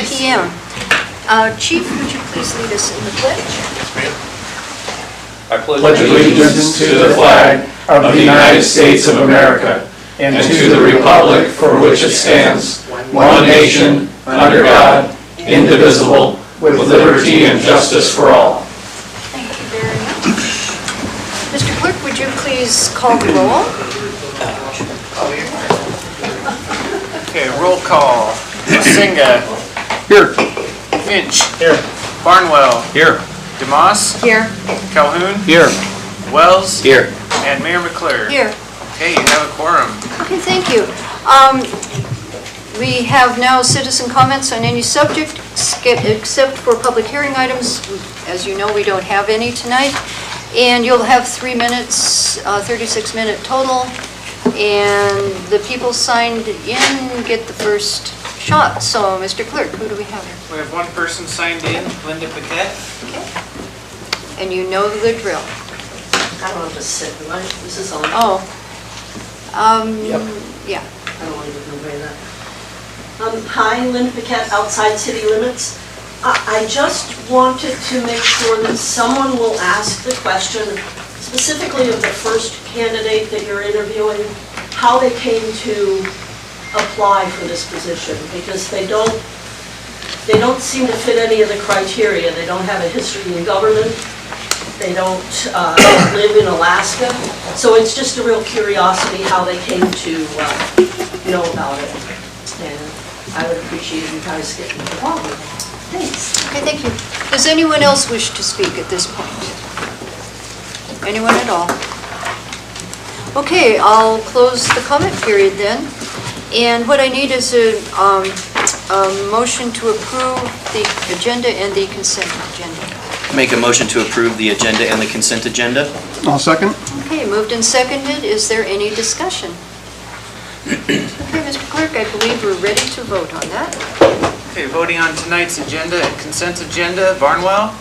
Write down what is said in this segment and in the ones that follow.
p.m. Chief, would you please lead us in the pledge? I pledge allegiance to the flag of the United States of America and to the republic for which it stands, one nation, under God, indivisible, with liberty and justice for all. Thank you very much. Mr. Clerk, would you please call the roll? Okay, roll call. Singa. Here. Finch. Here. Barnwell. Here. DeMoss? Here. Calhoun. Here. Wells. Here. And Mayor McClure. Here. Okay, you have a quorum. Okay, thank you. We have now citizen comments on any subject except for public hearing items. As you know, we don't have any tonight. And you'll have 3 minutes, 36-minute total. And the people signed in get the first shot. So, Mr. Clerk, who do we have here? We have one person signed in, Linda Paquette. Okay. And you know the drill. I don't want to sit, do I? This is on. Oh. Yeah. I don't want to give nobody that. Hi, Linda Paquette, Outside City Limits. I just wanted to make sure that someone will ask the question, specifically of the first candidate that you're interviewing, how they came to apply for this position, because they don't seem to fit any of the criteria. They don't have a history in government. They don't live in Alaska. So it's just a real curiosity how they came to know about it. And I would appreciate you guys getting involved with that. Thanks. Okay, thank you. Does anyone else wish to speak at this point? Anyone at all? Okay, I'll close the comment period then. And what I need is a motion to approve the agenda and the consent agenda. Make a motion to approve the agenda and the consent agenda. I'll second. Okay, moved and seconded. Is there any discussion? Okay, Mr. Clerk, I believe we're ready to vote on that. Okay, voting on tonight's agenda and consent agenda, Barnwell.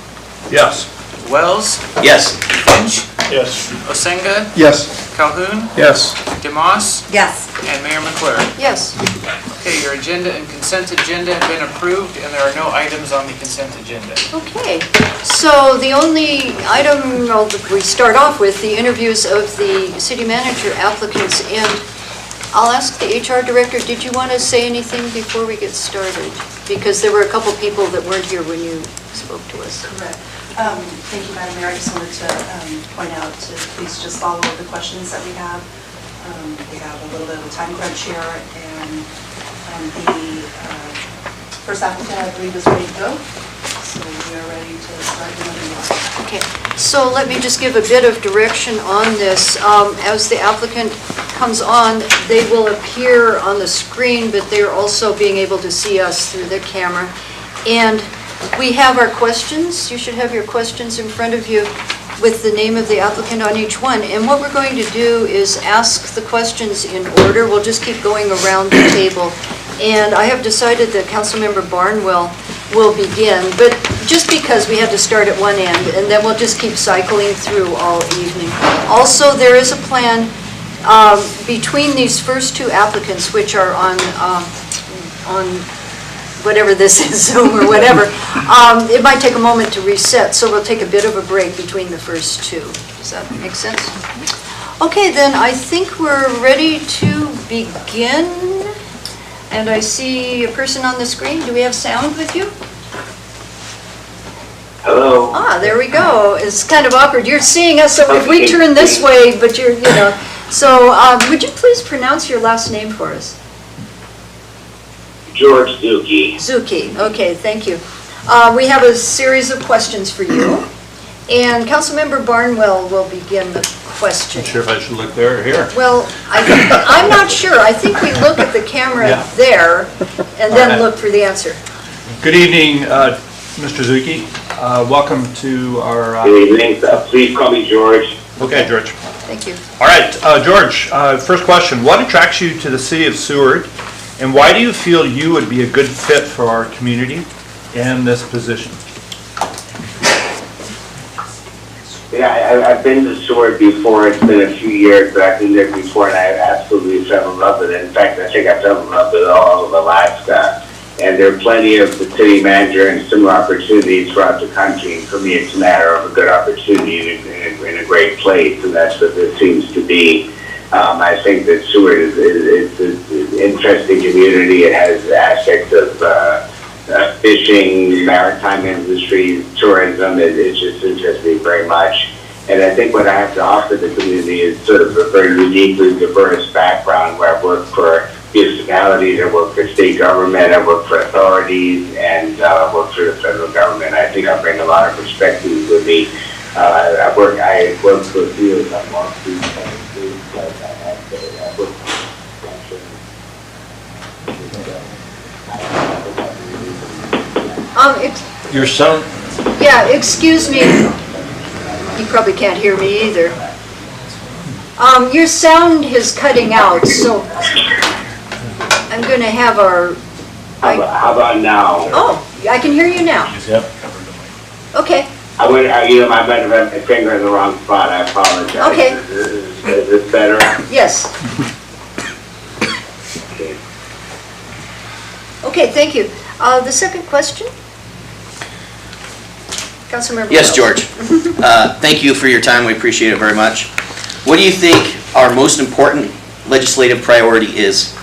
Yes. Wells. Yes. Finch. Yes. Osenga. Yes. Calhoun. Yes. DeMoss. Yes. And Mayor McClure. Yes. Okay, your agenda and consent agenda have been approved, and there are no items on the consent agenda. Okay, so the only item we start off with, the interviews of the city manager applicants, and I'll ask the HR director, did you want to say anything before we get started? Because there were a couple people that weren't here when you spoke to us. Correct. Thank you, Madam Mayor. I just wanted to point out to please just follow the questions that we have. We have a little bit of a time crunch here, and the first applicant, I believe, is ready to go. So we are ready to start doing the Okay, so let me just give a bit of direction on this. As the applicant comes on, they will appear on the screen, but they're also being able to see us through the camera. And we have our questions. You should have your questions in front of you with the name of the applicant on each one. And what we're going to do is ask the questions in order. We'll just keep going around the table. And I have decided that Councilmember Barnwell will begin, but just because we had to start at one end, and then we'll just keep cycling through all evening. Also, there is a plan between these first two applicants, which are on whatever this is, Zoom or whatever. It might take a moment to reset, so we'll take a bit of a break between the first two. Does that make sense? Okay, then I think we're ready to begin. And I see a person on the screen. Do we have sound with you? Hello. Ah, there we go. It's kind of awkward. You're seeing us, so if we turn this way, but you're, you know. So would you please pronounce your last name for us? George Zuki. Zuki. Okay, thank you. We have a series of questions for you. And Councilmember Barnwell will begin the question. Not sure if I should look there or here. Well, I'm not sure. I think we look at the camera Yeah. there and then All right. look for the answer. Good evening, Mr. Zuki. Welcome to our... Good evening. Please call me George. Okay, George. Thank you. All right, George, first question. What attracts you to the city of Seward, and why do you feel you would be a good fit for our community in this position? Yeah, I've been to Seward before. It's been a few years, but I've been there before, and I absolutely fell in love with it. In fact, I think I fell in love with all of Alaska. And there are plenty of the city manager and similar opportunities throughout the country. And for me, it's a matter of a good opportunity in a great place, and that's what this seems to be. I think that Seward is an interesting community. It has aspects of fishing, maritime industries, tourism. It just interests me very much. And I think what I have to offer the community is sort of a very uniquely diverse background, where I've worked for municipalities, I work for state government, I work for authorities, and I work for the federal government. I think I bring a lot of perspectives with me. I work for a few of them, Wall Street, Your son? Yeah, excuse me. You probably can't hear me either. Your sound is cutting out, so I'm going to have our... How about now? Oh, I can hear you now. Yep. Okay. I might have had my finger in the wrong spot. I apologize. Okay. Is this better? Yes. Okay. Okay, thank you. The second question? Councilmember Yes, Wells. George. Thank you for your time. We appreciate it very much. What do you think our most important legislative priority is?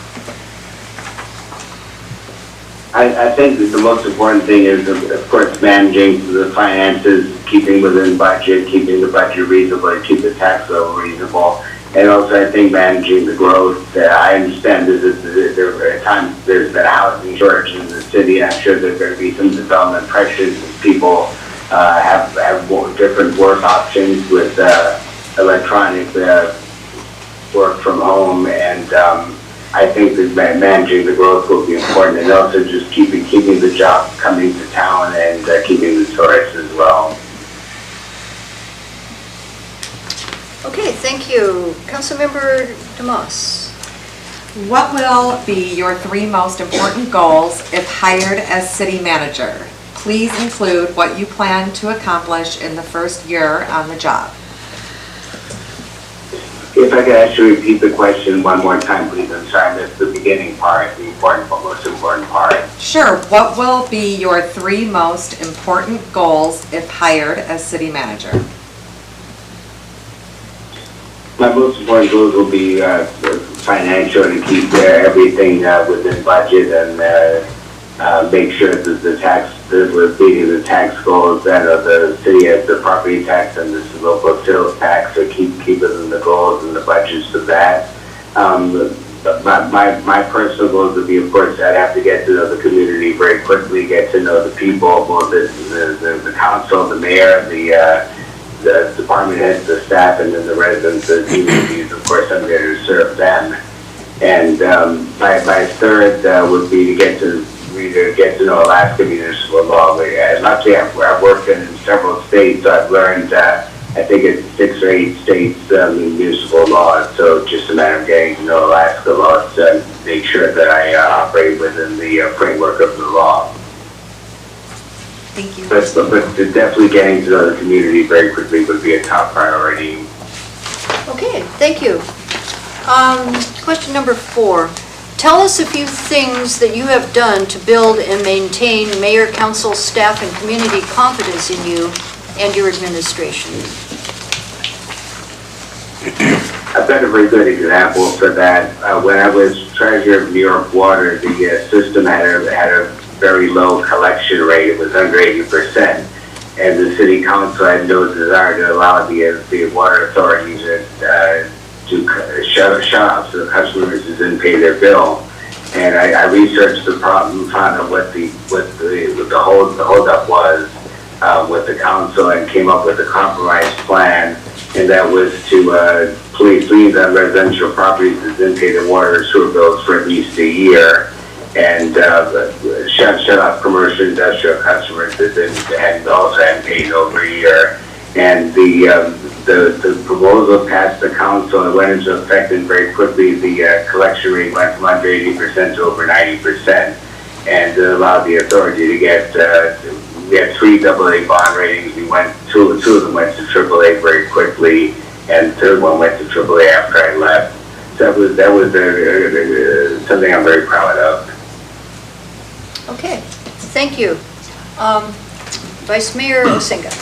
I think that the most important thing is, of course, managing the finances, keeping within budget, keeping the budget reasonable, and keep the tax level reasonable. And also, I think managing the growth. I understand there are times there's been a housing shortage in the city. I'm sure there's going to be some development pressures as people have different work options with electronic work from home, and I think that managing the growth will be important, and also just keeping the jobs coming to town and keeping the tourists as well. Okay, thank you. Councilmember Demas. What will be your 3 most important goals if hired as city manager? Please include what you plan to accomplish in the first year on the job. If I could actually repeat the question one more time, please. I'm sorry, I missed the beginning part, the most important part. Sure. What will be your 3 most important goals if hired as city manager? My most important goals will be financial, to keep everything within budget, and make sure that we're meeting the tax goals and the city has the property tax and the local sales tax, so keep within the goals and the budgets of that. My personal goals would be, of course, I'd have to get to know the community very quickly, get to know the people, both the council, the mayor, the department heads, the staff, and then the residents, the communities. Of course, I'm there to serve them. And my third would be to get to know Alaska municipal law. Luckily, I've worked in several states, so I've learned, I think it's 6 or 8 states municipal laws, so just a matter of getting to know Alaska laws to make sure that I operate within the framework of the law. Thank you. But definitely getting to know the community very quickly would be a top priority. Okay, thank you. Question number 4. Tell us a few things that you have done to build and maintain mayor, council, staff, and community confidence in you and your administration. I've got a very good example for that. When I was treasurer of New York Water, the system had a very low collection rate. It was under 80%. And the city council had no desire to allow the water authorities to shut off so the customers didn't pay their bill. And I researched the problem, found out what the holdup was with the council, and came up with a compromise plan, and that was to police liens on residential properties that didn't pay their water and sewer bills for at least a year, and shut off commercial industrial customers that also hadn't paid over a year. And the proposal passed the council and went into effect, and very quickly the collection rate went from under 80% to over 90%, and allowed the authority to get. We had 3 AA bond ratings. Two of them went to AAA very quickly, and the third one went to AAA after I left. So that was something I'm very proud of. Okay, thank you. Vice Mayor Osinga.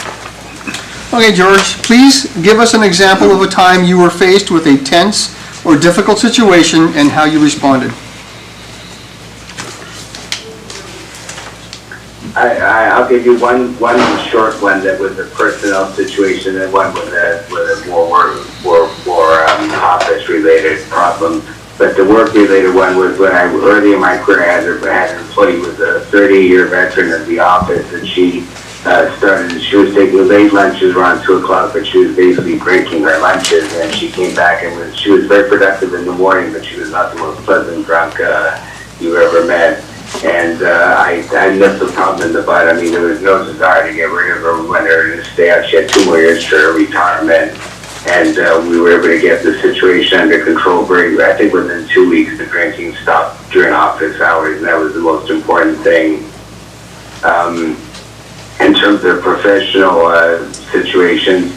Okay, George, please give us an example of a time you were faced with a tense or difficult situation and how you responded. I'll give you one short one that was a personnel situation, and one with a more office-related problem. But the work-related one was when early in my career, I had an employee who was a 30-year veteran of the office, and she she was taking late lunches around 2 o'clock, but she was basically breaking her lunches, and she came back and she was very productive in the morning, but she was not the most pleasant drunk you ever met. And I nipped the problem in the bud. I mean, there was no desire to get rid of her. We wanted her to stay out. She had 2 more years for her retirement. And we were able to get the situation under control I think within 2 weeks, the drinking stopped during office hours, and that was the most important thing. In terms of professional situations,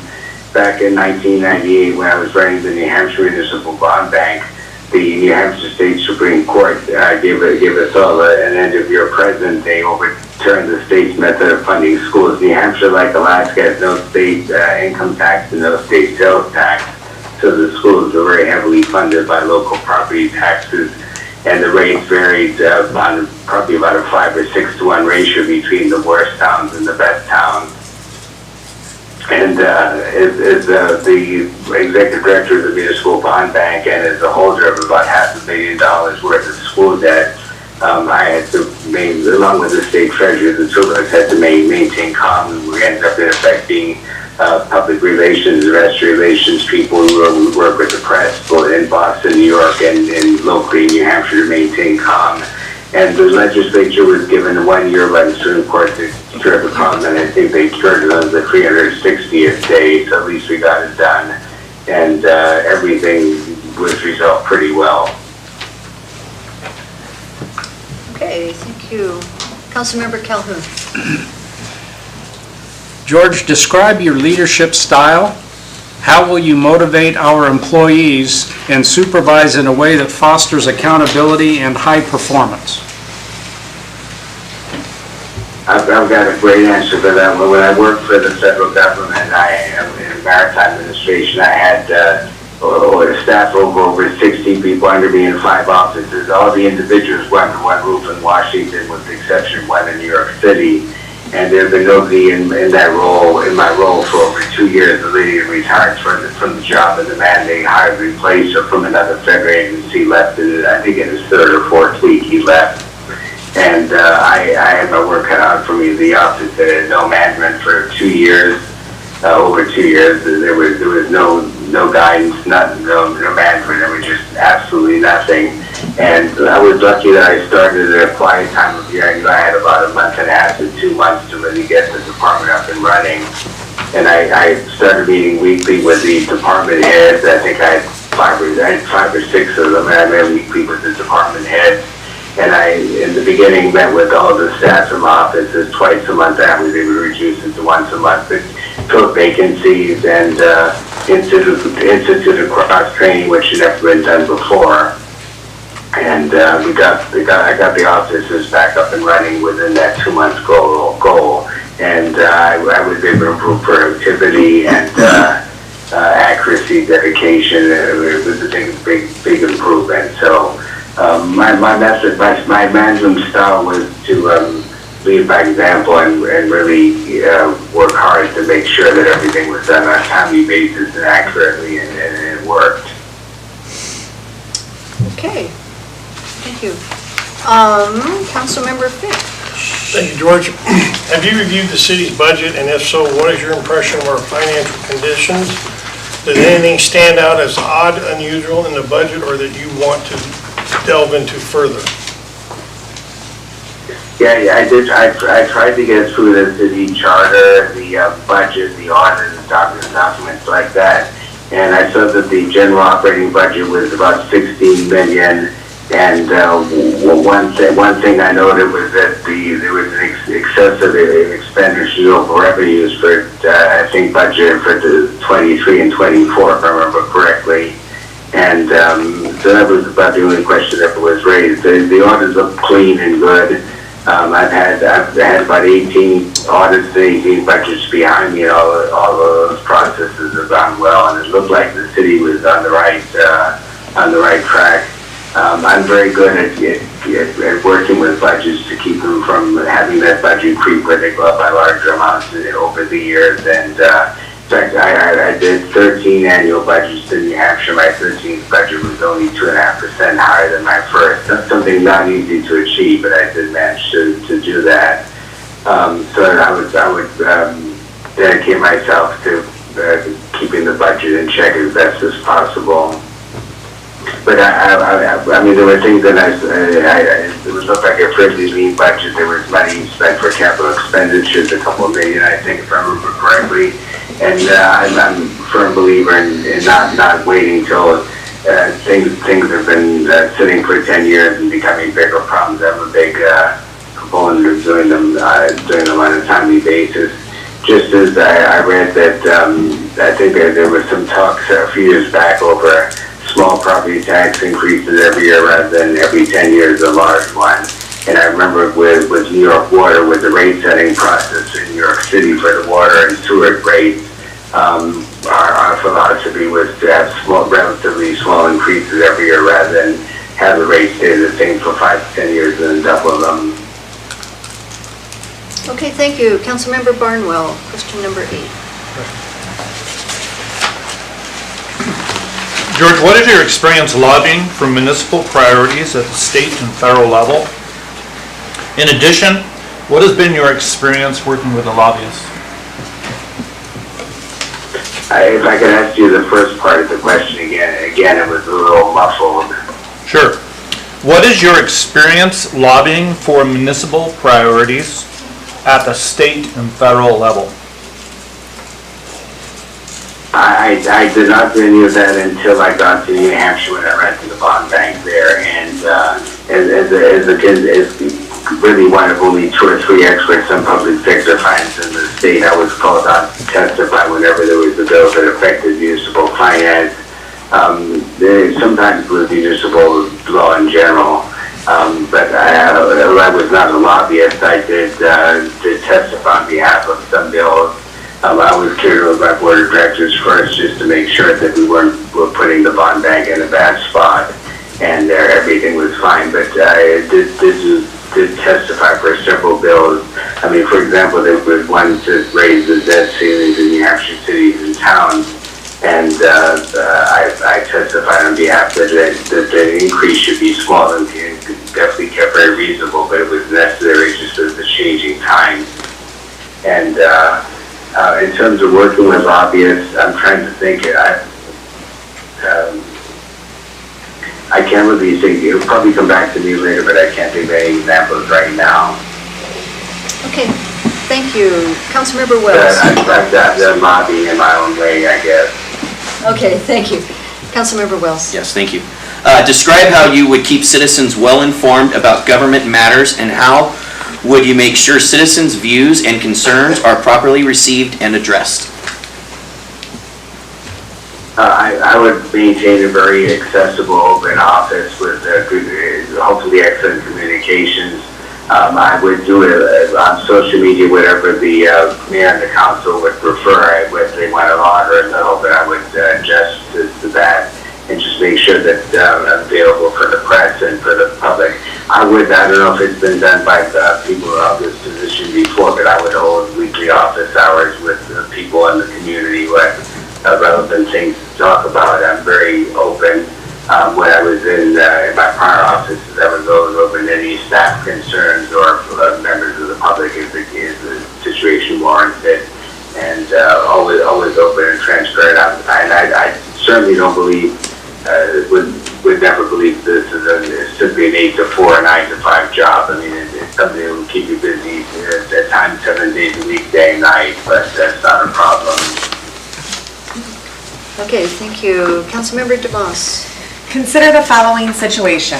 back in 1998, when I was running the New Hampshire Municipal Bond Bank, the New Hampshire State Supreme Court gave us all an end-of-year present. They overturned the state's method of funding schools. New Hampshire, like Alaska, has no state income tax and no state sales tax, so the schools are very heavily funded by local property taxes, and the rates varied on probably about a 5 or 6 to 1 ratio between the worst towns and the best towns. And as the executive director of the Municipal Bond Bank and as the holder of about $500 million worth of school debt, I had to, along with the state treasurer, the two of us had to maintain calm. We ended up in effect being public relations, investor relations people who work with the press, both in Boston, New York, and locally in New Hampshire to maintain calm. And the legislature was given 1 year by the Supreme Court to cure the problem, and I think they cured it on the 360th day, so at least we got it done. And everything was resolved pretty well. Okay, thank you. Councilmember Calhoun. George, describe your leadership style. How will you motivate our employees and supervise in a way that fosters accountability and high performance? I've got a great answer for that. When I worked for the federal government, in the Maritime Administration, I had a staff of over 60 people under me in 5 offices. All the individuals went under one roof in Washington, with the exception of one in New York City. And there's been nobody in my role for over 2 years. The lady retired from the job, and the man they hired replaced her from another federal agency left. I think in his 3rd or 4th week he left. And I had my work cut out for me. The office had no management for 2 years. Over 2 years, there was no guidance, no management. There was just absolutely nothing. And I was lucky that I started at a quiet time of year. I knew I had about a month and a half to 2 months to really get the department up and running. And I started meeting weekly with the department heads. I think I had 5 or 6 of them, and I met weekly with the department heads. And I, in the beginning, met with all the staff from offices twice a month. After they would reduce it to once a month, but filled vacancies and instituted cross-training, which had never been done before. And I got the offices back up and running within that 2 months goal. And I was able to improve productivity and accuracy, dedication. It was a big improvement. So my management style was to lead by example and really work hard to make sure that everything was done on a timely basis and accurately, and it worked. Okay, thank you. Councilmember Fick. Thank you, George. Have you reviewed the city's budget, and if so, what is your impression of our financial conditions? Does anything stand out as odd, unusual in the budget, or that you want to delve into further? Yeah, I did. I tried to get through the city charter, the budget, the audit, and documents like that, and I saw that the general operating budget was about $16 million. And one thing I noted was that there was an excessive expenditure over revenues for I think budget for the 23 and 24, if I remember correctly. And so that was about the only question that was raised. The audits look clean and good. I've had about 18 audits, 18 budgets behind me. All of those processes have gone well, and it looked like the city was on the right track. I'm very good at working with budgets to keep them from having that budget creep where they go up by larger amounts over the years. And in fact, I did 13 annual budgets in New Hampshire. My 13th budget was only 2.5% higher than my first. That's something not easy to achieve, but I did manage to do that. So I would dedicate myself to keeping the budget in check as best as possible. But I mean, there were things that it would look like a pretty lean budget. There was money spent for capital expenditures, a couple of million, I think, if I remember correctly. And I'm a firm believer in not waiting till things have been sitting for 10 years and becoming bigger problems. I'm a big proponent of doing them on a timely basis. Just as I read that, I think there was some talks a few years back over small property tax increases every year rather than every 10 years a large one. And I remember with New York Water, with the rate setting process in New York City for the water and sewer rates, our philosophy was to have relatively small increases every year rather than have the rates stay the same for 5 to 10 years and then double them. Okay, thank you. Councilmember Barnwell, question number 8. George, what is your experience lobbying for municipal priorities at the state and federal level? In addition, what has been your experience working with a lobbyist? If I could ask you the first part of the question again, it was a little muffled. Sure. What is your experience lobbying for municipal priorities at the state and federal level? I did not do any of that until I got to New Hampshire when I rented the bond bank there, and as really one of only 2 or 3 experts on public sector finance in the state, I was called on to testify whenever there was a bill that affected municipal finance. Sometimes with municipal law in general, but I was not a lobbyist. I did testify on behalf of some bills. I was clear with my board of directors first, just to make sure that we were putting the bond bank in a bad spot, and everything was fine. But I did testify for several bills. I mean, for example, there was one to raise the debt ceilings in New Hampshire cities and towns, and I testified on behalf that the increase should be small and definitely kept very reasonable, but it was necessary just as the changing times. And in terms of working with lobbyists, I'm trying to think. I can't really think. It'll probably come back to me later, but I can't think of any examples right now. Okay, thank you. Councilmember Wells. I've done lobbying in my own way, I guess. Okay, thank you. Councilmember Wells. Yes, thank you. Describe how you would keep citizens well informed about government matters, and how would you make sure citizens' views and concerns are properly received and addressed? I would maintain a very accessible, open office with hopefully excellent communications. I would do it on social media, whatever the mayor and the council would prefer, whether they want a lot or a little, but I would adjust to that and just make sure that I'm available for the press and for the public. I don't know if it's been done by people of this position before, but I would hold weekly office hours with people in the community who had relevant things to talk about. I'm very open. When I was in my prior offices, I was always open to any staff concerns or members of the public if the situation warranted, and always open and transparent. And I certainly don't believe, would never believe this is simply an 8 to 4, 9 to 5 job. I mean, it's something that will keep you busy at times 7 days a week, day and night, but that's not a problem. Okay, thank you. Councilmember DeMoss. Consider the following situation.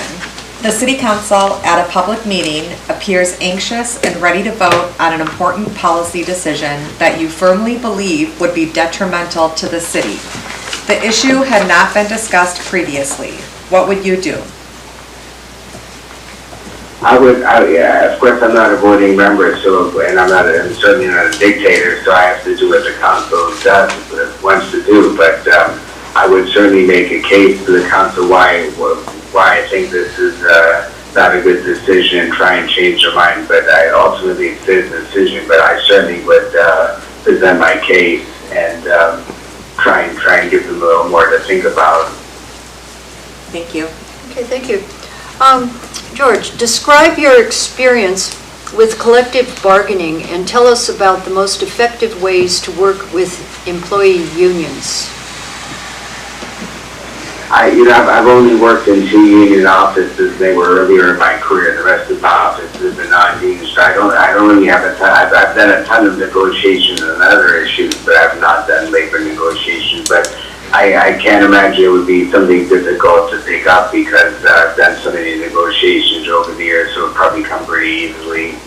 The city council at a public meeting appears anxious and ready to vote on an important policy decision that you firmly believe would be detrimental to the city. The issue had not been discussed previously. What would you do? Yeah, of course, I'm not a voting member, so, and I'm certainly not a dictator, so I have to do what the council wants to do, but, I would certainly make a case to the council why I think this is, not a good decision and try and change their mind, but ultimately it's their decision, but I certainly would, present my case and, try and give them a little more to think about. Thank you. Okay, thank you. George, describe your experience with collective bargaining and tell us about the most effective ways to work with employee unions. I've only worked in 2 union offices. They were earlier in my career. The rest of my offices are non-union, so I don't really have a ton. I've done a ton of negotiations on other issues, but I've not done labor negotiations. But I can't imagine it would be something difficult to pick up because I've done so many negotiations over the years, so it would probably come pretty easily.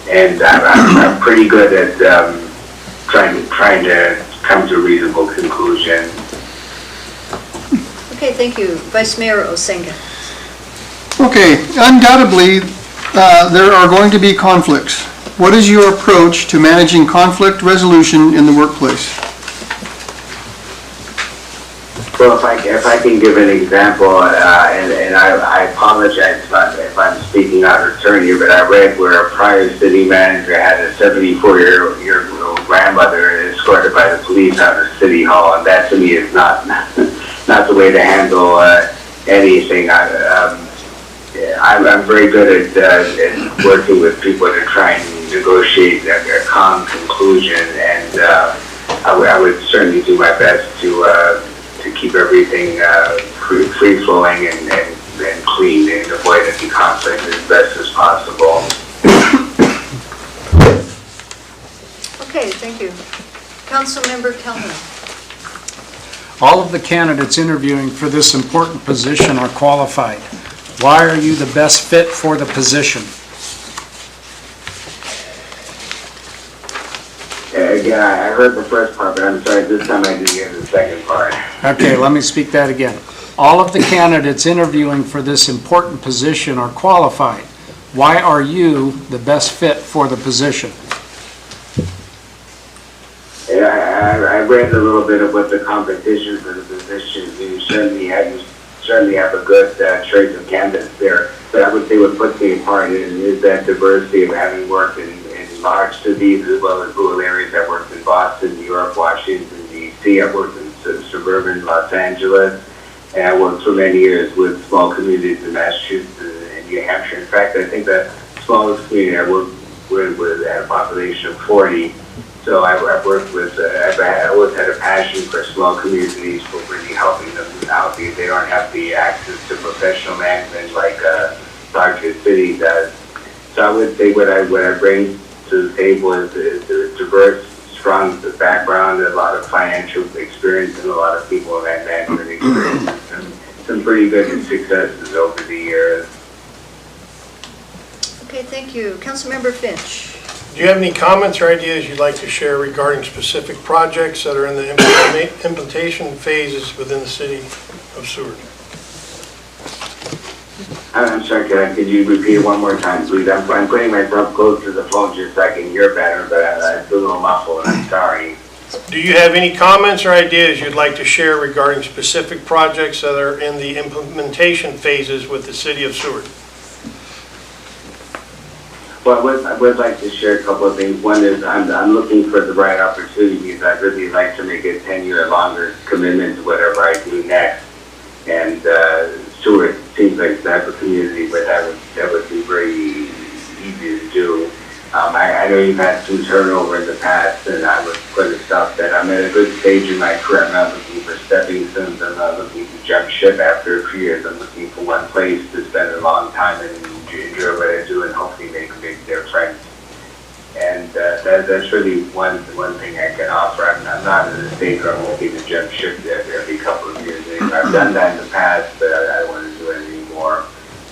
And I'm pretty good at trying to come to a reasonable conclusion. Okay, thank you. Vice Mayor Osenga. Okay, undoubtedly, there are going to be conflicts. What is your approach to managing conflict resolution in the workplace? Well, if I can give an example, and I apologize if I'm speaking out of turn here, but I read where a prior city manager had a 74-year-old grandmother escorted by the police out of City Hall, and that to me is not the way to handle anything. I'm very good at working with people to try and negotiate a calm conclusion, and I would certainly do my best to keep everything free-flowing and clean and avoid any conflict as best as possible. Okay, thank you. Councilmember Kellner. All of the candidates interviewing for this important position are qualified. Why are you the best fit for the position? Again, I heard the first part, but I'm sorry, this time I didn't hear the second part. Okay, let me speak that again. All of the candidates interviewing for this important position are qualified. Why are you the best fit for the position? I read a little bit of what the competition for the position. You certainly have a good choice of candidates there. But I would say what puts me apart is that diversity of having worked in large cities as well as rural areas. I've worked in Boston, New York, Washington, D.C. I've worked in suburban Los Angeles. And I worked for many years with small communities in Massachusetts and New Hampshire. In fact, I think the smallest community I worked with had a population of 40. So I've worked with, I've always had a passion for small communities, for really helping them out because they don't have the access to professional management like larger cities does. So I would say what I bring to the table is a diverse, strong background, a lot of financial experience, and a lot of people in that management experience, and some pretty good successes over the years. Okay, thank you. Councilmember Finch. Do you have any comments or ideas you'd like to share regarding specific projects that are in the implementation phases within the city of Seward? I'm sorry, could you repeat it one more time, please? I'm putting myself close to the phone just so I can hear better, but I feel a little muffled, I'm sorry. Do you have any comments or ideas you'd like to share regarding specific projects that are in the implementation phases with the city of Seward? Well, I would like to share a couple of things. One is I'm looking for the right opportunities. I'd really like to make a 10-year longer commitment to whatever I do next. And Seward seems like the type of community where that would be very easy to do. I know you've had some turnover in the past, and I would put it stuff that I'm at a good stage in my career. I'm not looking for stepping stones. I'm not looking to jump ship after a few years. I'm looking for one place to spend a long time and enjoy what I do and hopefully make a big difference. And that's really one thing I can offer. I'm not in a state where I'm looking to jump ship every couple of years. I've done that in the past, but I don't want to do it anymore.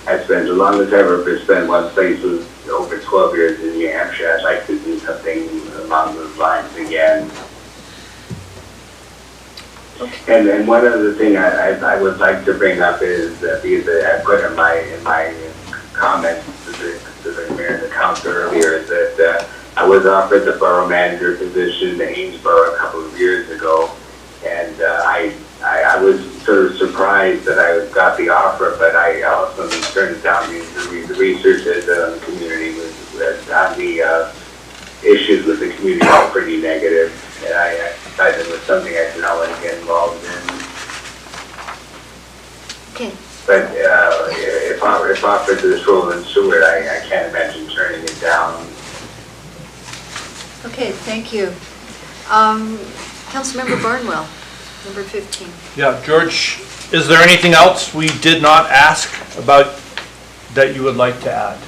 I spent the longest I've ever spent one place was over 12 years in New Hampshire. I'd like to do something along those lines again. Okay. And one other thing I would like to bring up is because I put in my comments council earlier, is that I was offered the borough manager position in Amesboro a couple of years ago, and I was sort of surprised that I got the offer, but I also turned it down. The research that the community was on the issues with the community were pretty negative, and I decided it was something I did not want to get involved in. Okay. But if offered this role in Seward, I can't imagine turning it down. Okay, thank you. Councilmember Barnwell, number 15. Yeah, George, is there anything else we did not ask about that you would like to add?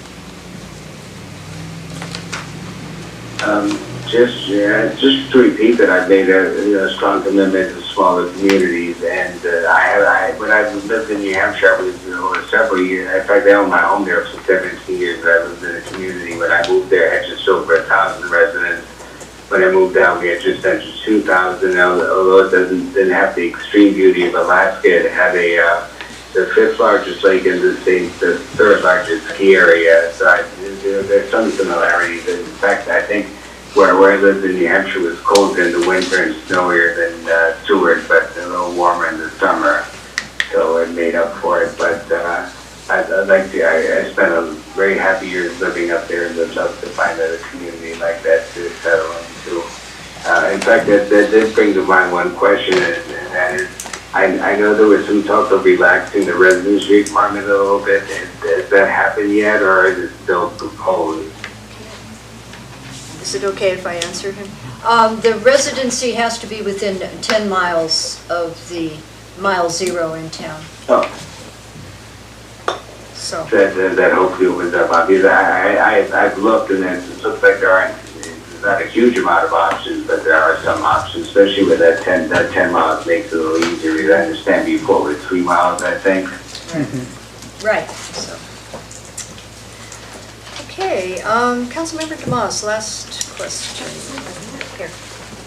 Just to repeat that I've made a strong commitment to smaller communities, and when I lived in New Hampshire, I was several years. In fact, I owned my home there for 17 years. But I lived in a community. When I moved there, I had just over 1,000 residents. When I moved down, we had just under 2,000. Although it didn't have the extreme beauty of Alaska, it had the fifth largest lake in the state, the third largest ski area. So there's some similarities. In fact, I think where I lived in New Hampshire was colder in the winter and snowier than Seward, but a little warmer in the summer. So it made up for it. But I spent a very happy years living up there and would love to find a community like that to settle into. In fact, that did bring to mind one question, and that is, I know there was some talk of relaxing the residency requirement a little bit. Has that happened yet, or is it still proposed? Is it okay if I answer him? The residency has to be within 10 miles of the mile zero in town. Oh. So. That hopefully opens up. Because I've looked, and it looks like there's not a huge amount of options, but there are some options, especially with that 10 miles makes it a little easier. Because I understand before with 3 miles, I think. Right. So. Okay, Councilmember Demas, last question. Here.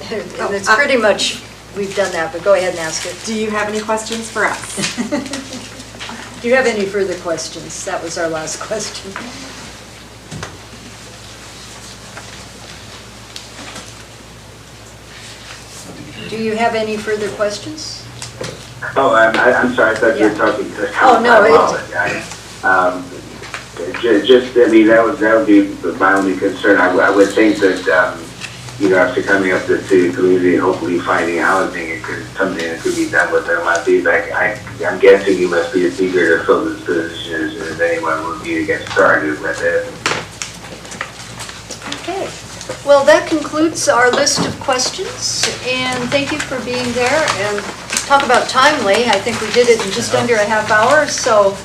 And it's pretty much, we've done that, but go ahead and ask it. Do you have any questions for us? Do you have any further questions? That was our last question. Do you have any further questions? Oh, I'm sorry. I thought you were talking to. Oh, no. I apologize. Just, I mean, that would be my only concern. I would think that, after coming up to the city community, hopefully finding housing, something that could be done with them. I'm guessing you must be as eager to fill this position as anyone would be to get started with it. Okay. Well, that concludes our list of questions, and thank you for being there. And talk about timely. I think we did it in just under a half hour, so.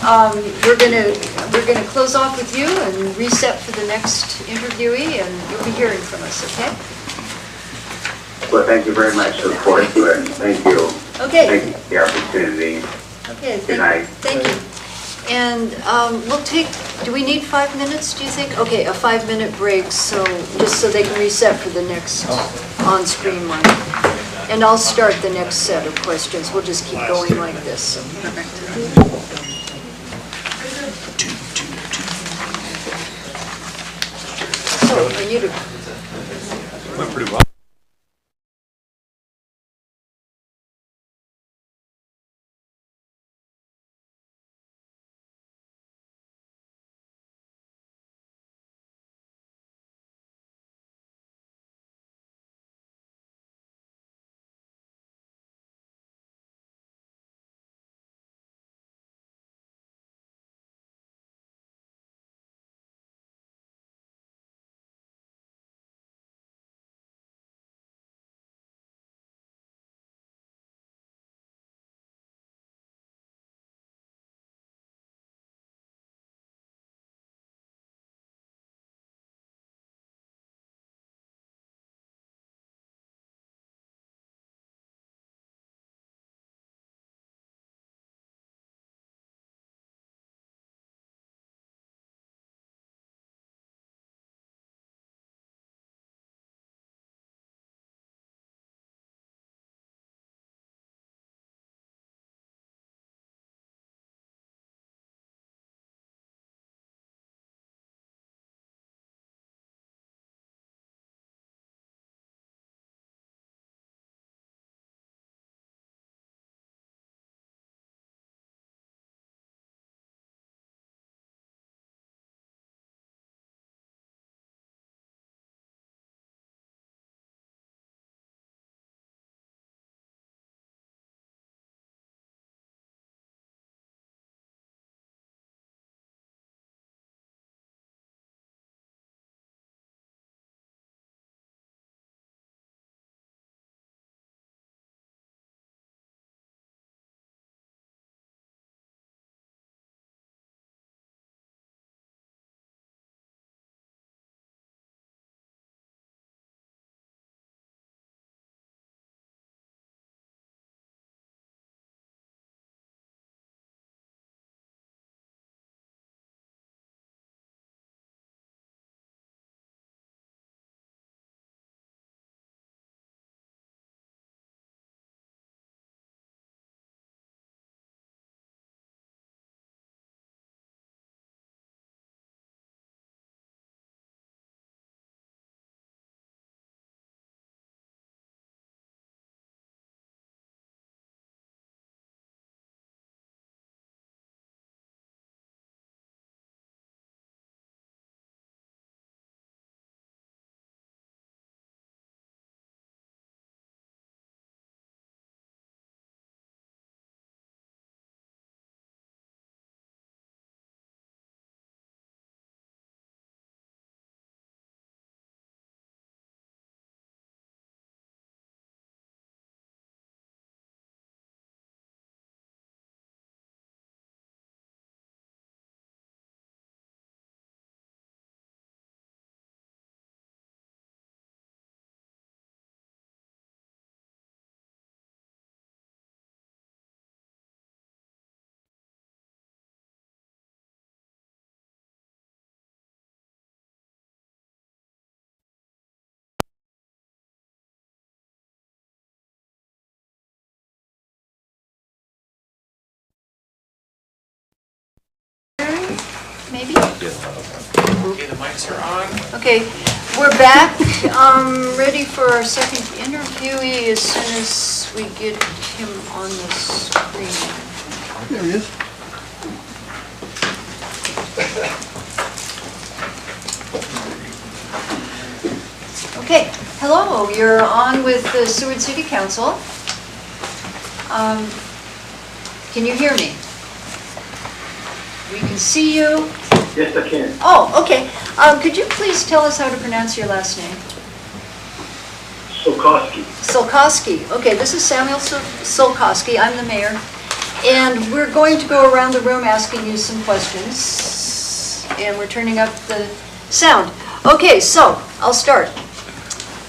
We're gonna close off with you and reset for the next interviewee, and you'll be hearing from us, okay? Well, thank you very much. Look forward to it. Thank you. Okay. Thank you for the opportunity. Okay. Good night. Thank you. And we'll take. Do we need 5 minutes? Do you think? Okay, a 5-minute break, so just so they can reset for the next on-screen one. And I'll start the next set of questions. We'll just keep going like this. So. So, are you to... Went pretty well. maybe? Okay, the mics are on. Okay, we're back, ready for our second interviewee as soon as we get him on the screen. There he is. Okay, hello, you're on with the Seward City Council. Can you hear me? We can see you. Yes, I can. Oh, okay. Could you please tell us how to pronounce your last name? Solkowski. Solkowski. Okay, this is Samuel Solkowski. I'm the mayor. And we're going to go around the room asking you some questions. And we're turning up the sound. Okay, so I'll start.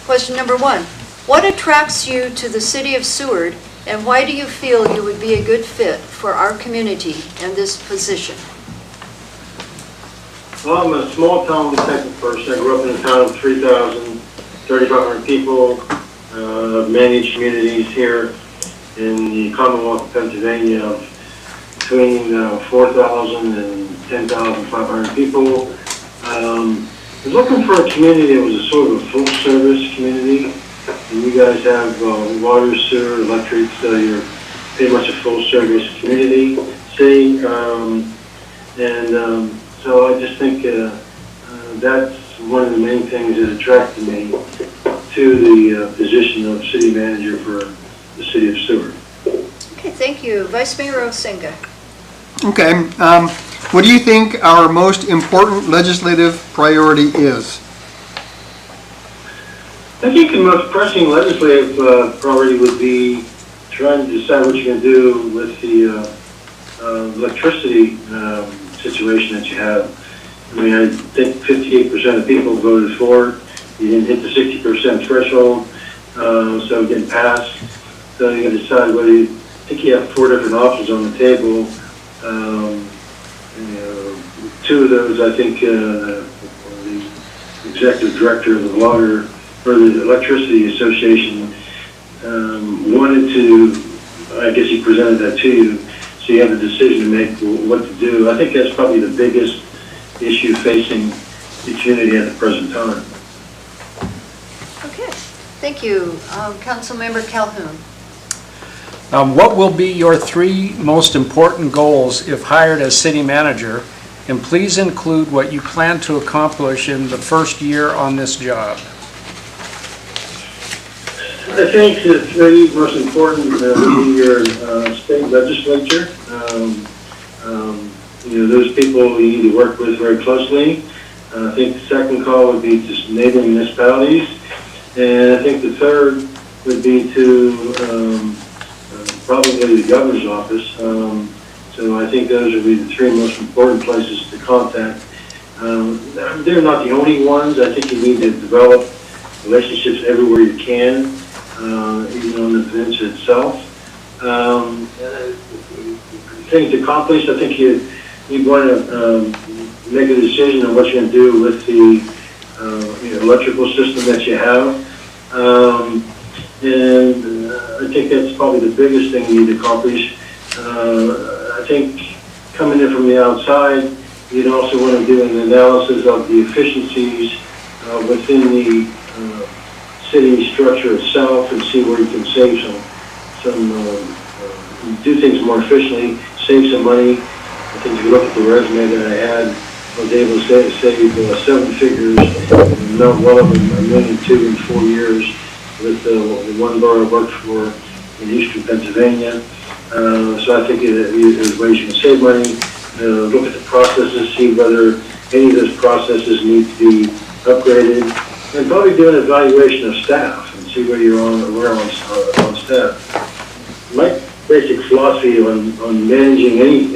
Question number 1. What attracts you to the city of Seward, and why do you feel you would be a good fit for our community and this position? Well, I'm a small town type of person. I grew up in a town of 3,000, 3,500 people. I've managed communities here in the Commonwealth of Pennsylvania of between 4,000 and 10,500 people. I was looking for a community that was a sort of a full-service community. And you guys have water, sewer, electric, so you're pretty much a full-service community, city. So I just think that's one of the main things that attracted me to the position of city manager for the city of Seward. Okay, thank you. Vice Mayor Osenga. Okay, what do you think our most important legislative priority is? I think the most pressing legislative priority would be trying to decide what you're going to do with the electricity situation that you have. I mean, I think 58% of people voted for it. You didn't hit the 60% threshold, so it didn't pass. So you got to decide whether you I think you have 4 different options on the table. 2 of those, I think, the executive director of the water or the electricity association wanted to. I guess he presented that to you, so you have a decision to make what to do. I think that's probably the biggest issue facing the community at the present time. Okay, thank you. Councilmember Calhoun. What will be your 3 most important goals if hired as city manager? And please include what you plan to accomplish in the first year on this job. I think the 3 most important would be your state legislature. Those people you need to work with very closely. I think the second call would be to neighboring municipalities. And I think the third would be to probably the governor's office. So I think those would be the 3 most important places to contact. They're not the only ones. I think you need to develop relationships everywhere you can, even on the peninsula itself. Things accomplished, I think you want to make a decision on what you're going to do with the electrical system that you have. And I think that's probably the biggest thing you need to accomplish. I think coming in from the outside, you'd also want to do an analysis of the efficiencies within the city structure itself and see where you can save do things more efficiently, save some money. I think if you look at the resume that I had, I was able to save 7 figures, not well over $1.2 million in 4 years with the one borough I worked for in eastern Pennsylvania. So I think there's ways you can save money, look at the processes, see whether any of those processes need to be upgraded, and probably do an evaluation of staff and see where you're on staff. My basic philosophy on managing any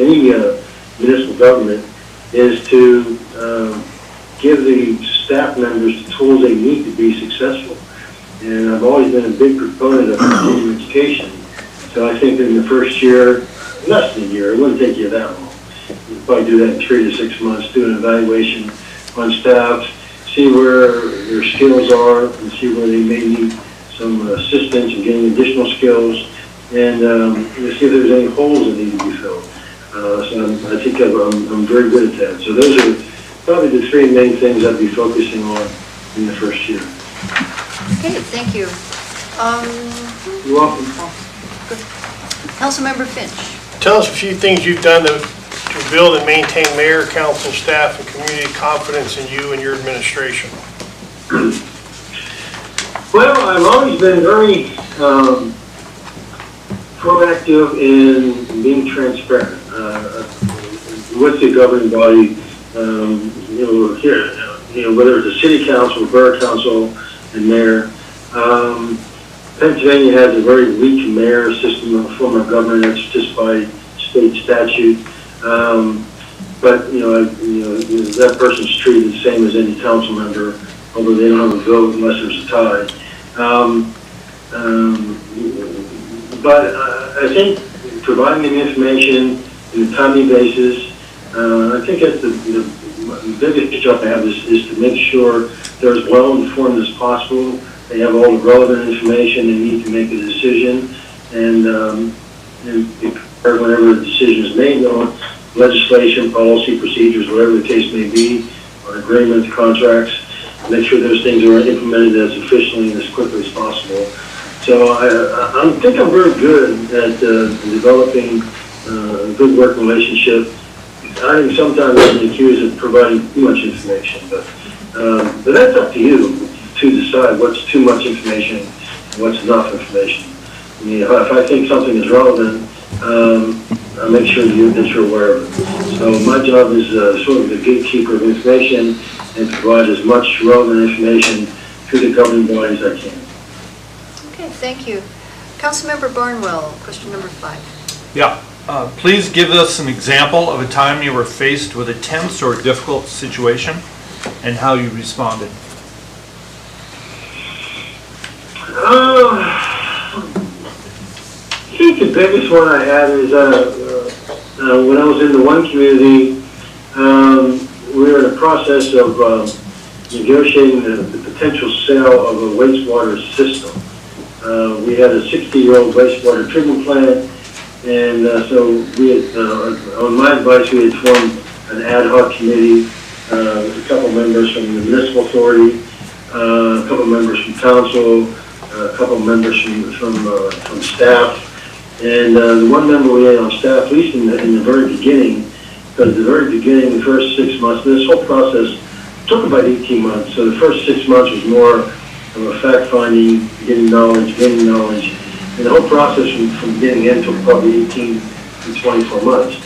municipal government is to give the staff members the tools they need to be successful. And I've always been a big proponent of continuing education. So I think in the first year, less than a year, it wouldn't take you that long. You'd probably do that in 3 to 6 months, do an evaluation on staff, see where their skills are, and see where they may need some assistance in getting additional skills, and see if there's any holes that need to be filled. So I think I'm very good at that. So those are probably the three main things I'd be focusing on in the first year. Okay, thank you. You're welcome. Councilmember Finch. Tell us a few things you've done to build and maintain mayor, council, staff, and community confidence in you and your administration. Well, I've always been very proactive in being transparent with the governing body. Whether it's a city council, borough council, and mayor. Pennsylvania has a very weak mayor system of form of government. That's just by state statute. But that person's treated the same as any council member, although they don't have a vote unless there's a tie. But I think providing them information on a timely basis, I think that's the biggest job I have is to make sure they're as well informed as possible. They have all the relevant information they need to make a decision, and whenever the decision is made on legislation, policy, procedures, whatever the case may be, or agreements, contracts, make sure those things are implemented as efficiently and as quickly as possible. So I think I'm very good at developing a good working relationship. I think sometimes I've been accused of providing too much information, but that's up to you to decide what's too much information and what's enough information. I mean, if I think something is relevant, I make sure that you're aware of it. So my job is sort of the gatekeeper of information and provide as much relevant information to the governing body as I can. Okay, thank you. Councilmember Barnwell, question number 5. Yeah. Please give us an example of a time you were faced with a tense or difficult situation and how you responded. I think the biggest one I had is when I was in the one community, we were in the process of negotiating the potential sale of a wastewater system. We had a 60-year-old wastewater treatment plant, and so we had, on my advice, we had formed an ad hoc committee with a couple members from the municipal authority, a couple members from council, a couple members from staff, and the one member we had on staff, at least in the very beginning, because the very beginning, the first 6 months, this whole process took about 18 months. So the first 6 months was more of a fact-finding, gaining knowledge, and the whole process from getting into probably 18 to 24 months.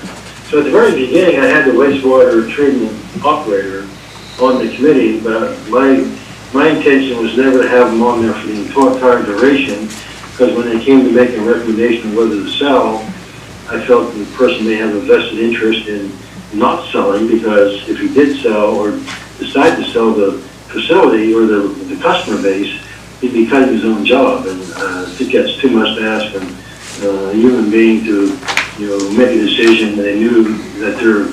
So at the very beginning, I had the wastewater treatment operator on the committee, but my intention was never to have them on there for the entire duration, because when they came to make a recommendation of whether to sell, I felt the person may have a vested interest in not selling, because if he did sell or decide to sell the facility or the customer base, he'd be cutting his own job, and I think that's too much to ask a human being to, make a decision when they knew that their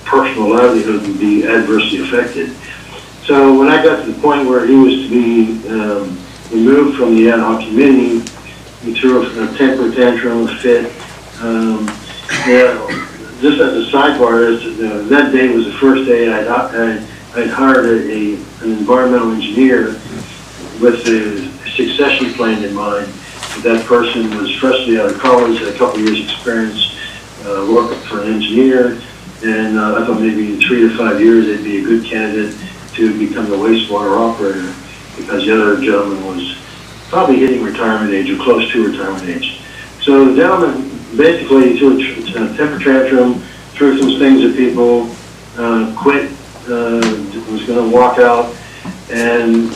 personal livelihood would be adversely affected. So when I got to the point where he was to be removed from the ad hoc committee, he threw a temper tantrum, a fit. Just as a sidebar, that day was the first day I'd hired an environmental engineer with a succession plan in mind. That person was freshly out of college, had a couple years experience working for an engineer, and I thought maybe in 3 to 5 years they'd be a good candidate to become the wastewater operator, because the other gentleman was probably hitting retirement age or close to retirement age. So the gentleman basically threw a temper tantrum, threw some things at people, quit, was going to walk out, and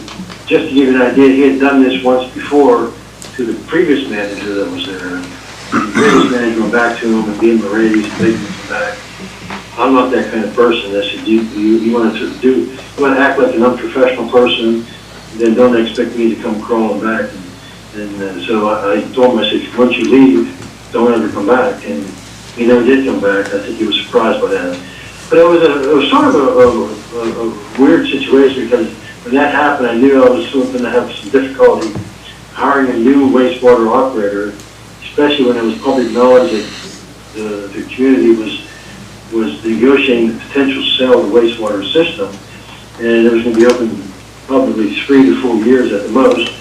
just to give you an idea, he had done this once before to the previous manager that was there. The previous manager went back to him and gave him a raise, taking him back. I'm not that kind of person. I said, you want to act like an unprofessional person, then don't expect me to come crawling back. And so I told him, I said, once you leave, don't ever come back. And he never did come back. I think he was surprised by that. But it was sort of a weird situation, because when that happened, I knew I was going to have some difficulty hiring a new wastewater operator, especially when it was public knowledge that the community was negotiating the potential sale of the wastewater system, and it was going to be open probably 3 to 4 years at the most.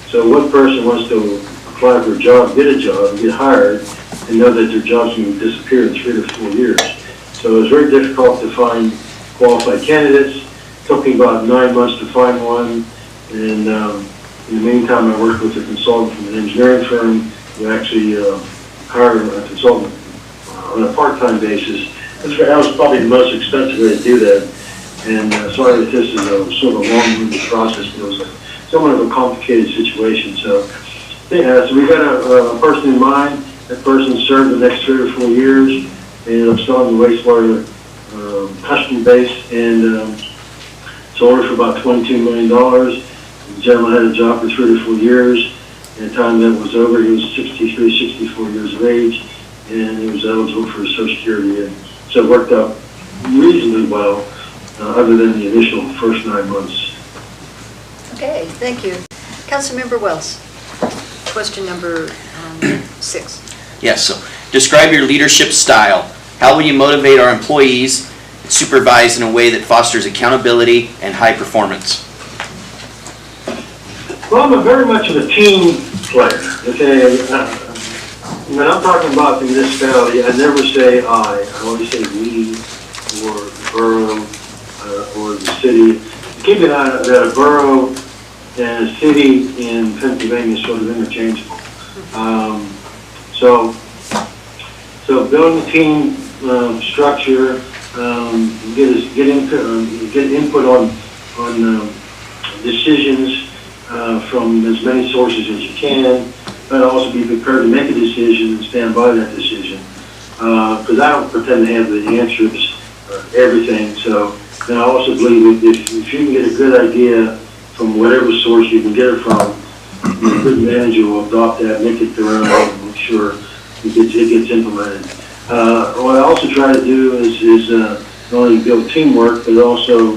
So one person wants to apply for a job, get a job, get hired, and know that their job's going to disappear in 3 to 4 years. So it was very difficult to find qualified candidates. It took me about 9 months to find one, and in the meantime, I worked with a consultant from an engineering firm who actually hired a consultant on a part-time basis. That was probably the most expensive way to do that. And sorry that this is a sort of a long-winded process, but it was somewhat of a complicated situation. So, yeah, so we got a person in mind. That person served the next 3 or 4 years. They ended up selling the wastewater customer base and sold it for about $22 million. The gentleman had a job for 3 to 4 years. And the time that was over, he was 63, 64 years of age, and he was eligible for Social Security. And so it worked out reasonably well, other than the initial first 9 months. Okay, thank you. Councilmember Wells, question number 6. Yes, so describe your leadership style. How will you motivate our employees and supervise in a way that fosters accountability and high performance? Well, I'm very much of a team player. Okay, when I'm talking about the municipality, I never say I always say we, or the borough, or the city. Keep in mind that a borough and a city in Pennsylvania is sort of interchangeable. So building a team structure, get input on decisions from as many sources as you can, but also be prepared to make a decision and stand by that decision. Because I don't pretend to have the answers for everything. So then I also believe if you can get a good idea from whatever source you can get it from, a good manager will adopt that, make it their own, and make sure it gets implemented. What I also try to do is not only build teamwork, but also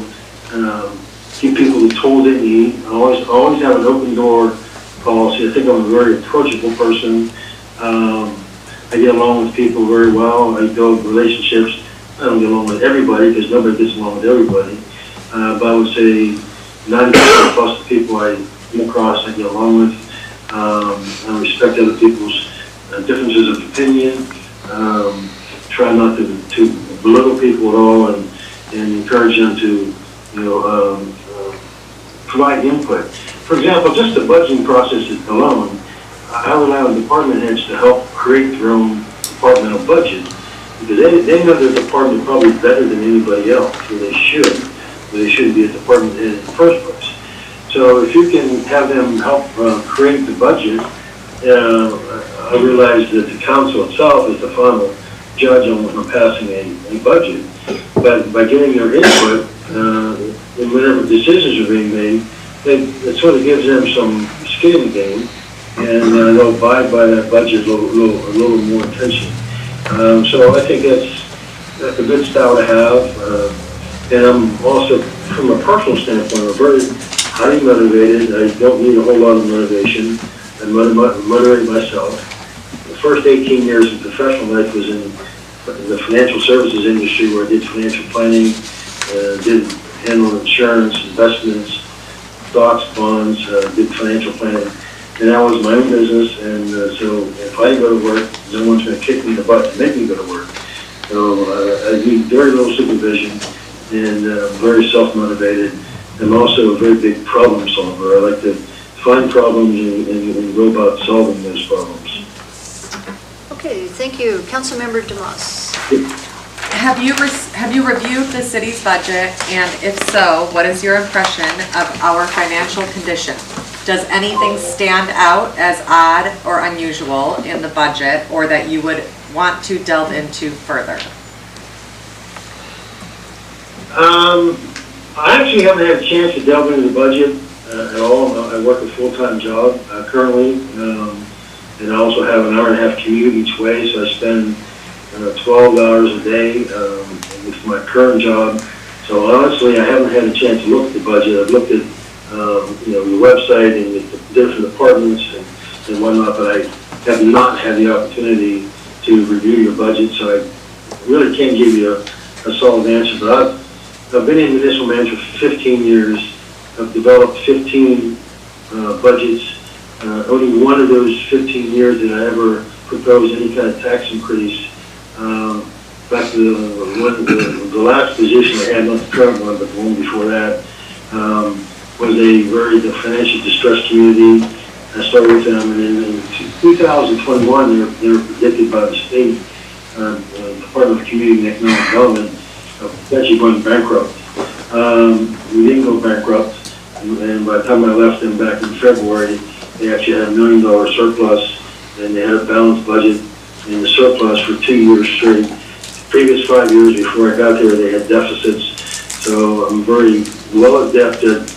give people the tools they need. I always have an open door policy. I think I'm a very approachable person. I get along with people very well. I build relationships. I don't get along with everybody because nobody gets along with everybody. But I would say 90% plus the people I come across, I get along with. I respect other people's differences of opinion. Try not to belittle people at all, and encourage them to, provide input. For example, just the budgeting process alone, I rely on department heads to help create their own departmental budget, because they know their department probably better than anybody else, or they should. But they shouldn't be a department head in the first place. So if you can have them help create the budget, I realize that the council itself is the final judge on passing a budget. But by getting their input, and whenever decisions are being made, it sort of gives them some skin in the game, and they'll abide by that budget a little more intention. So I think that's a good style to have. And I'm also, from a personal standpoint, I'm very highly motivated. I don't need a whole lot of motivation. I motivate myself. The first 18 years of professional life was in the financial services industry, where I did financial planning, did handle insurance, investments, stocks, bonds, did financial planning. And that was my own business, and so if I go to work, no one's going to kick me in the butt to make me go to work. So I need very little supervision, and very self-motivated. I'm also a very big problem solver. I like to find problems and go about solving those problems. Okay, thank you. Councilmember Demas. Have you reviewed the city's budget, and if so, what is your impression of our financial condition? Does anything stand out as odd or unusual in the budget, or that you would want to delve into further? I actually haven't had a chance to delve into the budget at all. I work a full-time job currently, and I also have an hour-and-a-half commute each way, so I spend 12 hours a day with my current job. So honestly, I haven't had a chance to look at the budget. I've looked at the website and the different departments and whatnot, but I have not had the opportunity to review your budget, so I really can't give you a solid answer, but I've been in municipal management for 15 years. I've developed 15 budgets. Only one of those 15 years did I ever propose any kind of tax increase. Back to the last position I had, not the current one, but the one before that, was a very financially distressed community. I started with them, and in 2021, they were predicted by the state Department of Community and Economic Development actually going bankrupt. We didn't go bankrupt, and by the time I left them back in February, they actually had $1 million surplus, and they had a balanced budget in the surplus for 2 years straight. The previous 5 years before I got there, they had deficits. So I'm very well adept at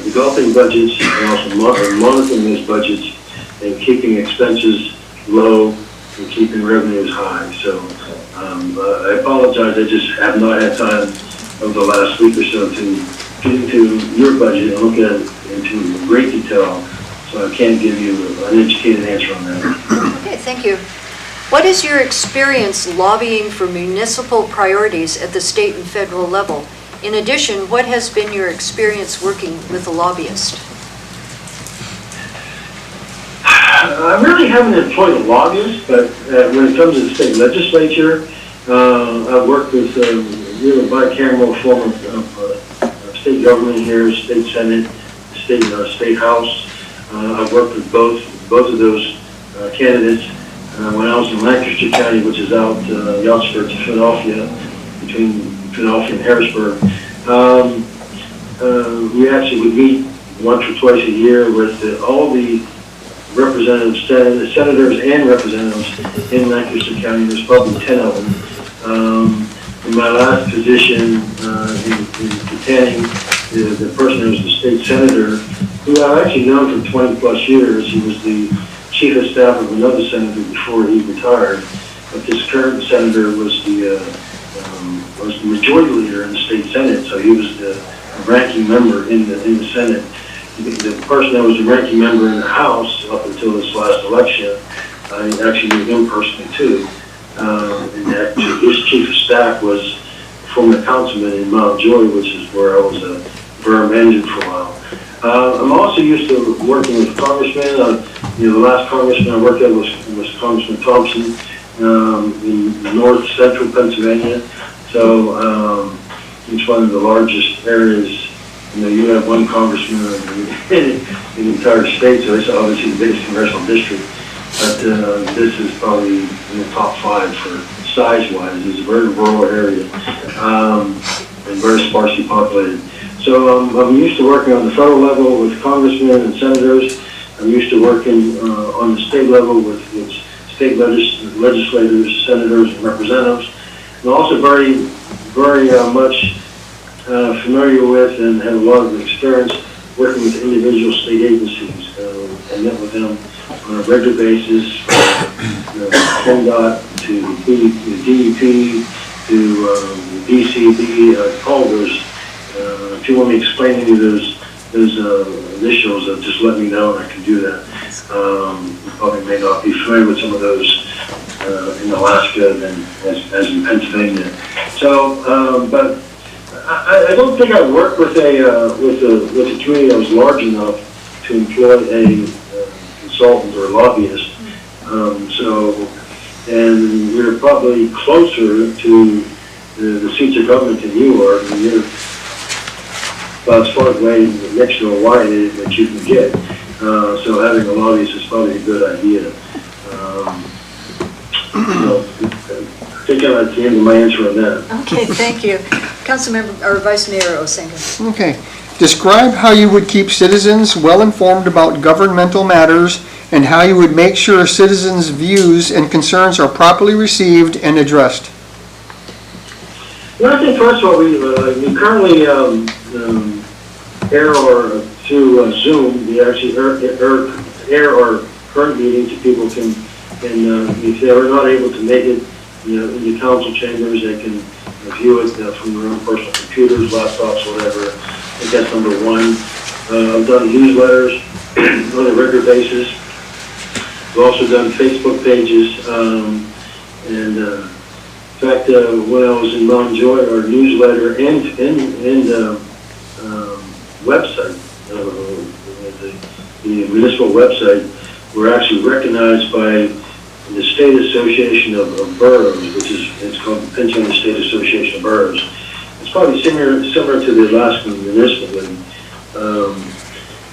developing budgets and also monitoring those budgets and keeping expenses low and keeping revenues high. So I apologize, I just have not had time over the last week or so to get into your budget and look at it into great detail. So I can't give you an educated answer on that. Okay, thank you. What is your experience lobbying for municipal priorities at the state and federal level? In addition, what has been your experience working with a lobbyist? I really haven't employed a lobbyist, but when it comes to the state legislature, I've worked with really bicameral form of state government here, state senate, state house. I've worked with both of those candidates. When I was in Lancaster County, which is out the outskirts of Philadelphia, between Philadelphia and Harrisburg, we actually would meet once or twice a year with all the representatives, senators and representatives in Lancaster County. There's probably 10 of them. In my last position in Katanning, the person who was the state senator, who I've actually known for 20 plus years, he was the chief of staff of another senator before he retired. But this current senator was the majority leader in the state senate, so he was the ranking member in the senate. The person that was the ranking member in the House up until this last election, I actually knew him personally too. And actually his chief of staff was former councilman in Mount Joy, which is where I was a borough manager for a while. I'm also used to working with congressmen. The last congressman I worked at was Congressman Thompson in north central Pennsylvania. So it's one of the largest areas. You have one congressman in the entire state, so it's obviously the biggest congressional district. But this is probably in the top 5 for size-wise. It's a very rural area and very sparsely populated. So I'm used to working on the federal level with congressmen and senators. I'm used to working on the state level with state legislators, senators, and representatives. I'm also very much familiar with and have a lot of experience working with individual state agencies. I met with them on a regular basis, from PennDOT to the DEP to the DCB, all those. If you want me to explain any of those initials, just let me know and I can do that. You probably may not be familiar with some of those in Alaska than as in Pennsylvania. So, but I don't think I worked with a community that was large enough to employ a consultant or a lobbyist. And we're probably closer to the seats of government than you are. I mean, you're about as far away next to Hawaii that you can get. So having a lobbyist is probably a good idea. I think I'm at the end of my answer on that. Okay, thank you. Councilmember, or Vice Mayor Osenga. Okay. Describe how you would keep citizens well-informed about governmental matters and how you would make sure citizens' views and concerns are properly received and addressed. Well, I think first of all, we currently air or through Zoom, we actually air our current meetings so people can if they are not able to make it, in the council chambers, they can view it from their own personal computers, laptops, whatever. I think that's number one. I've done newsletters on a regular basis. We've also done Facebook pages, and in fact, when I was in Mount Joy, our newsletter and website, the municipal website, were actually recognized by the State Association of Boroughs, it's called the Pinch County State Association of Boroughs. It's probably similar to the Alaskan Municipal League,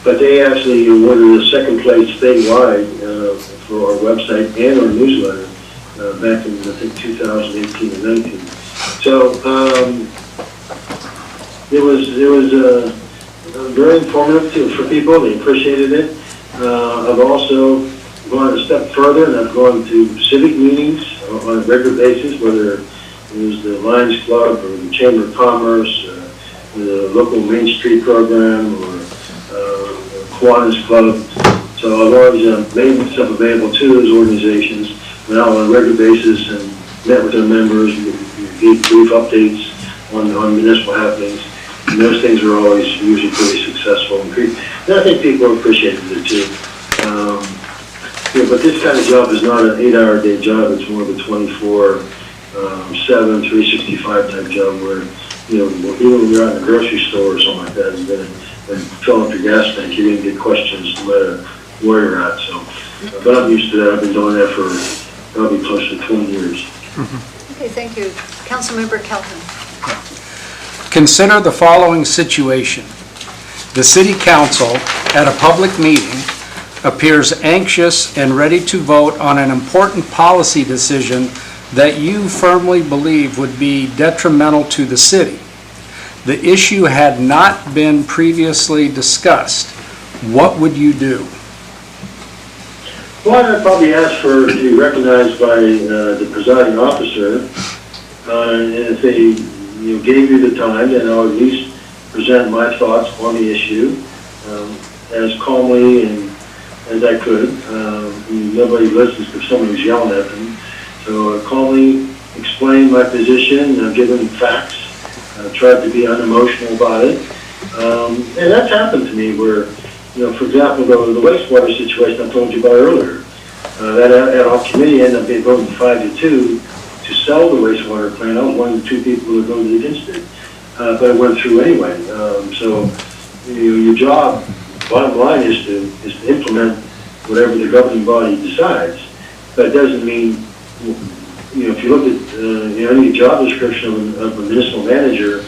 but they actually awarded a second place statewide for our website and our newsletter back in, I think, 2018 and 19. So it was very informative for people. They appreciated it. I've also gone a step further, and I've gone to civic meetings on a regular basis, whether it was the Lions Club or the Chamber of Commerce, the local Main Street program, or Kiwanis Club. So I've always made myself available to those organizations, went out on a regular basis and met with their members, gave brief updates on municipal happenings. And those things are always usually pretty successful. And I think people appreciated it too. But this kind of job is not an 8-hour day job. It's more of a 24/7, 365 type job where, even when you're out in the grocery store or something like that, you're going to fill up your gas tank. You're going to get questions no matter where you're at. So, but I'm used to that. I've been doing that for probably close to 20 years. Okay, thank you. Councilmember Calhoun. Consider the following situation. The city council, at a public meeting, appears anxious and ready to vote on an important policy decision that you firmly believe would be detrimental to the city. The issue had not been previously discussed. What would you do? Well, I'd probably ask to be recognized by the presiding officer, and if they gave you the time, then I'll at least present my thoughts on the issue as calmly and as I could. Nobody listens if somebody's yelling at them. So calmly explain my position, give them facts, tried to be unemotional about it. And that's happened to me where, for example, the wastewater situation I told you about earlier, that ad hoc committee ended up being voted 5-2 to sell the wastewater plant. I was one of the 2 people who voted against it, but it went through anyway. So your job, bottom line, is to implement whatever the governing body decides. But it doesn't mean, if you look at any job description of a municipal manager,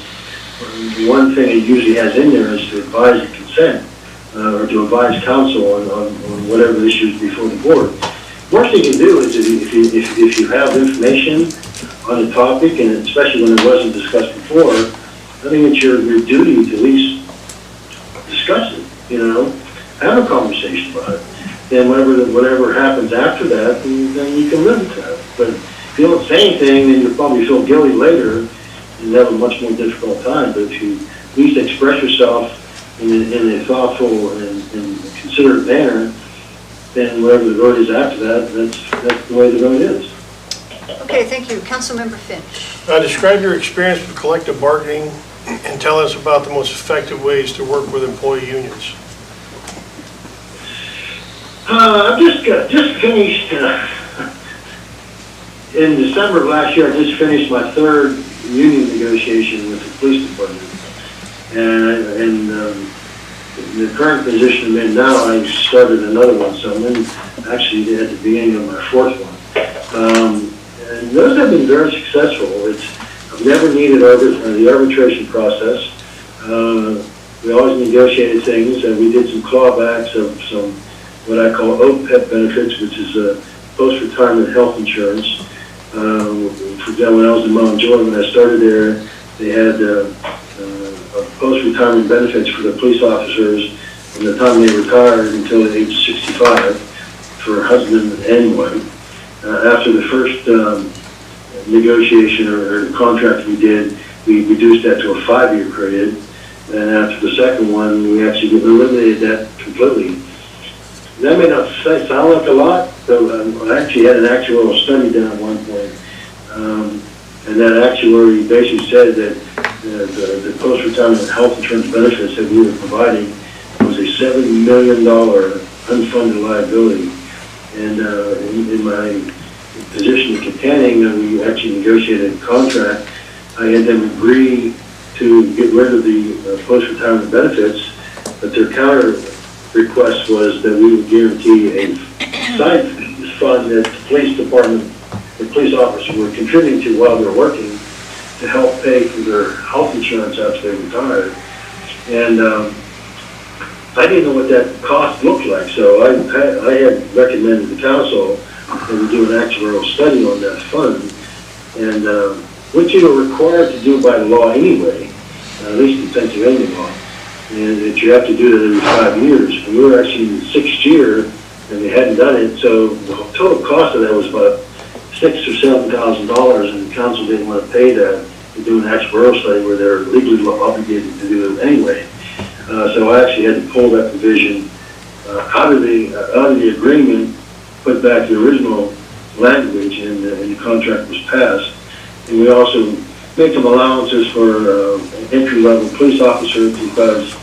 one thing it usually has in there is to advise and consent, or to advise council on whatever issues before the board. Worst thing you can do is if you have information on a topic, and especially when it wasn't discussed before, I think it's your duty to at least discuss it, have a conversation about it. Then whatever happens after that, then you can live with that. But if you don't say anything, then you'll probably feel guilty later and have a much more difficult time. But if you at least express yourself in a thoughtful and considerate manner, then whatever the vote is after that, that's the way the vote is. Okay, thank you. Councilmember Finch. Describe your experience with collective bargaining and tell us about the most effective ways to work with employee unions. I've just finished, in December of last year, I just finished my 3rd union negotiation with the police department. And the current position I'm in now, I started another one, so I'm in actually at the beginning of my 4th one. And those have been very successful. I've never needed the arbitration process. We always negotiated things, and we did some clawbacks of some what I call OPEB benefits, which is post-retirement health insurance. For example, when I was in Mount Joy, when I started there, they had post-retirement benefits for the police officers from the time they retired until the age of 65 for husband and wife. After the first negotiation or contract we did, we reduced that to a 5-year period. And after the second one, we actually eliminated that completely. That may not sound like a lot, but I actually had an actuarial study done at one point. And that actuary basically said that the post-retirement health insurance benefits that we were providing was a $7 million unfunded liability. And in my position in Katanning, we actually negotiated a contract. I had them agree to get rid of the post-retirement benefits, but their counter request was that we would guarantee a side fund that the police department, the police officers were contributing to while they're working to help pay for their health insurance after they retired. And I didn't know what that cost looked like, so I had recommended the council that we do an actuarial study on that fund, and which you are required to do by law anyway, at least in Pennsylvania law, and that you have to do that every 5 years. And we were actually in the 6th year, and we hadn't done it, so the total cost of that was about $6,000 or $7,000, and the council didn't want to pay that to do an actuarial study where they're legally obligated to do it anyway. So I actually had to pull that provision out of the agreement, put back the original language, and the contract was passed. And we also made some allowances for entry-level police officers, because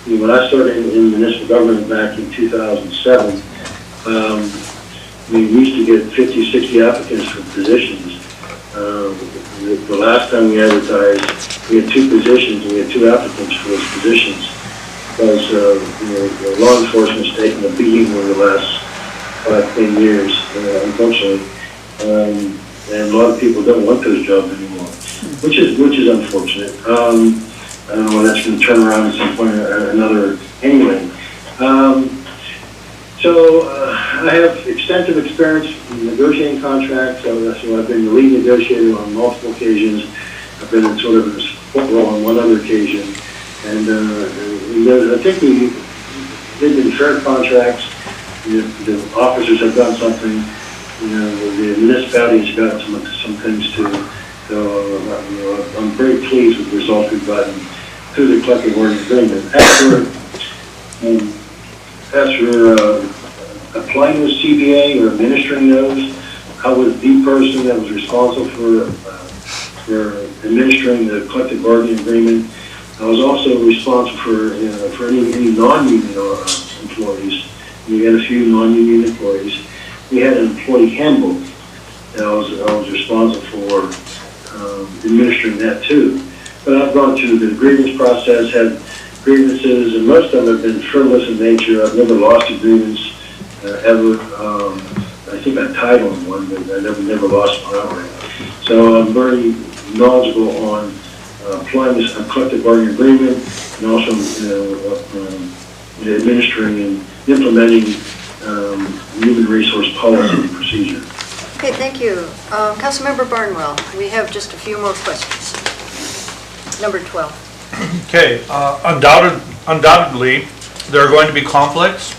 when I started in municipal government back in 2007, we used to get 50, 60 applicants for positions. The last time we advertised, we had 2 positions, and we had 2 applicants for those positions, because the law enforcement's taken a beating over the last 5-10 years, unfortunately. And a lot of people don't want those jobs anymore, which is unfortunate. I don't know when that's going to turn around at some point or another anyway. So I have extensive experience in negotiating contracts, so I've been the lead negotiator on multiple occasions. I've been in sort of a support role on one other occasion. And I think they've been fair contracts. The officers have done something. The municipalities have gotten some things too. So I'm very pleased with the results we've gotten through the collective bargaining agreement. As for applying the CBA or administering those, I was the person that was responsible for administering the collective bargaining agreement. I was also responsible for any non-union employees. We had a few non-union employees. We had an employee handbook that I was responsible for administering that too. But I've gone through the grievance process, had grievances, and most of them have been frivolous in nature. I've never lost a grievance ever. I think I tied on one, but I never lost one outright. So I'm very knowledgeable on applying this collective bargaining agreement, and also administering and implementing human resource policy and procedure. Okay, thank you. Councilmember Barnwell, we have just a few more questions. Number 12. Okay, undoubtedly, there are going to be conflicts.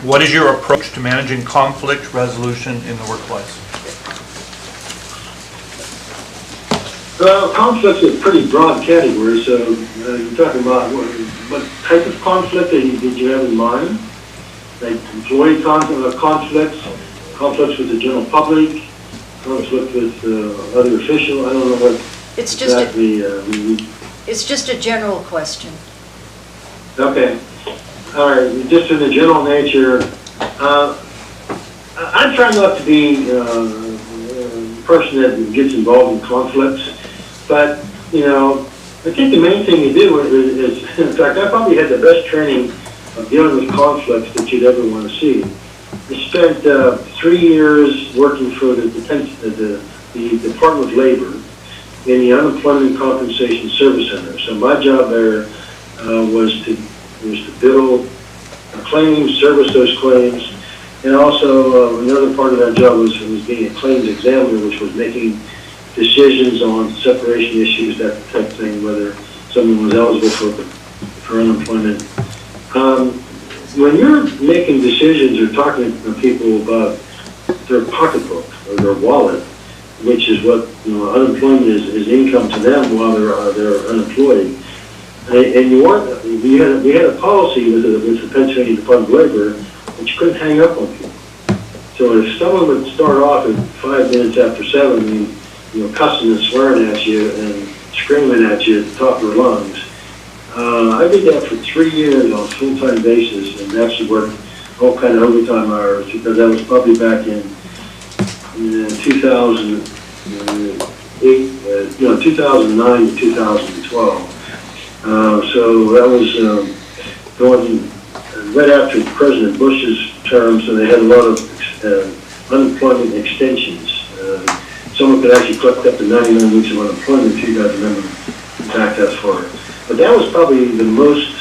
What is your approach to managing conflict resolution in the workplace? Well, conflict's a pretty broad category, so you're talking about what type of conflict did you have in mind? Like employee conflicts with the general public, conflict with other officials, I don't know what It's just exactly. it's just a general question. Okay, all right, just in the general nature, I try not to be a person that gets involved in conflicts, but, I think the main thing you do is, in fact, I probably had the best training of dealing with conflicts that you'd ever want to see. I spent 3 years working for the Department of Labor in the Unemployment Compensation Service Center. So my job there was to build claims, service those claims, and also another part of that job was being a claims examiner, which was making decisions on separation issues, that type of thing, whether someone was eligible for unemployment. When you're making decisions or talking to people about their pocketbook or their wallet, which is what unemployment is income to them while they're unemployed, and we had a policy with the Pennsylvania Department of Labor that you couldn't hang up on people. So if someone would start off at 5 minutes after 7, cussing and swearing at you and screaming at you at the top of their lungs, I did that for 3 years on a full-time basis, and actually worked all kind of overtime hours, because that was probably back in 2008, 2009 to 2012. So that was going right after President Bush's term, so they had a lot of unemployment extensions. Someone could actually collect up to 99 weeks of unemployment, if you guys remember back that far. But that was probably the most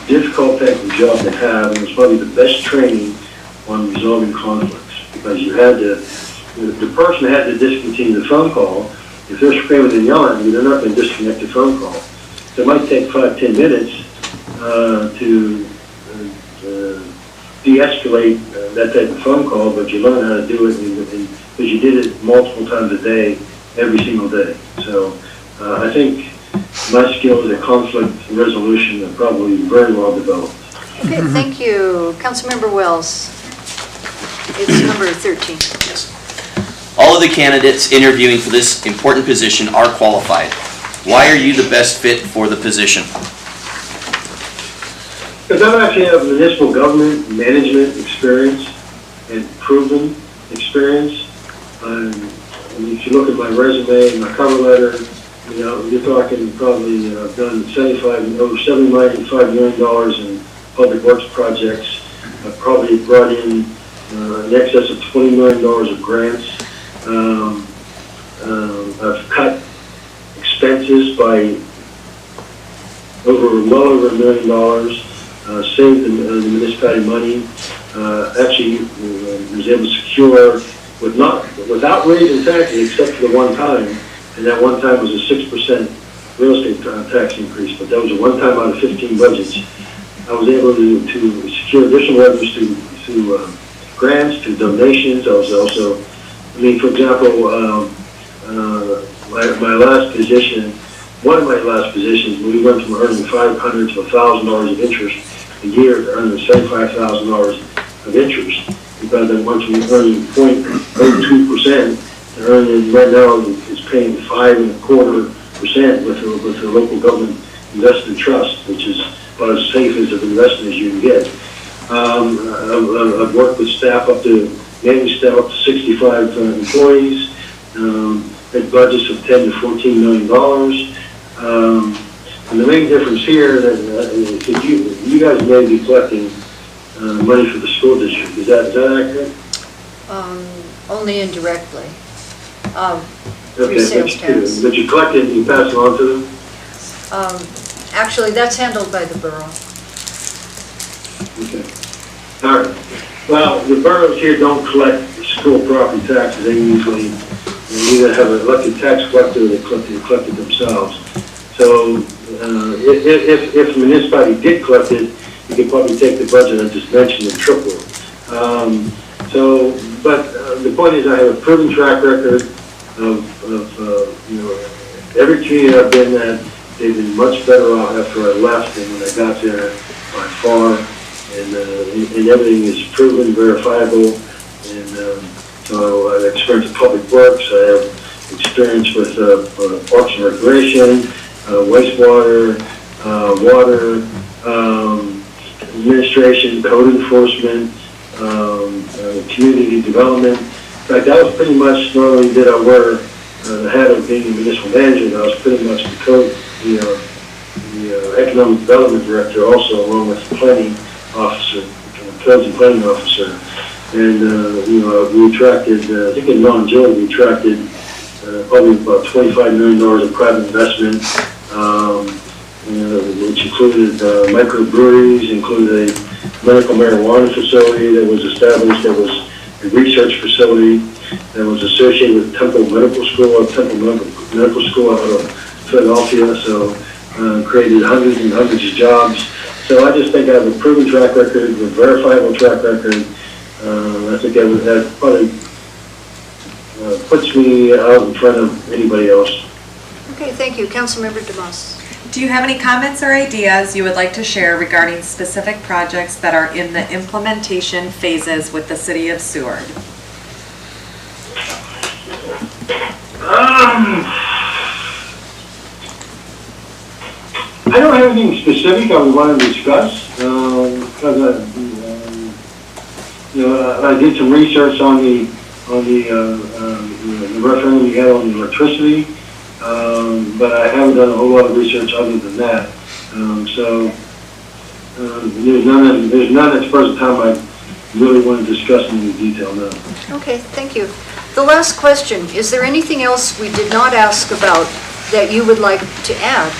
difficult type of job to have, and it was probably the best training on resolving conflicts, because you had to, the person had to discontinue the phone call. If they're screaming and yelling, they're not going to disconnect the phone call. So it might take 5-10 minutes to de-escalate that type of phone call, but you learn how to do it because you did it multiple times a day, every single day. So I think my skills at conflict resolution are probably very well developed. Okay, thank you. Councilmember Wells. It's number 13. Yes. All of the candidates interviewing for this important position are qualified. Why are you the best fit for the position? Because I actually have municipal government management experience and proven experience. And if you look at my resume and my cover letter, you know, you're talking probably done over $75 million in public works projects. I've probably brought in in excess of $20 million of grants. I've cut expenses by well over $1 million. Saved the municipality money. Actually, was able to secure without raising taxes except for the one time, and that one time was a 6% real estate tax increase. But that was a one time out of 15 budgets. I was able to secure additional revenues through grants, through donations. I was also, for example, my last position. One of my last positions, we went from earning $500 to $1,000 of interest a year to earning $75,000 of interest, because I went from earning 0.02% to earning, right now it's paying 5.25% with the local government investment trust, which is about as safe as an investment as you can get. I've worked with staff managing staff up to 65 employees, had budgets of $10 to $14 million. And the main difference here is that you guys may be collecting money for the school district. Is that accurate? Only indirectly. Okay, Sales tax. but you collect it and you pass it on to them? Actually, that's handled by the borough. Okay. All right. Well, the boroughs here don't collect school property taxes. They usually either have an elected tax collector or they collect it themselves. So if the municipality did collect it, you could probably take the budget I just mentioned and triple it. But the point is, I have a proven track record of every community I've been at. They've been much better off after I left than when I got there by far, and everything is proven, verifiable, and so I have experience in public works. I have experience with parks and recreation, wastewater, water, administration, code enforcement, community development. In fact, that was pretty much, not only did I wear the hat of being a municipal manager, I was pretty much the economic development director also, along with the planning officer, codes and planning officer. And, we attracted, I think in non-Joe, we attracted probably about $25 million of private investment, which included microbreweries, included a medical marijuana facility that was established, that was a research facility that was associated with Temple Medical School out of Philadelphia, so created hundreds and hundreds of jobs. So I just think I have a proven track record, a verifiable track record. I think that probably puts me out in front of anybody else. Okay, thank you. Councilmember DeMoss. Do you have any comments or ideas you would like to share regarding specific projects that are in the implementation phases with the City of Seward? I don't have anything specific I would want to discuss, because I did some research on the referendum you had on the electricity, but I haven't done a whole lot of research other than that. There's none at the present time I really want to discuss in any detail now. Okay, thank you. The last question, is there anything else we did not ask about that you would like to add?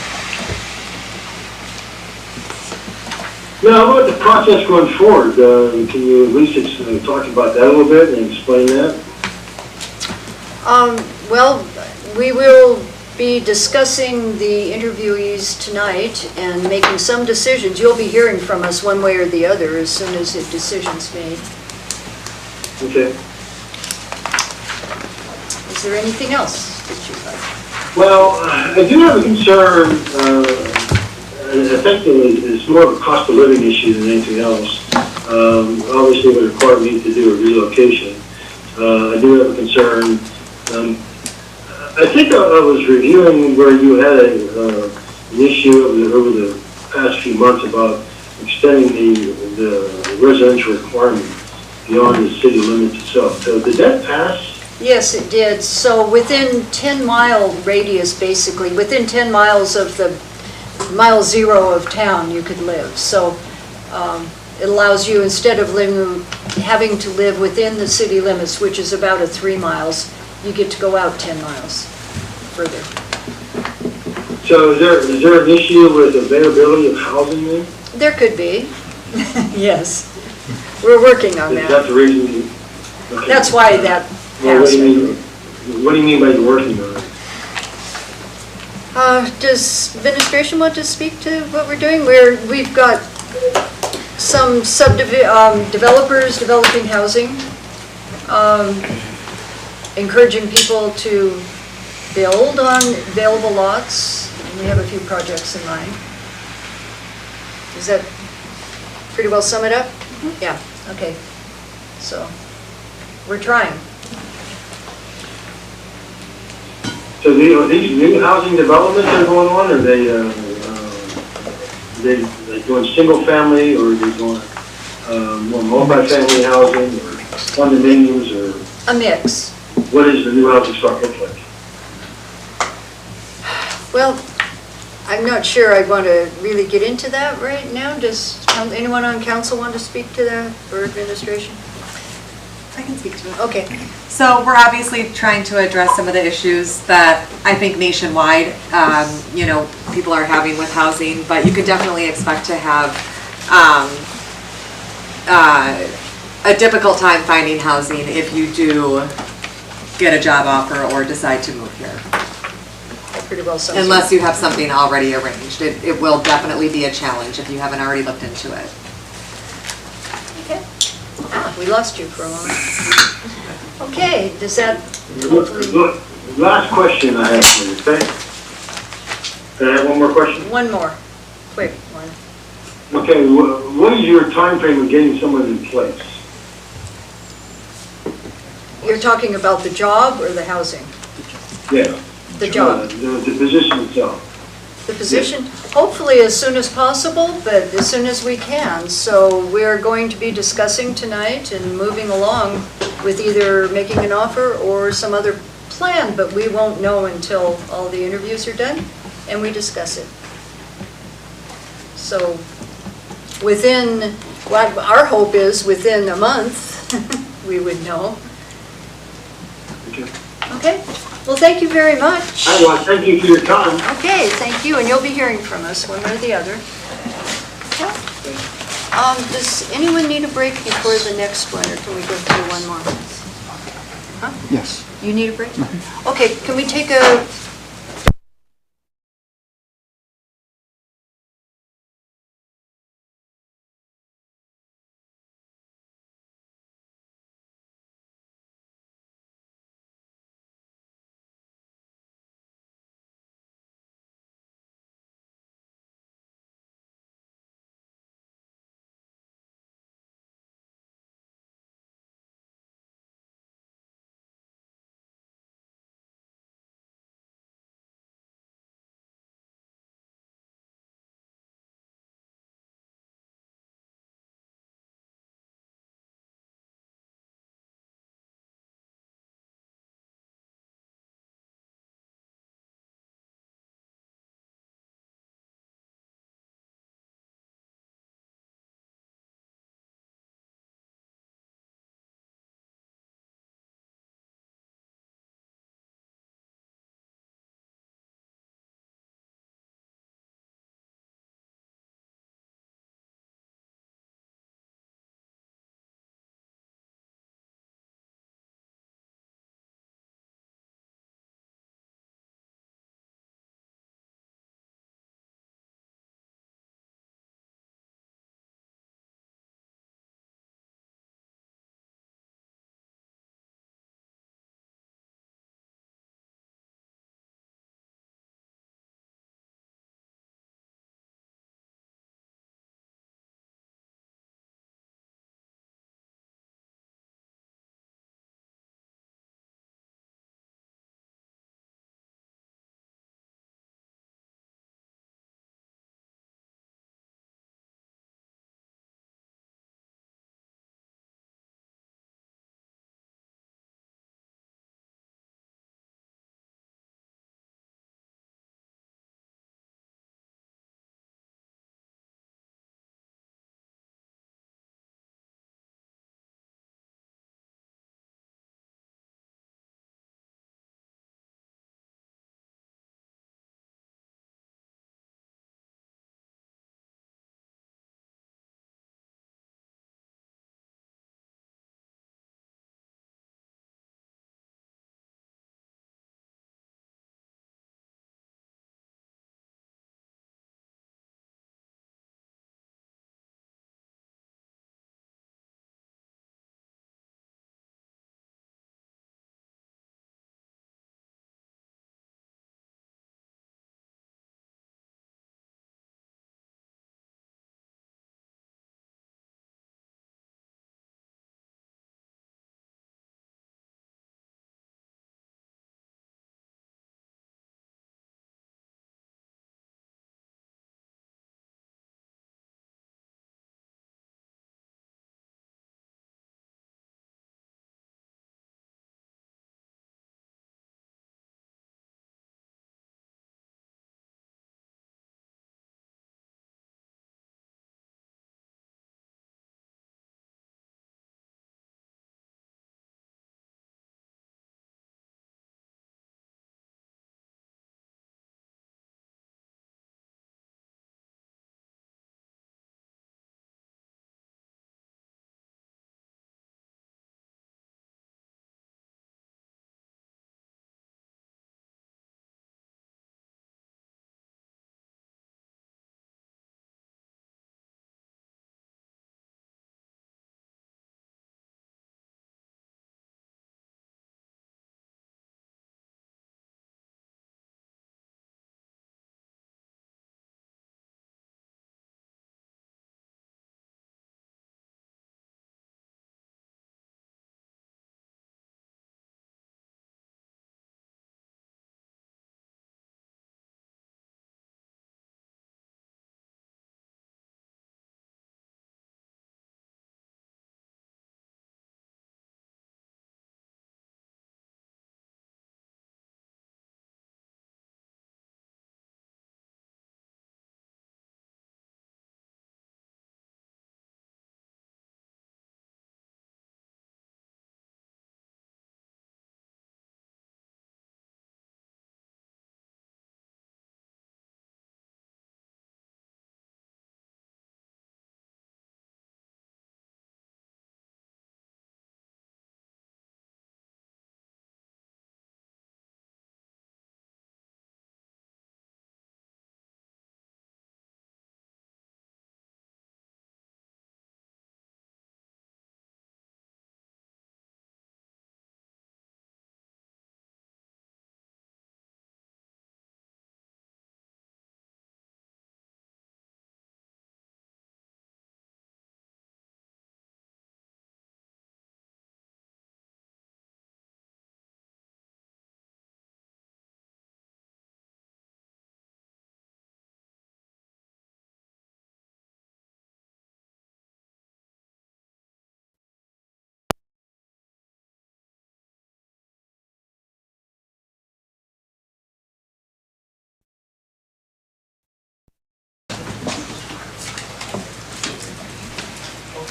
Now, how about the process going forward? Can you at least talk about that a little bit and explain that? Well, we will be discussing the interviewees tonight and making some decisions. You'll be hearing from us one way or the other as soon as a decision's made. Okay. Is there anything else that you'd like? Well, I do have a concern, and I think it's more of a cost of living issue than anything else. Obviously, it would require me to do a relocation. I do have a concern. I think I was reviewing where you had an issue over the past few months about extending the residential requirement beyond the city limits itself. So did that pass? Yes, it did. So within 10-mile radius, basically, within 10 miles of the mile zero of town, you could live. So it allows you, instead of having to live within the city limits, which is about 3 miles, you get to go out 10 miles further. So is there an issue with availability of housing there? There could be, yes. We're working on Is that that. the reason? Okay. That's why that Well, passed. what do you mean by you're working on it? Does administration want to speak to what we're doing? We've got some developers developing housing, encouraging people to build on available lots. And we have a few projects in mind. Does that pretty well sum it up? Yeah, okay. So, we're trying. So are these new housing developments that are going on, or are they doing single family, or are they doing more multi-family housing, or condominiums, or A mix. what is the new housing stock look like? Well, I'm not sure I want to really get into that right now. Does anyone on council want to speak to that, or administration? I can speak to it. Okay. So we're obviously trying to address some of the issues that I think nationwide, people are having with housing, but you could definitely expect to have a difficult time finding housing if you do get a job offer or decide to move here. That pretty well sums it up. Unless you have something already arranged. It will definitely be a challenge if you haven't already looked into it. Okay. We lost you for a moment. Okay, does that hopefully... Look, last question I have for you, okay? Can I have one more question? One more, quick one. Okay, what is your time frame of getting someone in place? You're talking about the job or the housing? Yeah. The job. The position itself. The position, hopefully as soon as possible, but as soon as we can. So we're going to be discussing tonight and moving along with either making an offer or some other plan, but we won't know until all the interviews are done and we discuss it. So within, what our hope is within a month, we would know. Okay. Okay? Well, thank you very much. I want to thank you for your time. Okay, thank you, and you'll be hearing from us one way or the other. Does anyone need a break before the next one, or can we go through one more? Huh? Yes. You need a break? Okay, can we take a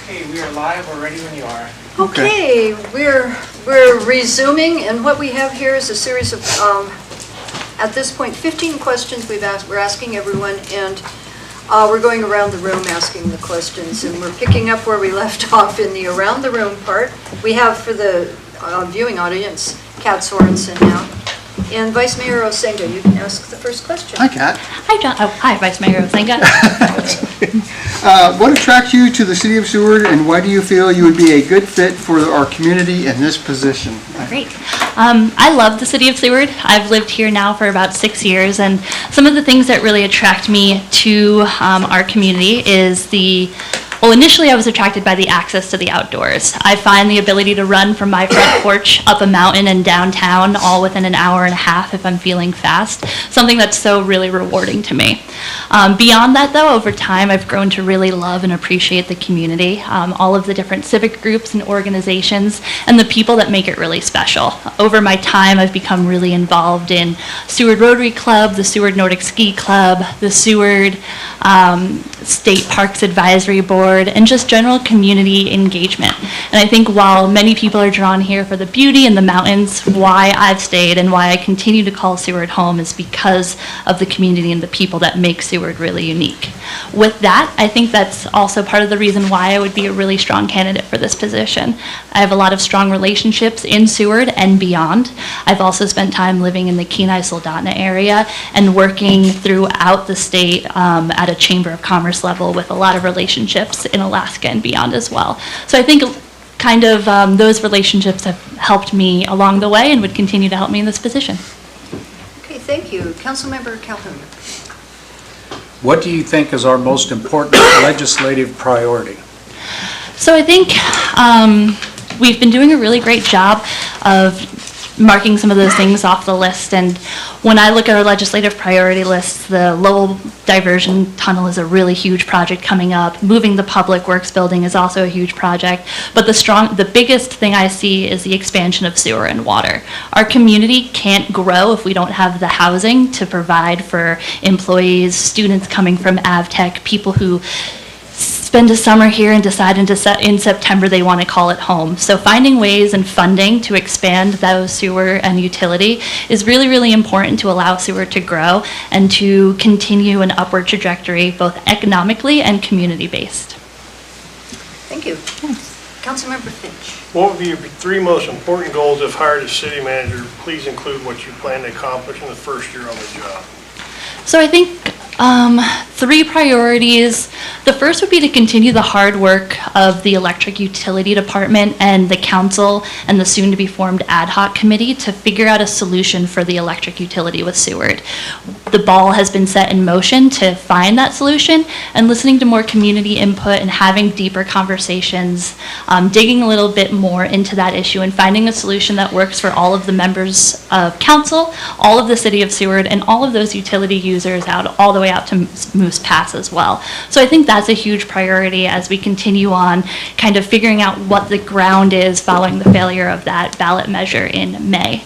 Okay, we are live, we're ready when you are. Okay, we're resuming, and what we have here is a series of, at this point, 15 questions we're asking everyone, and we're going around the room asking the questions, and we're picking up where we left off in the around the room part. We have, for the viewing audience, Kat Sorensen now. And Vice Mayor Osenga, you can ask the first question. Hi, Kat. Hi, John. Oh, hi, Vice Mayor Osenga. What attracts you to the city of Seward, and why do you feel you would be a good fit for our community in this position? Great. I love the city of Seward. I've lived here now for about 6 years, and some of the things that really attract me to our community is well, initially I was attracted by the access to the outdoors. I find the ability to run from my front porch up a mountain and downtown all within an hour and a half if I'm feeling fast, something that's so really rewarding to me. Beyond that, though, over time I've grown to really love and appreciate the community, all of the different civic groups and organizations, and the people that make it really special. Over my time, I've become really involved in Seward Rotary Club, the Seward Nordic Ski Club, the Seward State Parks Advisory Board, and just general community engagement. And I think while many people are drawn here for the beauty and the mountains, why I've stayed and why I continue to call Seward home is because of the community and the people that make Seward really unique. With that, I think that's also part of the reason why I would be a really strong candidate for this position. I have a lot of strong relationships in Seward and beyond. I've also spent time living in the Kenai-Soldotna area and working throughout the state at a Chamber of Commerce level with a lot of relationships in Alaska and beyond as well. So I think kind of those relationships have helped me along the way and would continue to help me in this position. Okay, thank you. Councilmember Calhoun. What do you think is our most important legislative priority? So I think we've been doing a really great job of marking some of those things off the list, and when I look at our legislative priority lists, the Lowell Diversion Tunnel is a really huge project coming up. Moving the Public Works building is also a huge project, but the biggest thing I see is the expansion of sewer and water. Our community can't grow if we don't have the housing to provide for employees, students coming from AvTech, people who spend a summer here and decide in September they want to call it home. So finding ways and funding to expand those sewer and utility is really, really important to allow sewer to grow and to continue an upward trajectory, both economically and community-based. Thank you. Councilmember Finch. What would be your 3 most important goals if hired as city manager? Please include what you plan to accomplish in the first year on the job. So I think 3 priorities. The first would be to continue the hard work of the electric utility department and the council and the soon-to-be formed ad hoc committee to figure out a solution for the electric utility with Seward. The ball has been set in motion to find that solution, and listening to more community input and having deeper conversations, digging a little bit more into that issue and finding a solution that works for all of the members of council, all of the city of Seward, and all of those utility users out all the way out to Moose Pass as well. So I think that's a huge priority as we continue on kind of figuring out what the ground is following the failure of that ballot measure in May.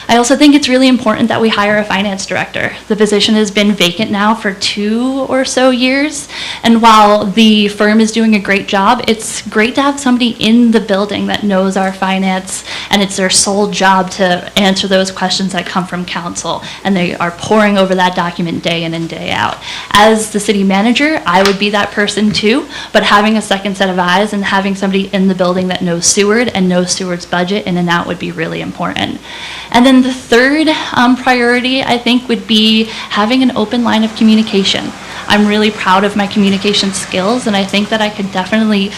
I also think it's really important that we hire a finance director. The position has been vacant now for 2 or so years, and while the firm is doing a great job, it's great to have somebody in the building that knows our finance, and it's their sole job to answer those questions that come from council, and they are poring over that document day in and day out. As the city manager, I would be that person too, but having a second set of eyes and having somebody in the building that knows Seward and knows Seward's budget in and out would be really important. And then the third priority, I think, would be having an open line of communication. I'm really proud of my communication skills, and I think that I could definitely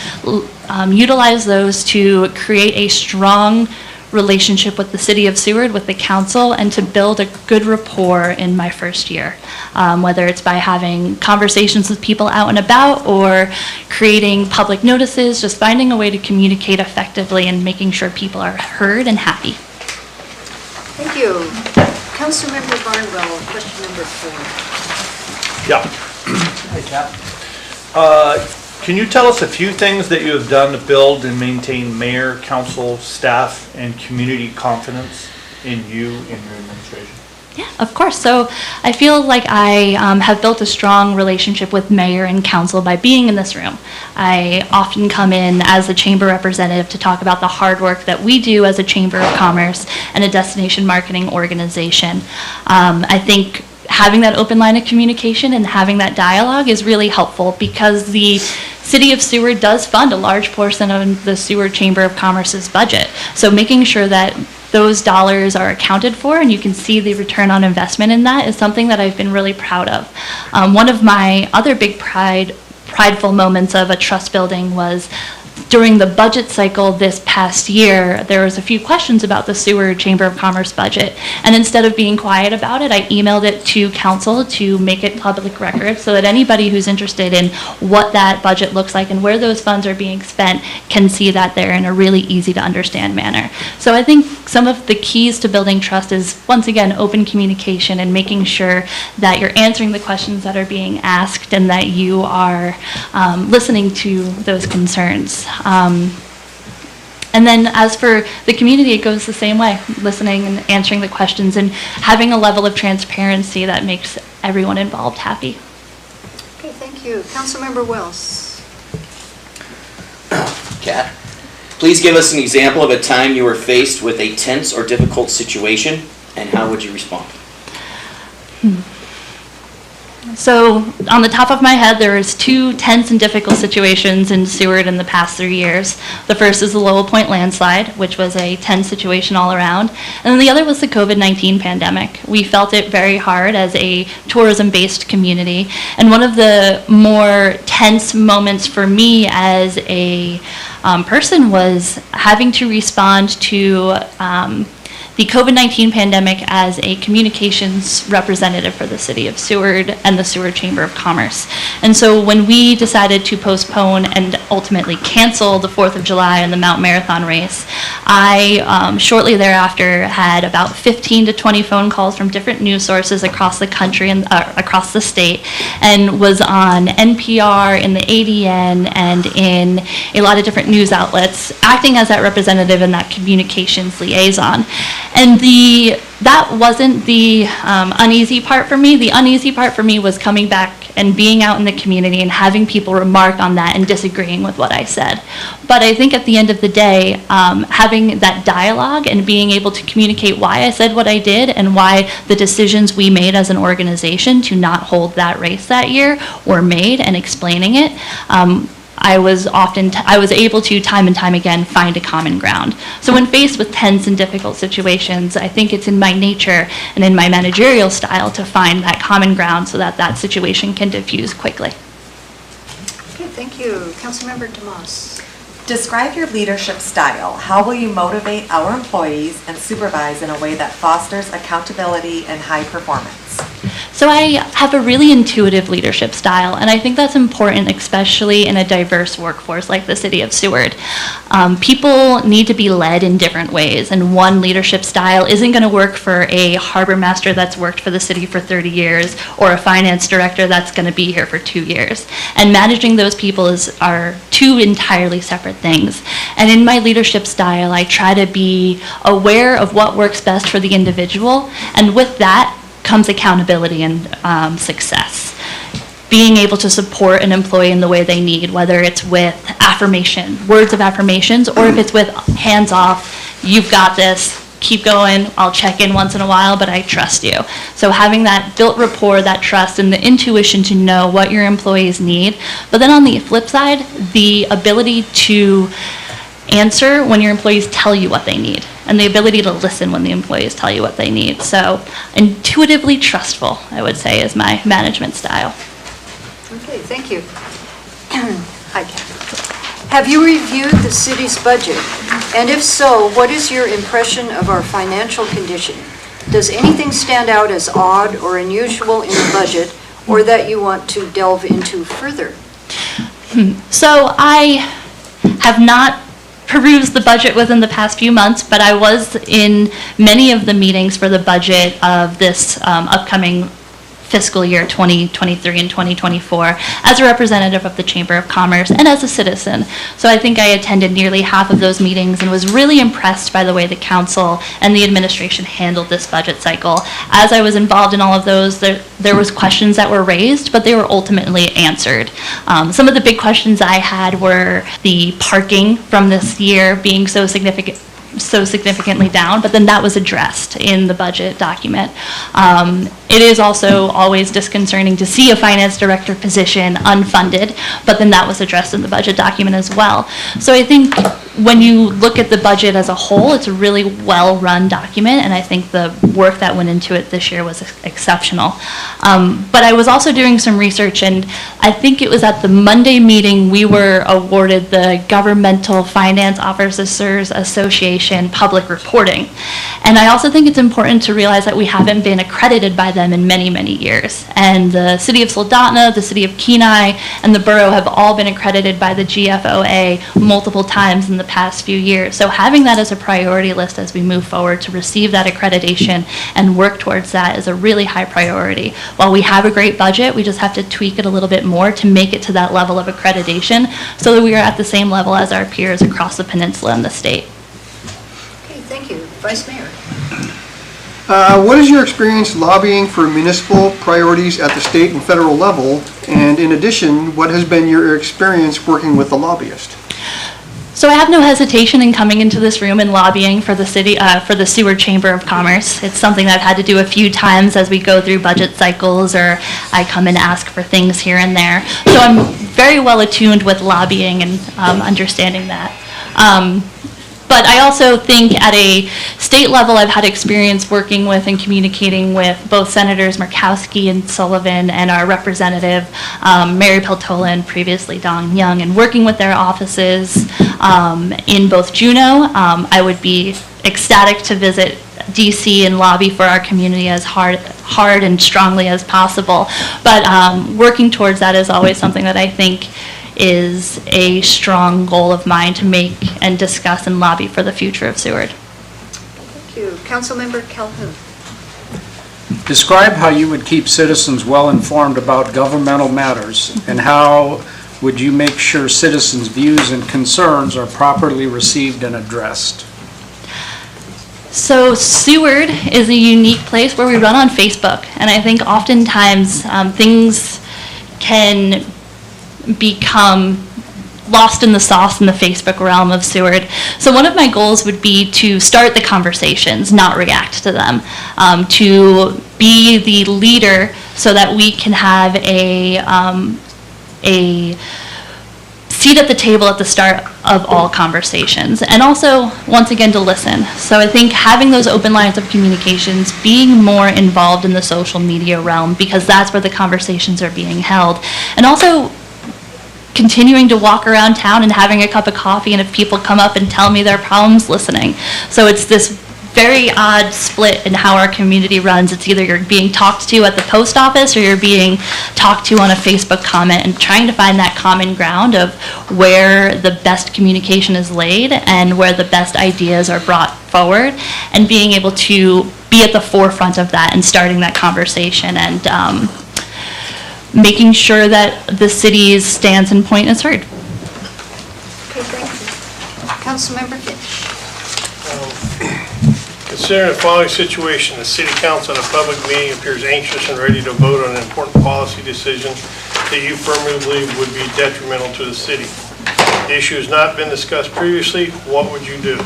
utilize those to create a strong relationship with the city of Seward, with the council, and to build a good rapport in my first year, whether it's by having conversations with people out and about or creating public notices, just finding a way to communicate effectively and making sure people are heard and happy. Thank you. Councilmember Barnwell, question number 4. Yeah. Hi, Cap. Can you tell us a few things that you have done to build and maintain mayor, council, staff, and community confidence in you and your administration? Yeah, of course. So I feel like I have built a strong relationship with mayor and council by being in this room. I often come in as a chamber representative to talk about the hard work that we do as a chamber of commerce and a destination marketing organization. I think having that open line of communication and having that dialogue is really helpful because the City of Seward does fund a large portion of the Seward Chamber of Commerce's budget. So making sure that those dollars are accounted for and you can see the return on investment in that is something that I've been really proud of. One of my other big prideful moments of a trust building was during the budget cycle this past year, there was a few questions about the Seward Chamber of Commerce budget. And instead of being quiet about it, I emailed it to council to make it public record so that anybody who's interested in what that budget looks like and where those funds are being spent can see that there in a really easy to understand manner. So I think some of the keys to building trust is, once again, open communication and making sure that you're answering the questions that are being asked and that you are listening to those concerns. And then as for the community, it goes the same way, listening and answering the questions and having a level of transparency that makes everyone involved happy. Okay, thank you. Councilmember Wells. Kat, please give us an example of a time you were faced with a tense or difficult situation, and how would you respond? So on the top of my head, there was two tense and difficult situations in Seward in the past 3 years. The first is the Lowell Point landslide, which was a tense situation all around. And then the other was the COVID-19 pandemic. We felt it very hard as a tourism-based community. And one of the more tense moments for me as a person was having to respond to the COVID-19 pandemic as a communications representative for the City of Seward and the Seward Chamber of Commerce. And so when we decided to postpone and ultimately cancel the 4th of July and the Mount Marathon race, I shortly thereafter had about 15 to 20 phone calls from different news sources across the country and across the state, and was on NPR, in the ADN, and in a lot of different news outlets, acting as that representative and that communications liaison. And that wasn't the uneasy part for me. The uneasy part for me was coming back and being out in the community and having people remark on that and disagreeing with what I said. But I think at the end of the day, having that dialogue and being able to communicate why I said what I did and why the decisions we made as an organization to not hold that race that year were made, and explaining it, I was able to, time and time again, find a common ground. So when faced with tense and difficult situations, I think it's in my nature and in my managerial style to find that common ground so that that situation can diffuse quickly. Okay, thank you. Councilmember Demas. Describe your leadership style. How will you motivate our employees and supervise in a way that fosters accountability and high performance? So I have a really intuitive leadership style, and I think that's important, especially in a diverse workforce like the City of Seward. People need to be led in different ways, and one leadership style isn't going to work for a harbor master that's worked for the city for 30 years or a finance director that's going to be here for 2 years. And managing those people are two entirely separate things. And in my leadership style, I try to be aware of what works best for the individual, and with that comes accountability and success. Being able to support an employee in the way they need, whether it's with affirmation, words of affirmations, or if it's with hands off, you've got this, keep going, I'll check in once in a while, but I trust you. So having that built rapport, that trust, and the intuition to know what your employees need. But then on the flip side, the ability to answer when your employees tell you what they need, and the ability to listen when the employees tell you what they need. So intuitively trustful, I would say, is my management style. Okay, thank you. Hi, Kat. Have you reviewed the city's budget? And if so, what is your impression of our financial condition? Does anything stand out as odd or unusual in the budget, or that you want to delve into further? So I have not perused the budget within the past few months, but I was in many of the meetings for the budget of this upcoming fiscal year 2023 and 2024 as a representative of the Chamber of Commerce and as a citizen. So I think I attended nearly half of those meetings and was really impressed by the way the council and the administration handled this budget cycle. As I was involved in all of those, there was questions that were raised, but they were ultimately answered. Some of the big questions I had were the parking from this year being so significantly down, but then that was addressed in the budget document. It is also always disconcerting to see a finance director position unfunded, but then that was addressed in the budget document as well. So I think when you look at the budget as a whole, it's a really well-run document, and I think the work that went into it this year was exceptional. But I was also doing some research, and I think it was at the Monday meeting we were awarded the Governmental Finance Officers Association Public Reporting. And I also think it's important to realize that we haven't been accredited by them in many, many years. And the City of Soldotna, the City of Kenai, and the borough have all been accredited by the GFOA multiple times in the past few years. So having that as a priority list as we move forward to receive that accreditation and work towards that is a really high priority. While we have a great budget, we just have to tweak it a little bit more to make it to that level of accreditation so that we are at the same level as our peers across the peninsula and the state. Okay, thank you. Vice Mayor. What is your experience lobbying for municipal priorities at the state and federal level? And in addition, what has been your experience working with a lobbyist? So I have no hesitation in coming into this room and lobbying for the city, for the Seward Chamber of Commerce. It's something I've had to do a few times as we go through budget cycles, or I come and ask for things here and there. So I'm very well attuned with lobbying and understanding that. But I also think at a state level, I've had experience working with and communicating with both Senators Murkowski and Sullivan and our representative, Mary Peltola, and previously Don Young, and working with their offices in both Juneau. I would be ecstatic to visit DC and lobby for our community as hard and strongly as possible. But working towards that is always something that I think is a strong goal of mine to make and discuss and lobby for the future of Seward. Thank you. Councilmember Calhoun. Describe how you would keep citizens well-informed about governmental matters, and how would you make sure citizens' views and concerns are properly received and addressed? So Seward is a unique place where we run on Facebook, and I think oftentimes things can become lost in the sauce in the Facebook realm of Seward. So one of my goals would be to start the conversations, not react to them, to be the leader so that we can have a seat at the table at the start of all conversations, and also, once again, to listen. So I think having those open lines of communications, being more involved in the social media realm, because that's where the conversations are being held, and also continuing to walk around town and having a cup of coffee, and if people come up and tell me their problems, listening. So it's this very odd split in how our community runs. It's either you're being talked to at the post office or you're being talked to on a Facebook comment, and trying to find that common ground of where the best communication is laid and where the best ideas are brought forward, and being able to be at the forefront of that and starting that conversation, and making sure that the city's stance and point is heard. Okay, thank you. Councilmember Fitch. Considering the following situation, the city council at a public meeting appears anxious and ready to vote on an important policy decision that you firmly believe would be detrimental to the city. The issue has not been discussed previously. What would you do?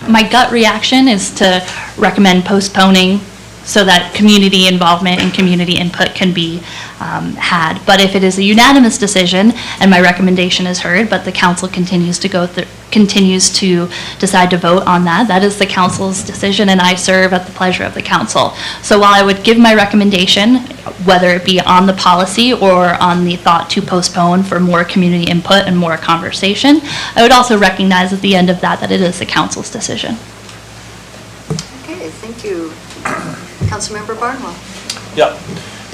My gut reaction is to recommend postponing so that community involvement and community input can be had. But if it is a unanimous decision and my recommendation is heard, but the council continues to decide to vote on that, that is the council's decision, and I serve at the pleasure of the council. So while I would give my recommendation, whether it be on the policy or on the thought to postpone for more community input and more conversation, I would also recognize at the end of that it is the council's decision. Okay, thank you. Councilmember Barnwell. Yeah.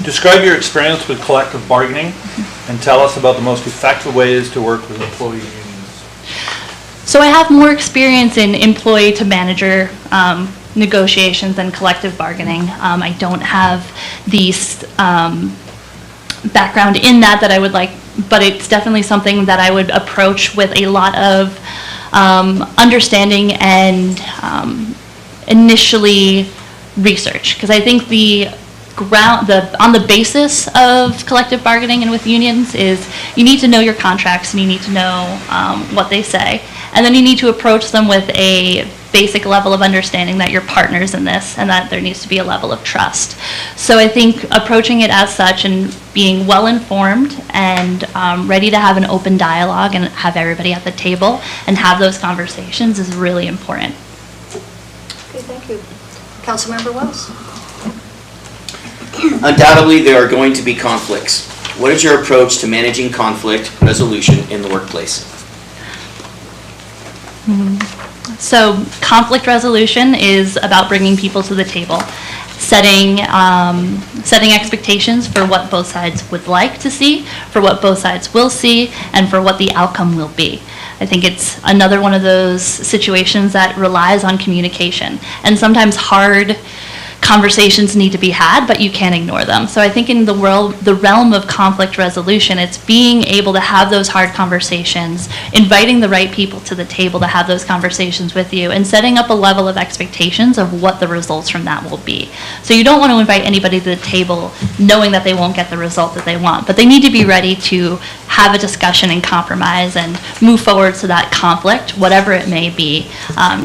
Describe your experience with collective bargaining and tell us about the most effective ways to work with employee unions. So I have more experience in employee to manager negotiations and collective bargaining. I don't have the background in that I would like, but it's definitely something that I would approach with a lot of understanding and initially research, because I think on the basis of collective bargaining and with unions is you need to know your contracts and you need to know what they say, and then you need to approach them with a basic level of understanding that you're partners in this and that there needs to be a level of trust. So I think approaching it as such and being well informed and ready to have an open dialogue and have everybody at the table and have those conversations is really important. Okay, thank you. Councilmember Wells. Undoubtedly, there are going to be conflicts. What is your approach to managing conflict resolution in the workplace? So conflict resolution is about bringing people to the table, setting expectations for what both sides would like to see, for what both sides will see, and for what the outcome will be. I think it's another one of those situations that relies on communication, and sometimes hard conversations need to be had, but you can't ignore them. So I think in the realm of conflict resolution, it's being able to have those hard conversations, inviting the right people to the table to have those conversations with you, and setting up a level of expectations of what the results from that will be. So you don't want to invite anybody to the table knowing that they won't get the result that they want, but they need to be ready to have a discussion and compromise and move forward so that conflict, whatever it may be,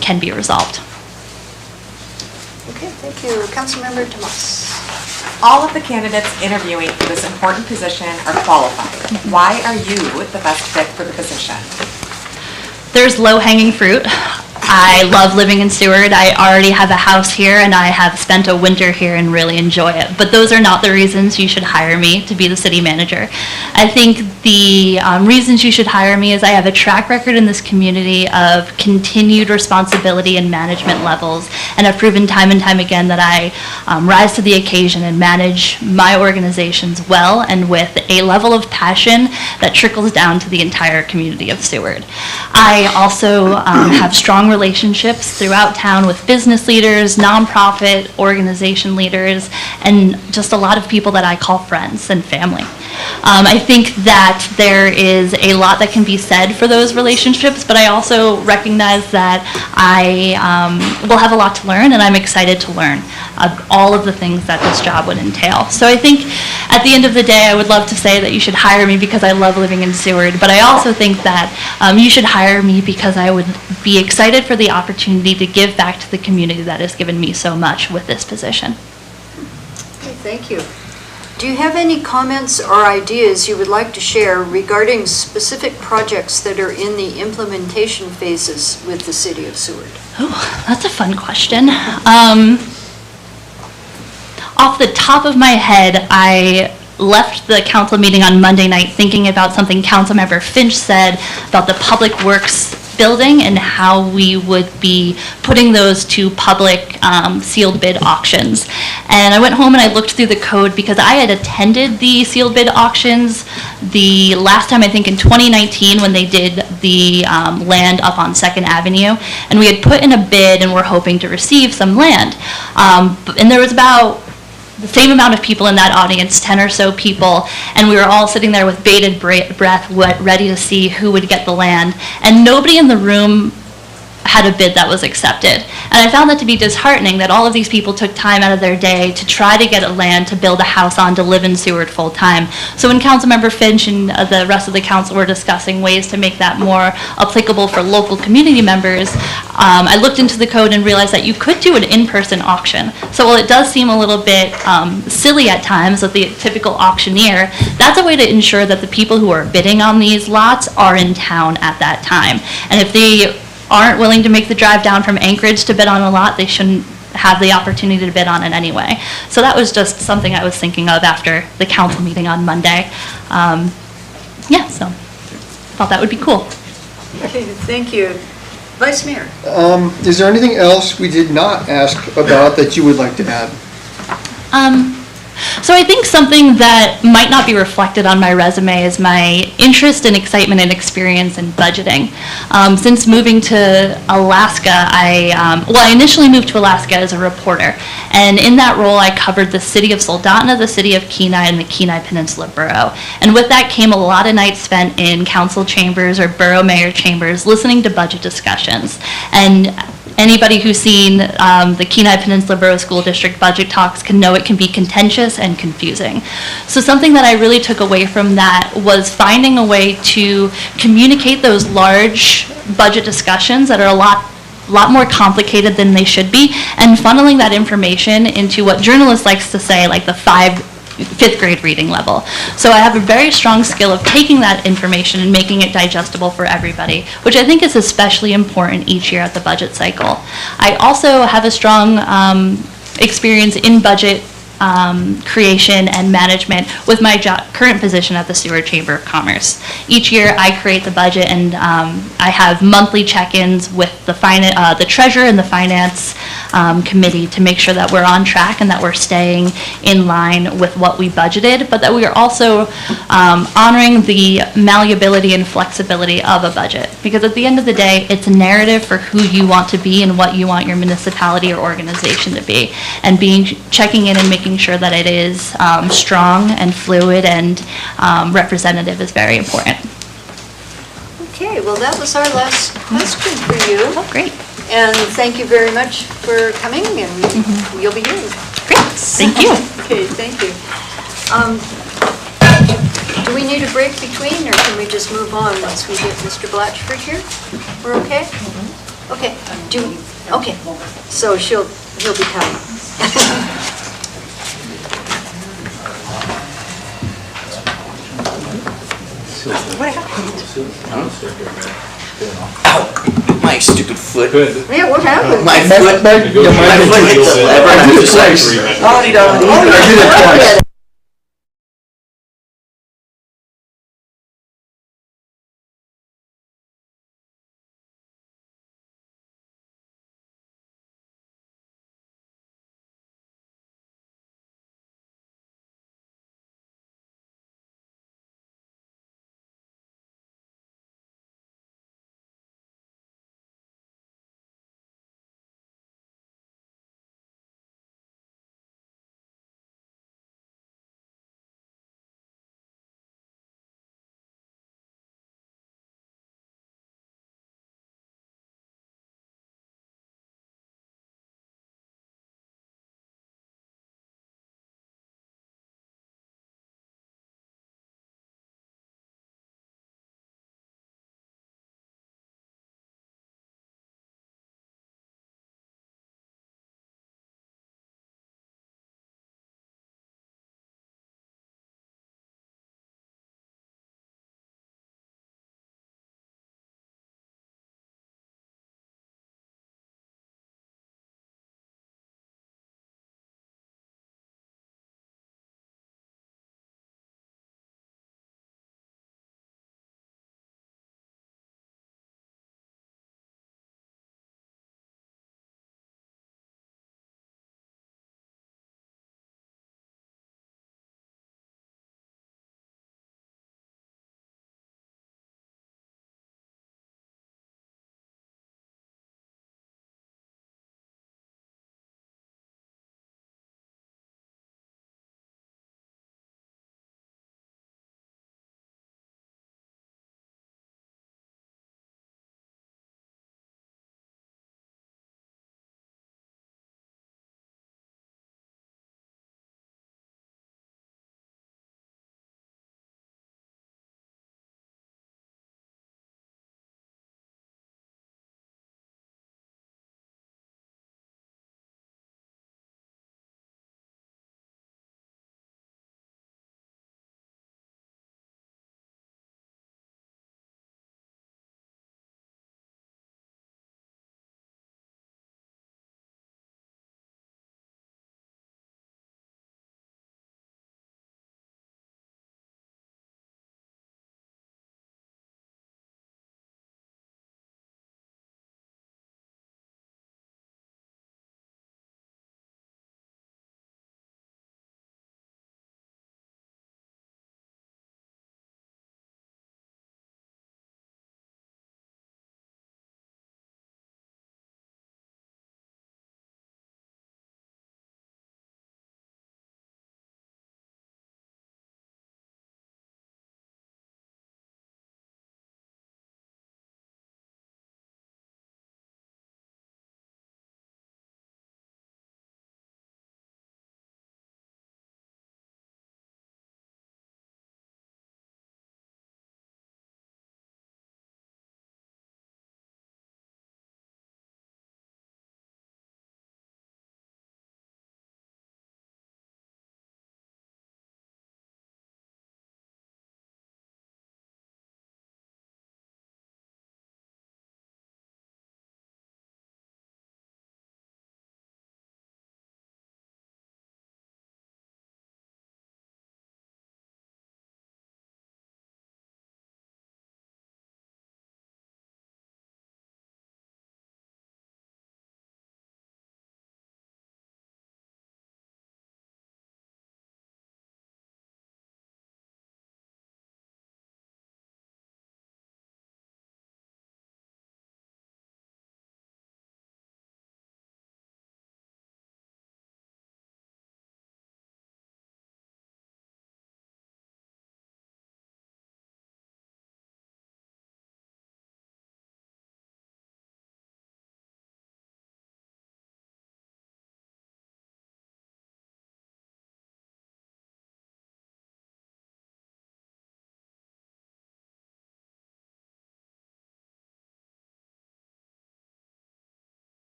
can be resolved. Okay, thank you. Councilmember Tomas. All of the candidates interviewing for this important position are qualified. Why are you the best fit for the position? There's low-hanging fruit. I love living in Seward. I already have a house here, and I have spent a winter here and really enjoy it. But those are not the reasons you should hire me to be the city manager. I think the reasons you should hire me is I have a track record in this community of continued responsibility and management levels, and I've proven time and time again that I rise to the occasion and manage my organizations well and with a level of passion that trickles down to the entire community of Seward. I also have strong relationships throughout town with business leaders, nonprofit organization leaders, and just a lot of people that I call friends and family. I think that there is a lot that can be said for those relationships, but I also recognize that I will have a lot to learn, and I'm excited to learn all of the things that this job would entail. So I think at the end of the day, I would love to say that you should hire me because I love living in Seward, but I also think that you should hire me because I would be excited for the opportunity to give back to the community that has given me so much with this position. Okay, thank you. Do you have any comments or ideas you would like to share regarding specific projects that are in the implementation phases with the city of Seward? Oh, that's a fun question. Off the top of my head, I left the council meeting on Monday night thinking about something Councilmember Finch said about the Public Works building and how we would be putting those to public sealed bid auctions. And I went home and I looked through the code because I had attended the sealed bid auctions the last time, I think in 2019, when they did the land up on 2nd Avenue. And we had put in a bid and were hoping to receive some land. And there was about the same amount of people in that audience, 10 or so people, and we were all sitting there with bated breath, ready to see who would get the land. And nobody in the room had a bid that was accepted. And I found that to be disheartening, that all of these people took time out of their day to try to get a land to build a house on to live in Seward full time. So when Councilmember Finch and the rest of the council were discussing ways to make that more applicable for local community members, I looked into the code and realized that you could do an in-person auction. So while it does seem a little bit silly at times with the typical auctioneer, that's a way to ensure that the people who are bidding on these lots are in town at that time. And if they aren't willing to make the drive down from Anchorage to bid on a lot, they shouldn't have the opportunity to bid on it anyway. So that was just something I was thinking of after the council meeting on Monday. Yeah, so thought that would be cool. Okay, thank you. Vice Mayor. Is there anything else we did not ask about that you would like to add? So I think something that might not be reflected on my resume is my interest and excitement and experience in budgeting. Since moving to Alaska, I initially moved to Alaska as a reporter, and in that role I covered the city of Soldotna, the city of Kenai, and the Kenai Peninsula Borough. And with that came a lot of nights spent in council chambers or borough mayor chambers listening to budget discussions. And anybody who's seen the Kenai Peninsula Borough School District budget talks can know it can be contentious and confusing. So something that I really took away from that was finding a way to communicate those large budget discussions that are a lot more complicated than they should be, and funneling that information into what journalists likes to say, like the fifth grade reading level. So I have a very strong skill of taking that information and making it digestible for everybody, which I think is especially important each year at the budget cycle. I also have a strong experience in budget creation and management with my current position at the Seward Chamber of Commerce. Each year I create the budget, and I have monthly check-ins with the treasurer and the finance committee to make sure that we're on track and that we're staying in line with what we budgeted, but that we are also honoring the malleability and flexibility of a budget. Because at the end of the day, it's a narrative for who you want to be and what you want your municipality or organization to be. And checking in and making sure that it is strong and fluid and representative is very important. Okay, well, that was our last question for you. Oh, great. And thank you very much for coming, and you'll be hearing. Great, thank you. Okay, thank you. Do we need a break between, or can we just move on once we get Mr. Blatchford here? We're okay? Okay, okay, so he'll be coming. What happened? Ow, my stupid foot. Yeah, what happened? My foot hit the lever and I was just like, I did it twice.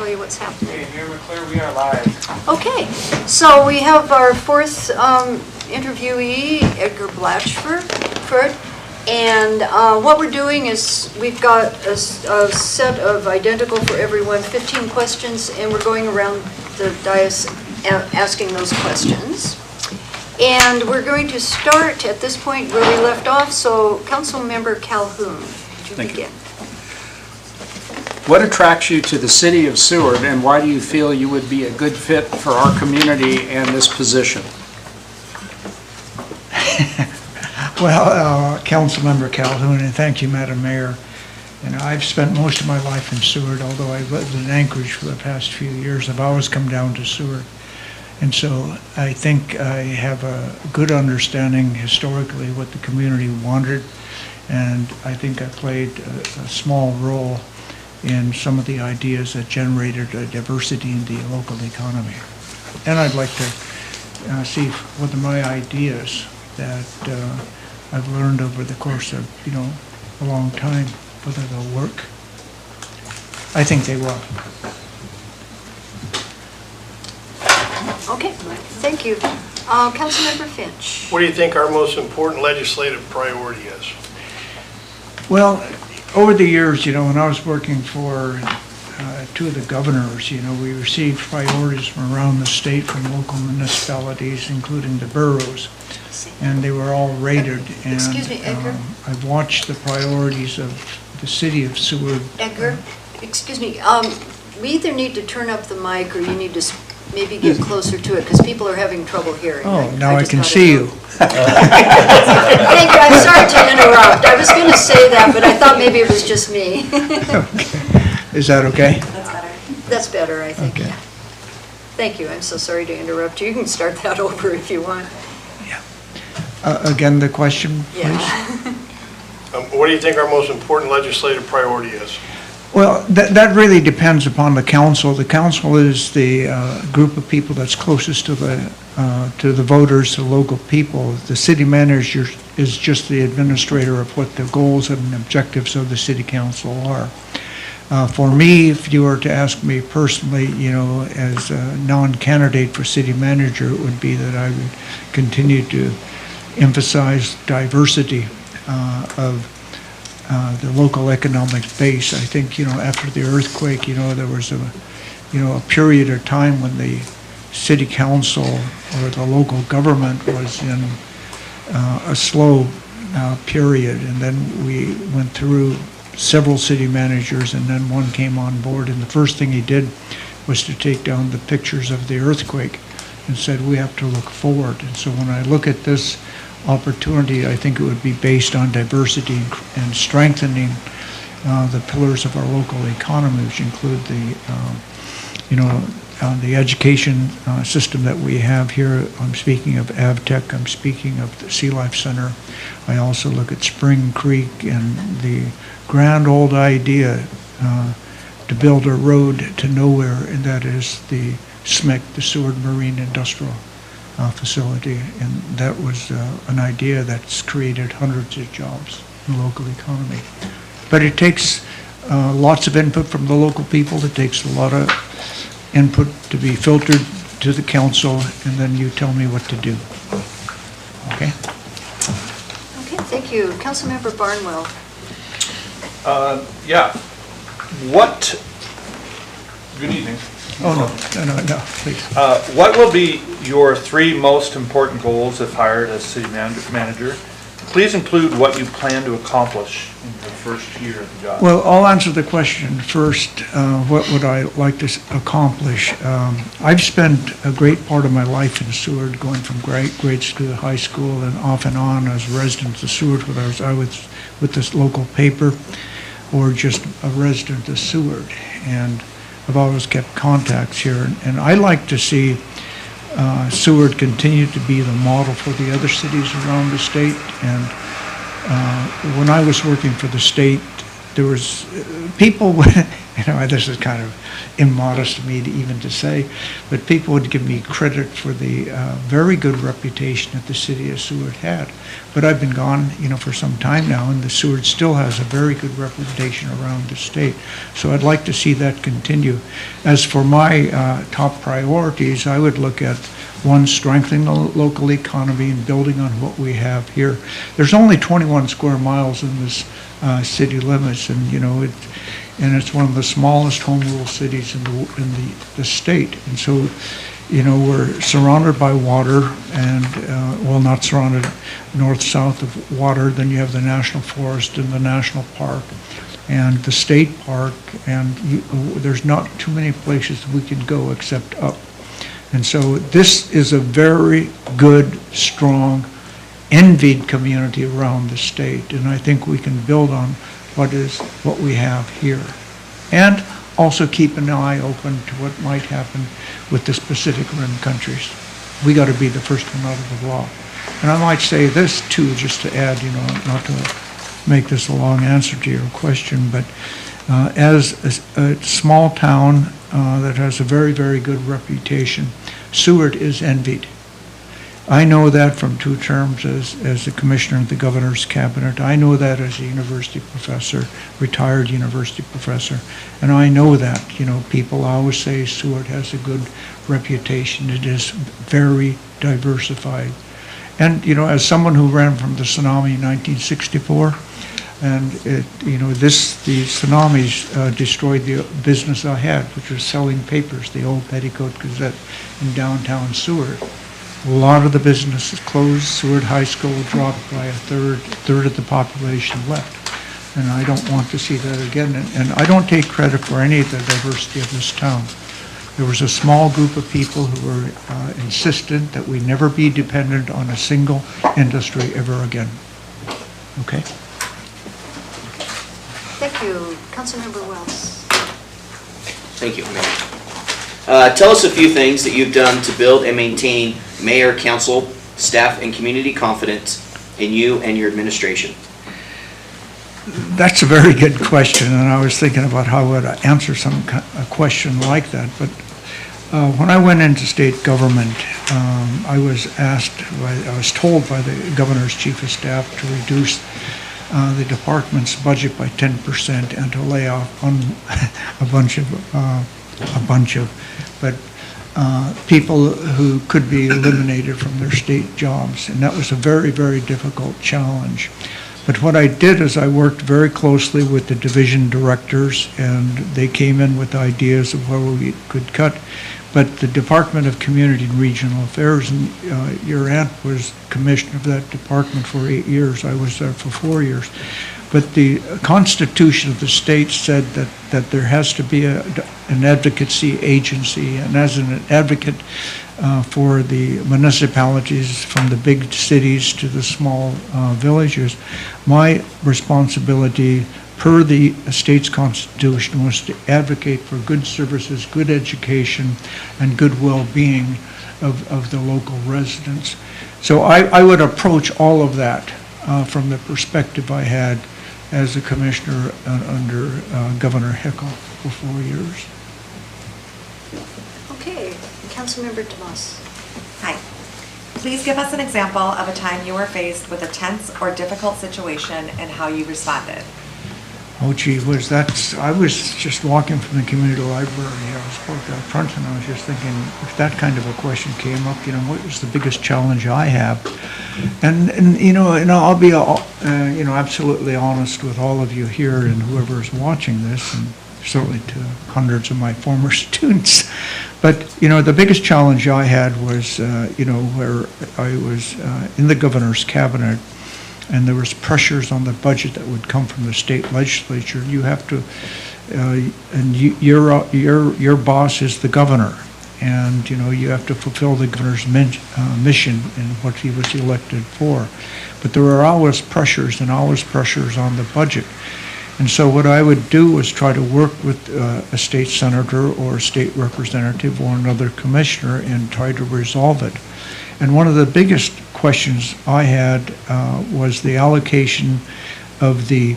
tell you what's happening. Okay, Mayor McClure, we are live. Okay, so we have our fourth interviewee, Edgar Blatchford. And what we're doing is we've got a set of identical for everyone, 15 questions, and we're going around the dais asking those questions. And we're going to start at this point where we left off, so Councilmember Calhoun, would you begin? What attracts you to the city of Seward, and why do you feel you would be a good fit for our community and this position? Well, Councilmember Calhoun, and thank you, Madam Mayor. You know, I've spent most of my life in Seward, although I've lived in Anchorage for the past few years. I've always come down to Seward. And so I think I have a good understanding historically what the community wanted, and I think I played a small role in some of the ideas that generated a diversity in the local economy. And I'd like to see whether my ideas that I've learned over the course of, a long time, whether they'll work. I think they will. Okay, thank you. Councilmember Finch. What do you think our most important legislative priority is? Well, over the years, when I was working for two of the governors, we received priorities from around the state, from local municipalities, including the boroughs, and they were all rated. And Excuse me, Edgar. I've watched the priorities of the city of Seward. Edgar, excuse me, we either need to turn up the mic or you need to maybe get closer to it, because people are having trouble hearing. Oh, now I just can thought see it you. Thank you, I'm sorry to interrupt. I was going to say that, but I thought maybe it was just me. Is that okay? That's better, I think. Okay. Yeah. Thank you, I'm so sorry to interrupt you. You can start that over if you want. Again, the question, please? Yeah. What do you think our most important legislative priority is? Well, that really depends upon the council. The council is the group of people that's closest to the voters, to local people. The city manager is just the administrator of what the goals and objectives of the city council are. For me, if you were to ask me personally, as a non-candidate for city manager, it would be that I would continue to emphasize diversity of the local economic base. I think, after the earthquake, there was a period of time when the city council or the local government was in a slow period, and then we went through several city managers, and then one came on board, and the first thing he did was to take down the pictures of the earthquake and said, we have to look forward. And so when I look at this opportunity, I think it would be based on diversity and strengthening the pillars of our local economy, which include the education system that we have here. I'm speaking of AvTech, I'm speaking of the Sea Life Center. I also look at Spring Creek and the grand old idea to build a road to nowhere, and that is the SMIC, the Seward Marine Industrial facility, and that was an idea that's created hundreds of jobs in the local economy. But it takes lots of input from the local people. It takes a lot of input to be filtered to the council, and then you tell me what to do. Okay? Okay, thank you. Councilmember Barnwell. Yeah. Good evening. Oh, no, please. What will be your three most important goals if hired as city manager? Please include what you plan to accomplish in the first year of the job. Well, I'll answer the question first. What would I like to accomplish? I've spent a great part of my life in Seward, going from grade school to high school and off and on as a resident of Seward, whether I was with this local paper or just a resident of Seward. And I've always kept contacts here, and I like to see Seward continue to be the model for the other cities around the state. And when I was working for the state, there was, people, this is kind of immodest of me to even to say, but people would give me credit for the very good reputation that the city of Seward had. But I've been gone, for some time now, and the Seward still has a very good reputation around the state. So I'd like to see that continue. As for my top priorities, I would look at, one, strengthening the local economy and building on what we have here. There's only 21 square miles in this city limits, and it's one of the smallest home rule cities in the state. And so, we're surrounded by water, and not surrounded, north-south of water. Then you have the national forest and the national park and the state park, and there's not too many places we can go except up. And so this is a very good, strong, envied community around the state, and I think we can build on what we have here. And also keep an eye open to what might happen with the Pacific Rim countries. We got to be the first one out of the block. And I might say this too, just to add, not to make this a long answer to your question, but as a small town that has a very, very good reputation, Seward is envied. I know that from 2 terms as the commissioner of the governor's cabinet. I know that as a university professor, retired university professor. And I know that, people always say Seward has a good reputation. It is very diversified. And, as someone who ran from the tsunami in 1964, and the tsunamis destroyed the business I had, which was selling papers, the old Petticoat Gazette in downtown Seward. A lot of the businesses closed. Seward High School dropped by a third of the population left. And I don't want to see that again. And I don't take credit for any of the diversity of this town. There was a small group of people who were insistent that we never be dependent on a single industry ever again. Okay? Thank you. Councilmember Wells. Thank you, Mayor. Tell us a few things that you've done to build and maintain mayor, council, staff, and community confidence in you and your administration. That's a very good question, and I was thinking about how I would answer a question like that. But when I went into state government, I was told by the governor's chief of staff to reduce the department's budget by 10% and to lay off people who could be eliminated from their state jobs. And that was a very, very difficult challenge. But what I did is I worked very closely with the division directors, and they came in with ideas of where we could cut. But the Department of Community and Regional Affairs, and your aunt was commissioner of that department for 8 years. I was there for 4 years. But the Constitution of the state said that there has to be an advocacy agency, and as an advocate for the municipalities from the big cities to the small villages, my responsibility per the state's constitution was to advocate for good services, good education, and good well-being of the local residents. So I would approach all of that from the perspective I had as a commissioner under Governor Hickel for 4 years. Okay, Councilmember Tomas. Hi. Please give us an example of a time you were faced with a tense or difficult situation and how you responded. Oh gee, I was just walking from the community library. I was parked out front, and I was just thinking, if that kind of a question came up, what was the biggest challenge I have? And I'll be absolutely honest with all of you here and whoever is watching this, and certainly to hundreds of my former students. But the biggest challenge I had was where I was in the governor's cabinet, and there was pressures on the budget that would come from the state legislature. You have to, and your boss is the governor, and you have to fulfill the governor's mission in what he was elected for. But there were always pressures and always pressures on the budget. And so what I would do was try to work with a state senator or a state representative or another commissioner and try to resolve it. And one of the biggest questions I had was the allocation of the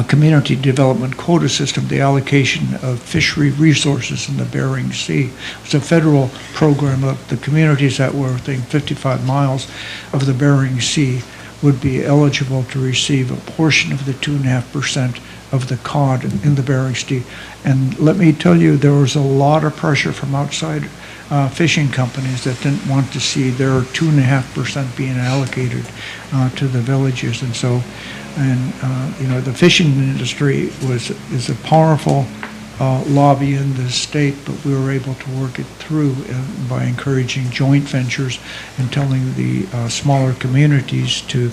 community development quota system, the allocation of fishery resources in the Bering Sea. It's a federal program of the communities that were within 55 miles of the Bering Sea would be eligible to receive a portion of the 2.5% of the cod in the Bering Sea. And let me tell you, there was a lot of pressure from outside fishing companies that didn't want to see their 2.5% being allocated to the villages. And so, the fishing industry is a powerful lobby in the state, but we were able to work it through by encouraging joint ventures and telling the smaller communities to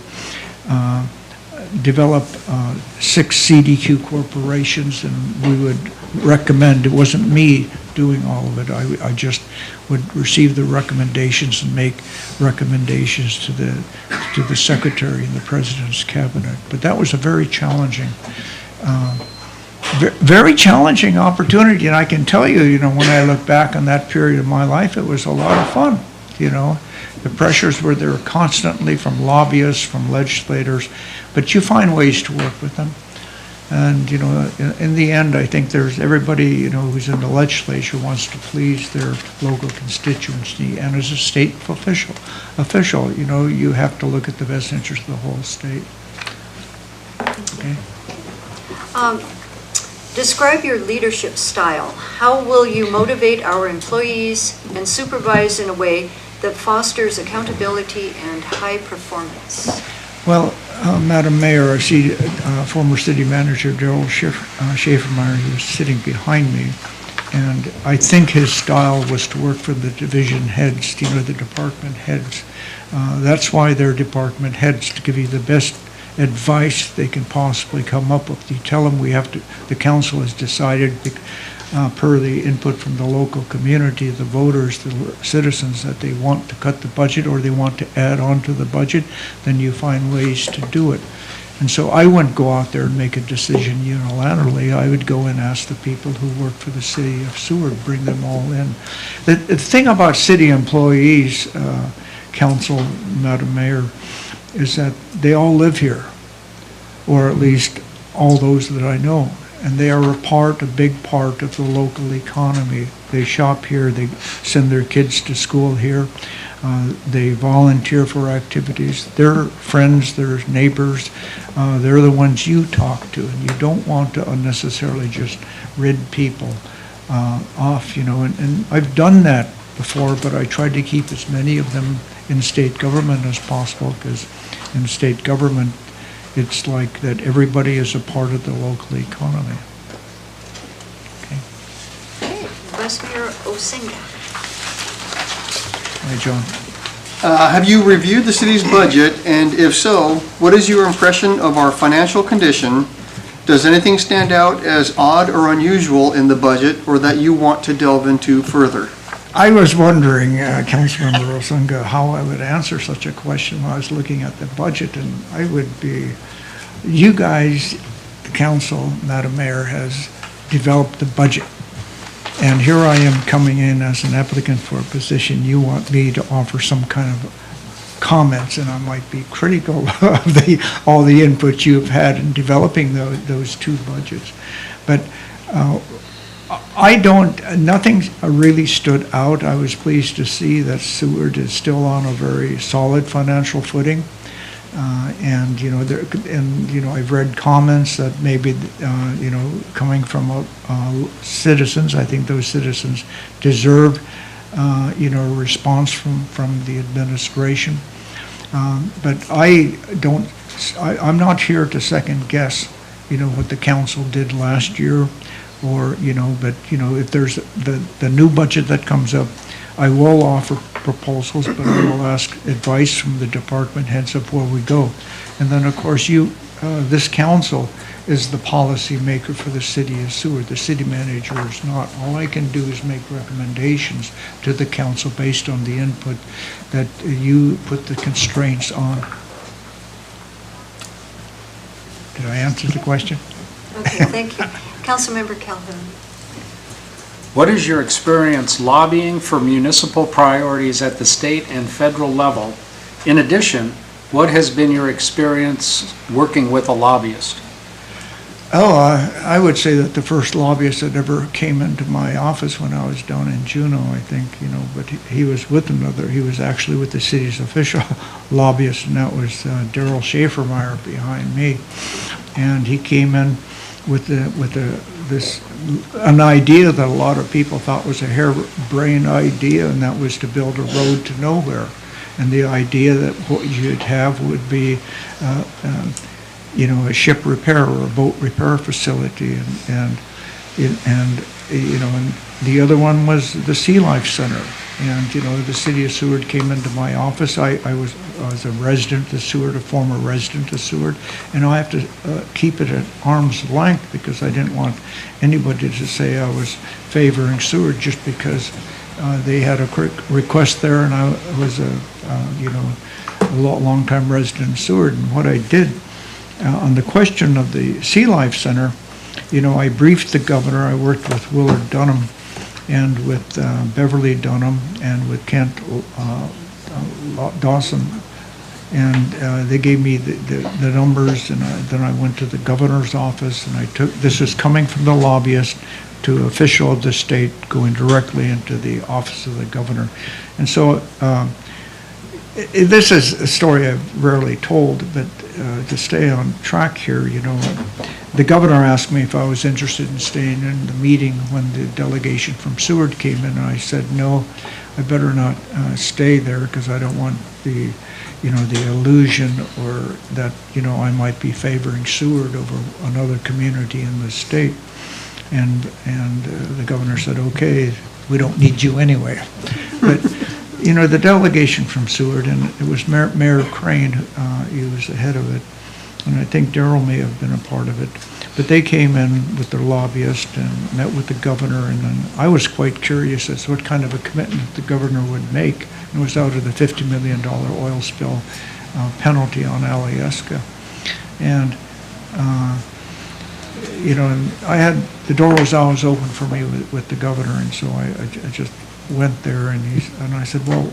develop 6 CDQ corporations, and we would recommend, it wasn't me doing all of it, I just would receive the recommendations and make recommendations to the secretary and the president's cabinet. But that was a very challenging opportunity, and I can tell you, when I look back on that period of my life, it was a lot of fun, The pressures were there constantly from lobbyists, from legislators, but you find ways to work with them. And, in the end, I think there's everybody, who's in the legislature wants to please their local constituency. And as a state official, you have to look at the best interest of the whole state. Okay. Describe your leadership style. How will you motivate our employees and supervise in a way that fosters accountability and high performance? Well, Madam Mayor, I see former city manager Daryl Schaefermeyer, who's sitting behind me, and I think his style was to work for the division heads, the department heads. That's why they're department heads, to give you the best advice they can possibly come up with. You tell them the council has decided, per the input from the local community, the voters, the citizens, that they want to cut the budget or they want to add on to the budget, then you find ways to do it. And so I wouldn't go out there and make a decision unilaterally. I would go and ask the people who work for the city of Seward, bring them all in. The thing about city employees, council, Madam Mayor, is that they all live here, or at least all those that I know. And they are a big part of the local economy. They shop here, they send their kids to school here, they volunteer for activities. They're friends, they're neighbors, they're the ones you talk to, and you don't want to unnecessarily just rid people off, and I've done that before, but I tried to keep as many of them in state government as possible, because in state government, it's like that everybody is a part of the local economy. Okay. Vice Mayor Osinga. Hi, John. Have you reviewed the city's budget, and if so, what is your impression of our financial condition? Does anything stand out as odd or unusual in the budget, or that you want to delve into further? I was wondering, Councilmember Osunga, how I would answer such a question when I was looking at the budget, and I would be, you guys, the council, Madam Mayor, has developed the budget. And here I am coming in as an applicant for a position. You want me to offer some kind of comments, and I might be critical of all the input you've had in developing those two budgets. But nothing really stood out. I was pleased to see that Seward is still on a very solid financial footing. I've read comments that maybe, coming from citizens, I think those citizens deserve, a response from the administration. But I'm not here to second guess, what the council did last year, or, if there's the new budget that comes up, I will offer proposals, but I will ask advice from the department heads of where we go. And then, of course, this council is the policy maker for the city of Seward. The city manager is not. All I can do is make recommendations to the council based on the input that you put the constraints on. Did I answer the question? Okay, thank you. Councilmember Calhoun. What is your experience lobbying for municipal priorities at the state and federal level? In addition, what has been your experience working with a lobbyist? I would say that the first lobbyist that ever came into my office when I was down in Juneau, I think, but he was with he was actually with the city's official lobbyist, and that was Daryl Schaefermeyer behind me. And he came in with an idea that a lot of people thought was a harebrained idea, and that was to build a road to nowhere. And the idea that what you'd have would be a ship repair or a boat repair facility, and the other one was the Sea Life Center. And the city of Seward came into my office. I was a resident of Seward, a former resident of Seward, and I have to keep it at arm's length because I didn't want anybody to say I was favoring Seward just because they had a request there, and I was a long-time resident of Seward. And what I did on the question of the Sea Life Center, I briefed the governor. I worked with Willard Dunham and with Beverly Dunham and with Kent Dawson, and they gave me the numbers, and then I went to the governor's office, and this is coming from the lobbyist to official of the state going directly into the office of the governor. And so this is a story I've rarely told, but to stay on track here, the governor asked me if I was interested in staying in the meeting when the delegation from Seward came in, and I said, no, I better not stay there because I don't want the illusion or that, I might be favoring Seward over another community in the state. And the governor said, okay, we don't need you anyway. But the delegation from Seward, and it was Mayor Crane, he was the head of it, and I think Daryl may have been a part of it. But they came in with their lobbyist and met with the governor, and then I was quite curious as to what kind of a commitment the governor would make. It was out of the $50 million oil spill penalty on Alyeska. And and I had, the door was always open for me with the governor, and so I just went there, and I said, well,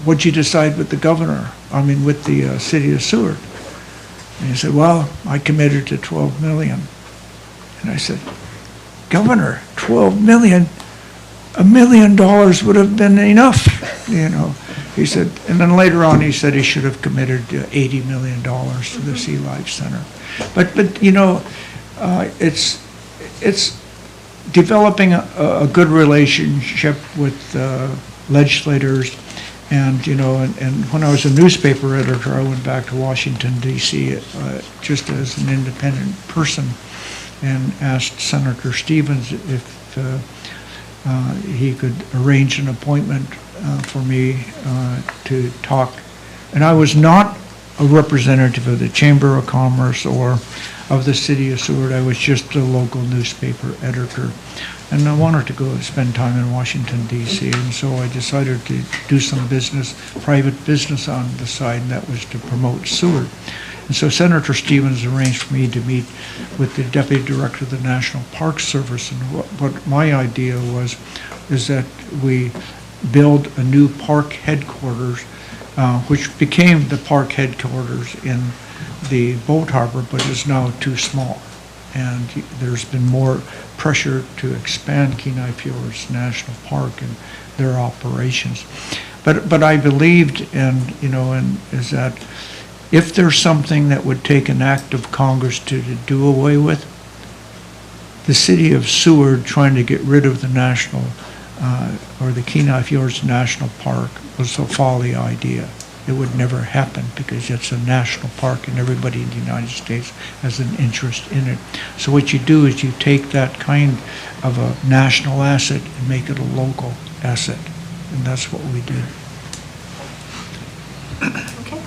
what'd you decide with the governor? With the city of Seward? And he said, well, I committed to $12 million. And I said, Governor, $12 million? $1 million would have been enough, He said, and then later on he said he should have committed $80 million to the Sea Life Center. But it's developing a good relationship with legislators, and when I was a newspaper editor, I went back to Washington, D.C. Just as an independent person, and asked Senator Stevens if he could arrange an appointment for me to talk. And I was not a representative of the Chamber of Commerce or of the city of Seward. I was just a local newspaper editor. And I wanted to go spend time in Washington, D.C., and so I decided to do some private business on the side, and that was to promote Seward. And so Senator Stevens arranged for me to meet with the Deputy Director of the National Park Service, and what my idea is that we build a new park headquarters, which became the park headquarters in the boat harbor, but is now too small. And there's been more pressure to expand Kenai Fjords National Park and their operations. But I believed is that if there's something that would take an act of Congress to do away with, the city of Seward trying to get rid of the national or the Kenai Fjords National Park was a folly idea. It would never happen because it's a national park and everybody in the United States has an interest in it. So what you do is you take that kind of a national asset and make it a local asset. And that's what we did. Okay.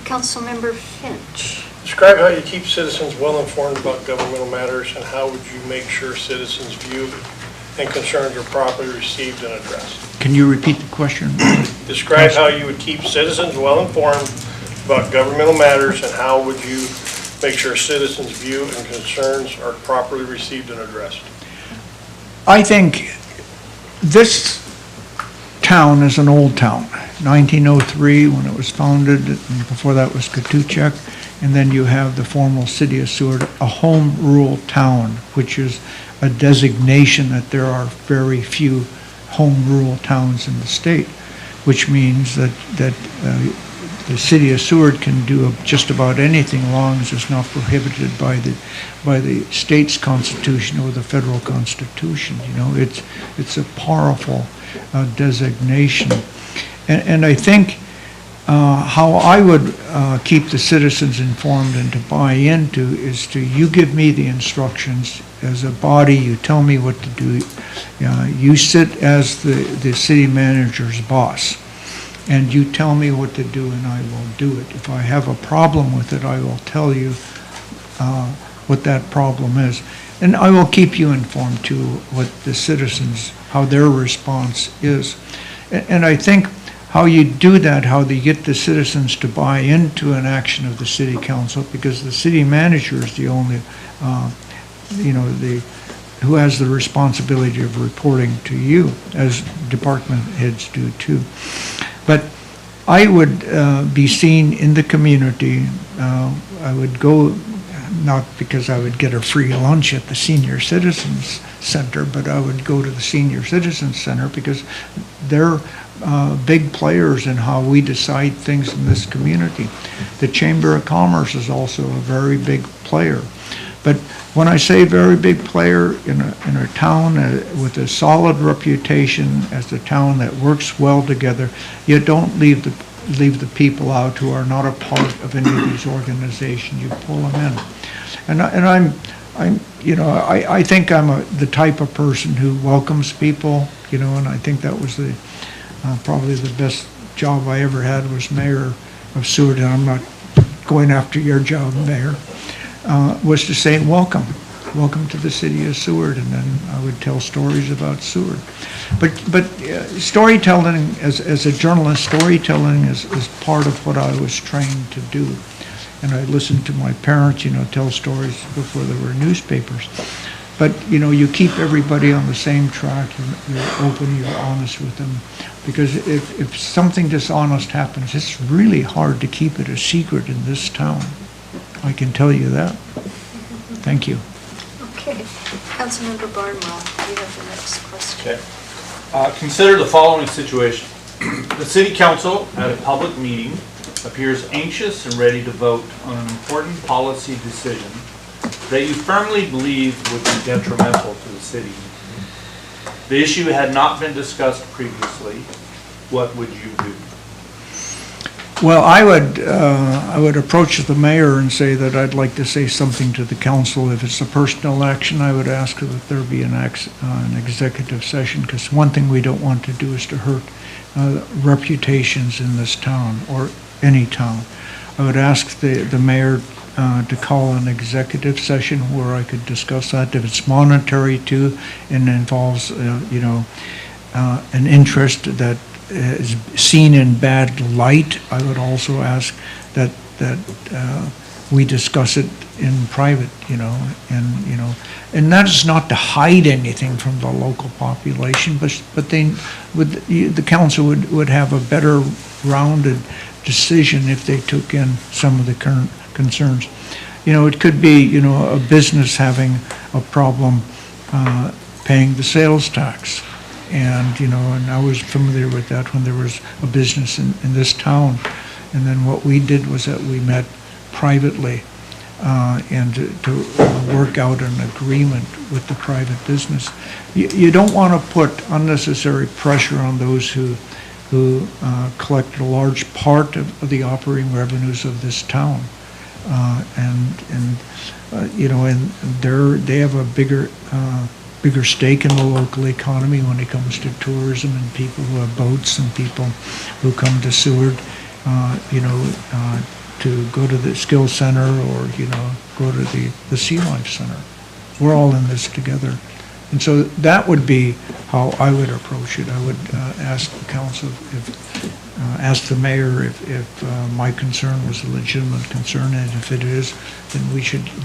Councilmember Finch. Describe how you keep citizens well informed about governmental matters, and how would you make sure citizens' views and concerns are properly received and addressed? Can you repeat the question? Describe how you would keep citizens well informed about governmental matters, and how would you make sure citizens' views and concerns are properly received and addressed? I think this town is an old town. 1903, when it was founded, and before that was Katuchek. And then you have the formal city of Seward, a home rule town, which is a designation that there are very few home rule towns in the state, which means that the city of Seward can do just about anything as long as it's not prohibited by the state's constitution or the federal constitution. You know, it's a powerful designation. And I think how I would keep the citizens informed and to buy into is you give me the instructions as a body, you tell me what to do. You sit as the city manager's boss, and you tell me what to do and I will do it. If I have a problem with it, I will tell you what that problem is. And I will keep you informed too, what the citizens, how their response is. And I think how you do that, how they get the citizens to buy into an action of the city council, because the city manager is the only, who has the responsibility of reporting to you, as department heads do too. But I would be seen in the community. I would go, not because I would get a free lunch at the Senior Citizens Center, but I would go to the Senior Citizens Center because they're big players in how we decide things in this community. The Chamber of Commerce is also a very big player. But when I say very big player in a town with a solid reputation as a town that works well together, you don't leave the people out who are not a part of any of these organizations. You pull them in. And I think I'm the type of person who welcomes people, and I think that was probably the best job I ever had was mayor of Seward, and I'm not going after your job, Mayor, was to say welcome to the city of Seward, and then I would tell stories about Seward. But storytelling, as a journalist, storytelling is part of what I was trained to do. And I listened to my parents, tell stories before there were newspapers. But, you keep everybody on the same track, you're open, you're honest with them. Because if something dishonest happens, it's really hard to keep it a secret in this town. I can tell you that. Thank you. Okay. Councilmember Barnwell, you have the next question. Okay. Consider the following situation. The city council at a public meeting appears anxious and ready to vote on an important policy decision that you firmly believe would be detrimental to the city. The issue had not been discussed previously. What would you do? Well, I would approach the mayor and say that I'd like to say something to the council. If it's a personal action, I would ask that there be an executive session, because one thing we don't want to do is to hurt reputations in this town or any town. I would ask the mayor to call an executive session where I could discuss that. If it's monetary too and involves, an interest that is seen in bad light, I would also ask that we discuss it in private, and that is not to hide anything from the local population, but the council would have a better rounded decision if they took in some of the current concerns. It could be, a business having a problem paying the sales tax. And, and I was familiar with that when there was a business in this town. And then what we did was that we met privately and to work out an agreement with the private business. You don't want to put unnecessary pressure on those who collect a large part of the operating revenues of this town. And they have a bigger stake in the local economy when it comes to tourism and people who have boats and people who come to Seward, to go to the Skills Center or, go to the Sea Life Center. We're all in this together. And so that would be how I would approach it. I would ask the council, ask the mayor if my concern was a legitimate concern, and if it is, then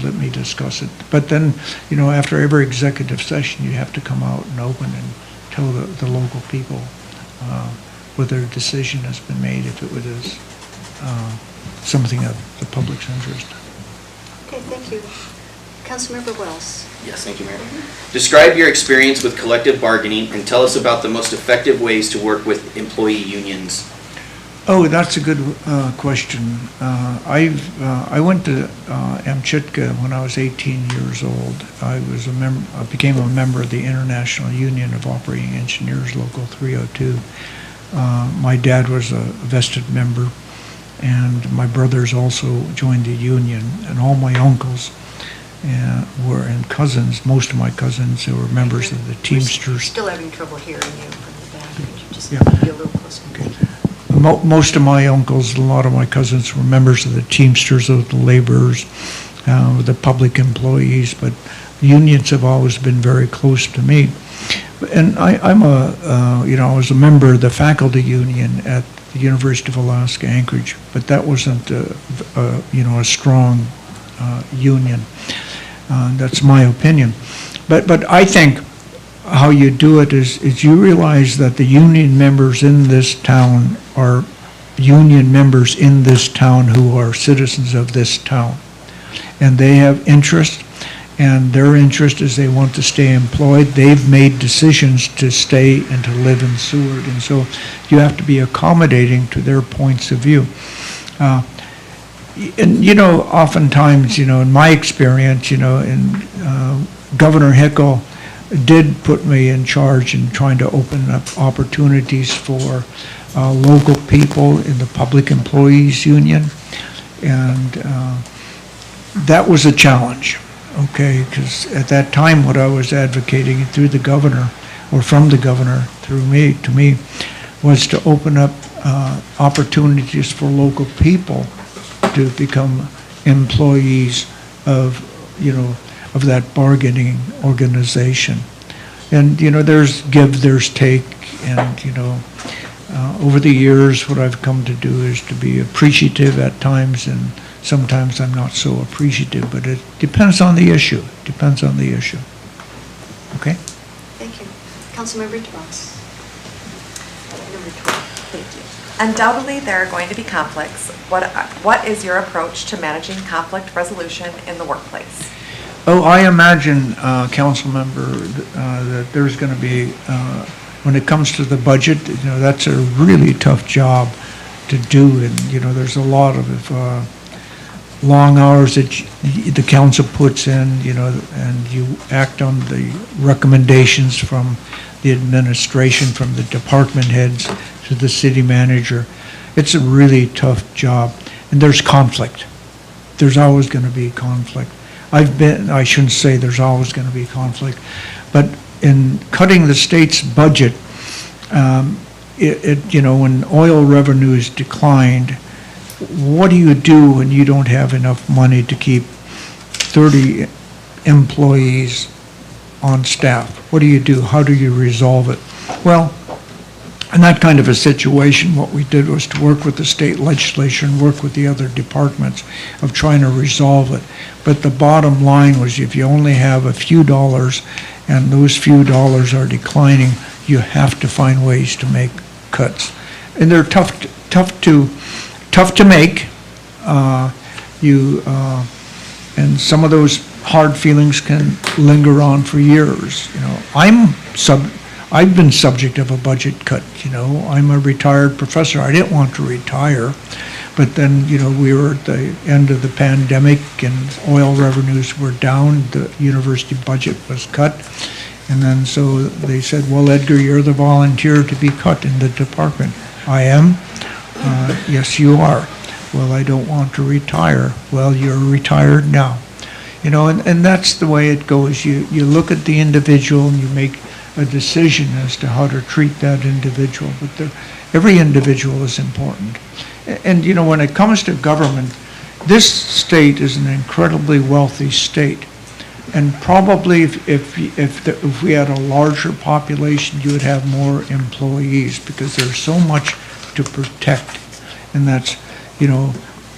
let me discuss it. But then, after every executive session, you have to come out and open and tell the local people whether a decision has been made, if it was something of the public's interest. Okay, thank you. Councilmember Wells. Yes, thank you, Mayor. Describe your experience with collective bargaining and tell us about the most effective ways to work with employee unions. Oh, that's a good question. I went to Amchitka when I was 18 years old. I became a member of the International Union of Operating Engineers, Local 302. My dad was a vested member, and my brothers also joined the union, and all my uncles and cousins, most of my cousins, who were members of the Teamsters. Still having trouble hearing you from the back. Could you just Yeah. be a little closer? Okay. Most of my uncles, a lot of my cousins were members of the Teamsters, of the laborers, the public employees, but unions have always been very close to me. And I was a member of the faculty union at the University of Alaska Anchorage, but that wasn't, a strong union. That's my opinion. But I think how you do it is you realize that the union members in this town are union members in this town who are citizens of this town. And they have interest, and their interest is they want to stay employed. They've made decisions to stay and to live in Seward, and so you have to be accommodating to their points of view. And, oftentimes, in my experience, Governor Hickel did put me in charge in trying to open up opportunities for local people in the Public Employees Union. And that was a challenge, okay? Because at that time, what I was advocating through the governor, or from the governor to me, was to open up opportunities for local people to become employees of that bargaining organization. And, there's give, there's take, and, over the years, what I've come to do is to be appreciative at times, and sometimes I'm not so appreciative, but it depends on the issue. Okay? Thank you. Councilmember Tomas. Number 12. Thank you. Undoubtedly, there are going to be conflicts. What is your approach to managing conflict resolution in the workplace? Oh, I imagine, council member, that there's going to be, when it comes to the budget, that's a really tough job to do, and there's a lot of long hours that the council puts in, and you act on the recommendations from the administration, from the department heads to the city manager. It's a really tough job, and there's conflict. There's always going to be conflict. I shouldn't say there's always going to be conflict, but in cutting the state's budget, when oil revenues declined, what do you do when you don't have enough money to keep 30 employees on staff? What do you do? How do you resolve it? Well, in that kind of a situation, what we did was to work with the state legislature and work with the other departments of trying to resolve it. But the bottom line was, if you only have a few dollars and those few dollars are declining, you have to find ways to make cuts. And they're tough to make. And some of those hard feelings can linger on for years. I've been subject of a budget cut. I'm a retired professor. I didn't want to retire, but then we were at the end of the pandemic and oil revenues were down. The university budget was cut, and then so they said, "Well, Edgar, you're the volunteer to be cut in the department." I am. Yes, you are. Well, I don't want to retire. Well, you're retired now. And that's the way it goes. You look at the individual and you make a decision as to how to treat that individual. But every individual is important. And when it comes to government, this state is an incredibly wealthy state. And probably if we had a larger population, you would have more employees, because there's so much to protect. And that's,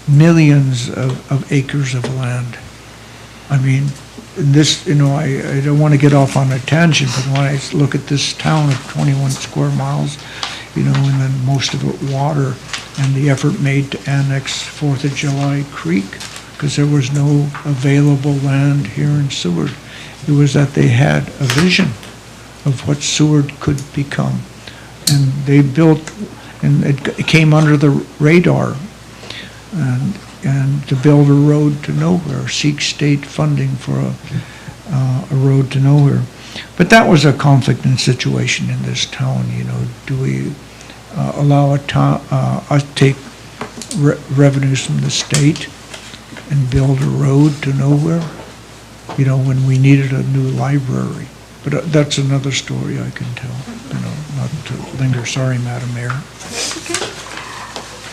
millions of acres of land. I mean, this, I don't want to get off on a tangent, but when I look at this town of 21 square miles, and then most of it water, and the effort made to annex 4th of July Creek, because there was no available land here in Seward. It was that they had a vision of what Seward could become. And they built, and it came under the radar, and to build a road to nowhere, seek state funding for a road to nowhere. But that was a conflicting situation in this town, you know. Do we allow us to take revenues from the state and build a road to nowhere, you know, when we needed a new library? But that's another story I can tell, you know, not to linger. Sorry, Madam Mayor.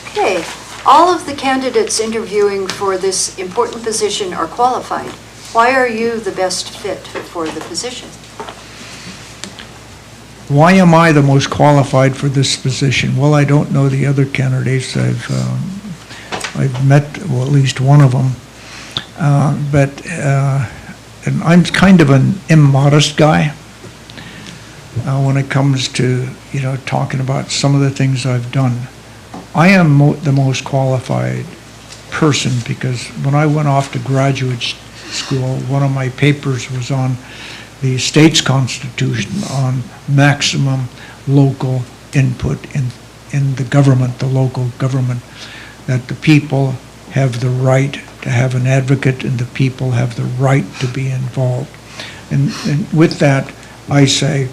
Okay, all of the candidates interviewing for this important position are qualified. Why are you the best fit for the position? Why am I the most qualified for this position? Well, I don't know the other candidates. I've met, well, at least one of them. And I'm kind of an immodest guy when it comes to, you know, talking about some of the things I've done. I am the most qualified person because when I went off to graduate school, one of my papers was on the state's constitution, on maximum local input in the government, the local government, that the people have the right to have an advocate and the people have the right to be involved. And with that, I say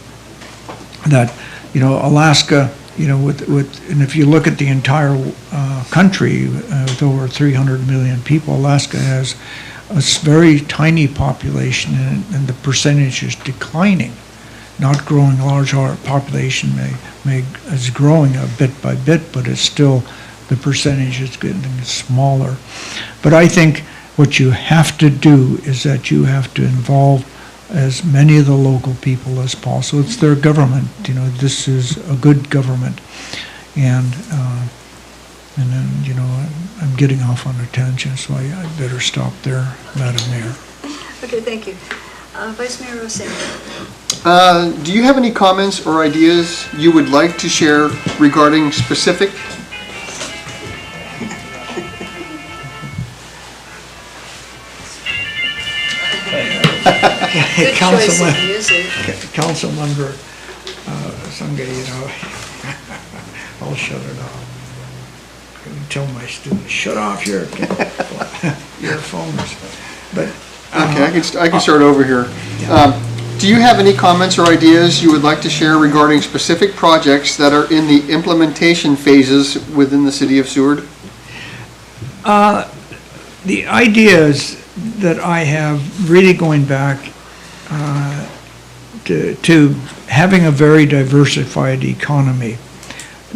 that, you know, Alaska, you know, and if you look at the entire country, with over 300 million people, Alaska has a very tiny population, and the percentage is declining, not growing. A large population is growing a bit by bit, but it's still, the percentage is getting smaller. But I think what you have to do is that you have to involve as many of the local people as possible. It's their government, you know, this is a good government. And then, you know, I'm getting off on a tangent, so I better stop there, Madam Mayor. Okay, thank you. Vice Mayor Rossini. Do you have any comments or ideas you would like to share regarding specific? Good choice of music. Councilmember Sangha, you know, I'll shut it off. I tell my students, shut off your phones. But Okay, I can start over here. Do you have any comments or ideas you would like to share regarding specific projects that are in the implementation phases within the city of Seward? The ideas that I have really going back to having a very diversified economy,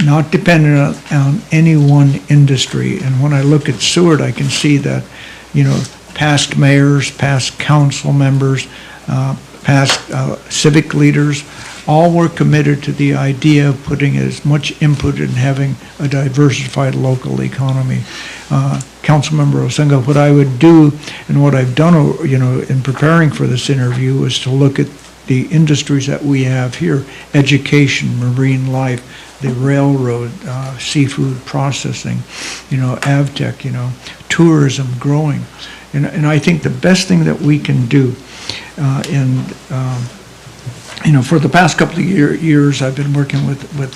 not dependent on any one industry. And when I look at Seward, I can see that, you know, past mayors, past council members, past civic leaders, all were committed to the idea of putting as much input in having a diversified local economy. Councilmember Osenga, what I would do and what I've done, you know, in preparing for this interview is to look at the industries that we have here: education, marine life, the railroad, seafood processing, you know, AvTech, you know, tourism growing. And I think the best thing that we can do, you know, for the past couple of years, I've been working with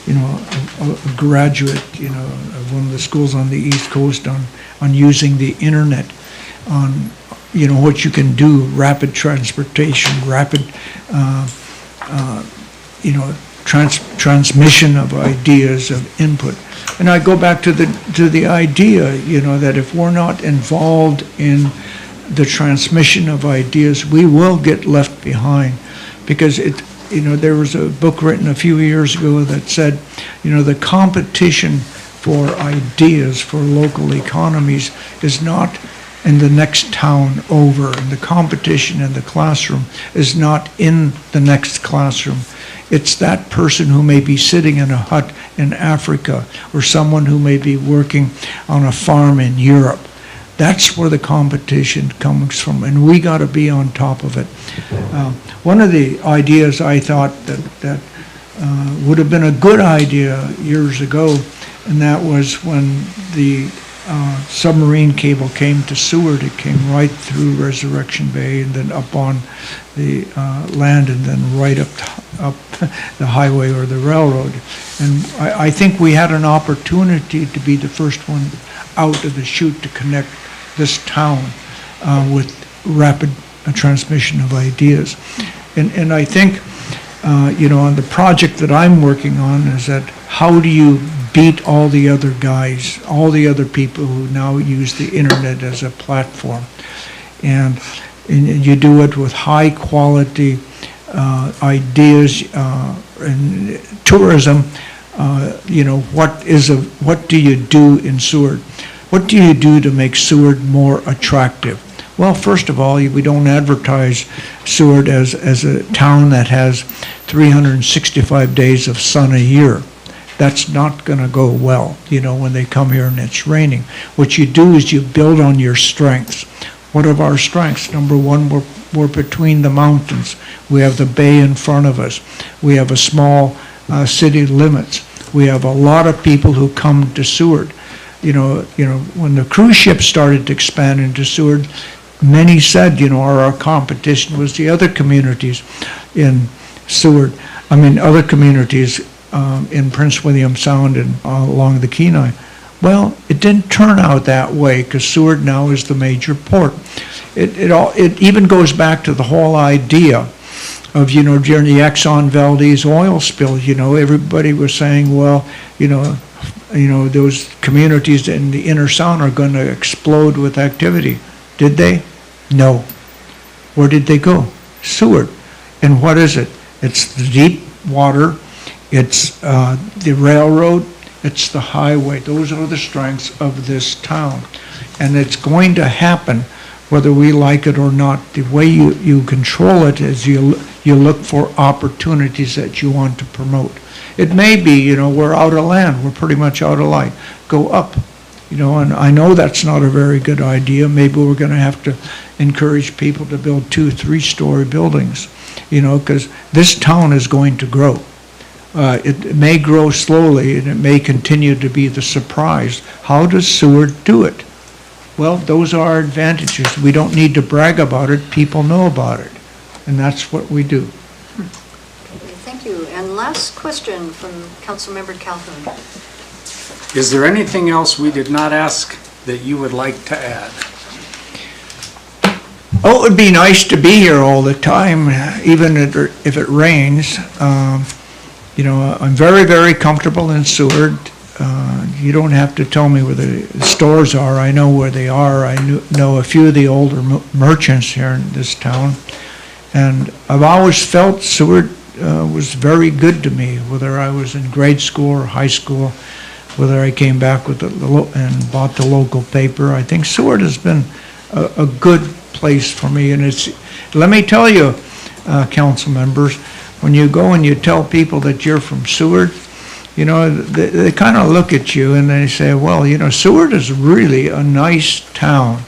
you know, a graduate, you know, of one of the schools on the East Coast on using the internet, on, you know, what you can do, rapid transportation, rapid, you know, transmission of ideas, of input. And I go back to the idea, you know, that if we're not involved in the transmission of ideas, we will get left behind. Because you know, there was a book written a few years ago that said, you know, the competition for ideas for local economies is not in the next town over, and the competition in the classroom is not in the next classroom. It's that person who may be sitting in a hut in Africa, or someone who may be working on a farm in Europe. That's where the competition comes from, and we got to be on top of it. One of the ideas I thought that would have been a good idea years ago, and that was when the submarine cable came to Seward. It came right through Resurrection Bay and then up on the land and then right up the highway or the railroad. And I think we had an opportunity to be the first one out of the chute to connect this town with rapid transmission of ideas. And I think, on the project that I'm working on is that how do you beat all the other guys, all the other people who now use the internet as a platform. And you do it with high quality ideas and tourism. What do you do in Seward? What do you do to make Seward more attractive? Well, first of all, we don't advertise Seward as a town that has 365 days of sun a year. That's not going to go well, when they come here and it's raining. What you do is you build on your strengths. What are our strengths? Number one, we're between the mountains. We have the bay in front of us. We have a small city limits. We have a lot of people who come to Seward. When the cruise ships started to expand into Seward, many said, our competition was the other communities in Seward. Other communities in Prince William Sound and along the Kenai. Well, it didn't turn out that way because Seward now is the major port. It even goes back to the whole idea of, during the Exxon Valdez oil spill, everybody was saying, well, those communities in the inner Sound are going to explode with activity. Did they? No. Where did they go? Seward. And what is it? It's the deep water, it's the railroad, it's the highway. Those are the strengths of this town. And it's going to happen whether we like it or not. The way you control it is you look for opportunities that you want to promote. It may be, we're out of land, we're pretty much out of light. Go up. And I know that's not a very good idea. Maybe we're going to have to encourage people to build 2-, 3-story buildings, because this town is going to grow. It may grow slowly, and it may continue to be the surprise. How does Seward do it? Well, those are our advantages. We don't need to brag about it. People know about it, and that's what we do. Thank you. And last question from Councilmember Calhoun. Is there anything else we did not ask that you would like to add? Oh, it would be nice to be here all the time, even if it rains. I'm very, very comfortable in Seward. You don't have to tell me where the stores are. I know where they are. I know a few of the older merchants here in this town. And I've always felt Seward was very good to me, whether I was in grade school or high school, whether I came back with and bought the local paper. I think Seward has been a good place for me. And let me tell you, council members, when you go and you tell people that you're from Seward, they kind of look at you and they say, well, Seward is really a nice town.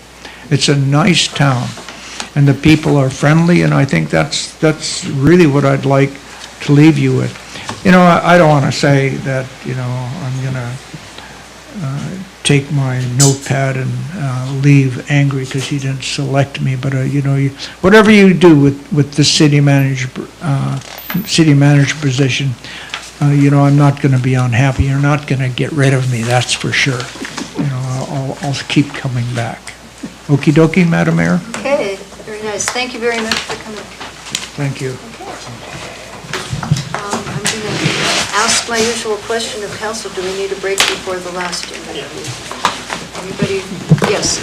It's a nice town. And the people are friendly, and I think that's really what I'd like to leave you with. I don't want to say that, I'm going to take my notepad and leave angry because he didn't select me, but whatever you do with the city manager position, I'm not going to be unhappy. You're not going to get rid of me, that's for sure. I'll keep coming back. Okie dokie, Madam Mayor? Okay, very nice. Thank you very much for coming. Thank you. I'm going to ask my usual question of council. Do we need a break before the last interview? Anybody? Yes.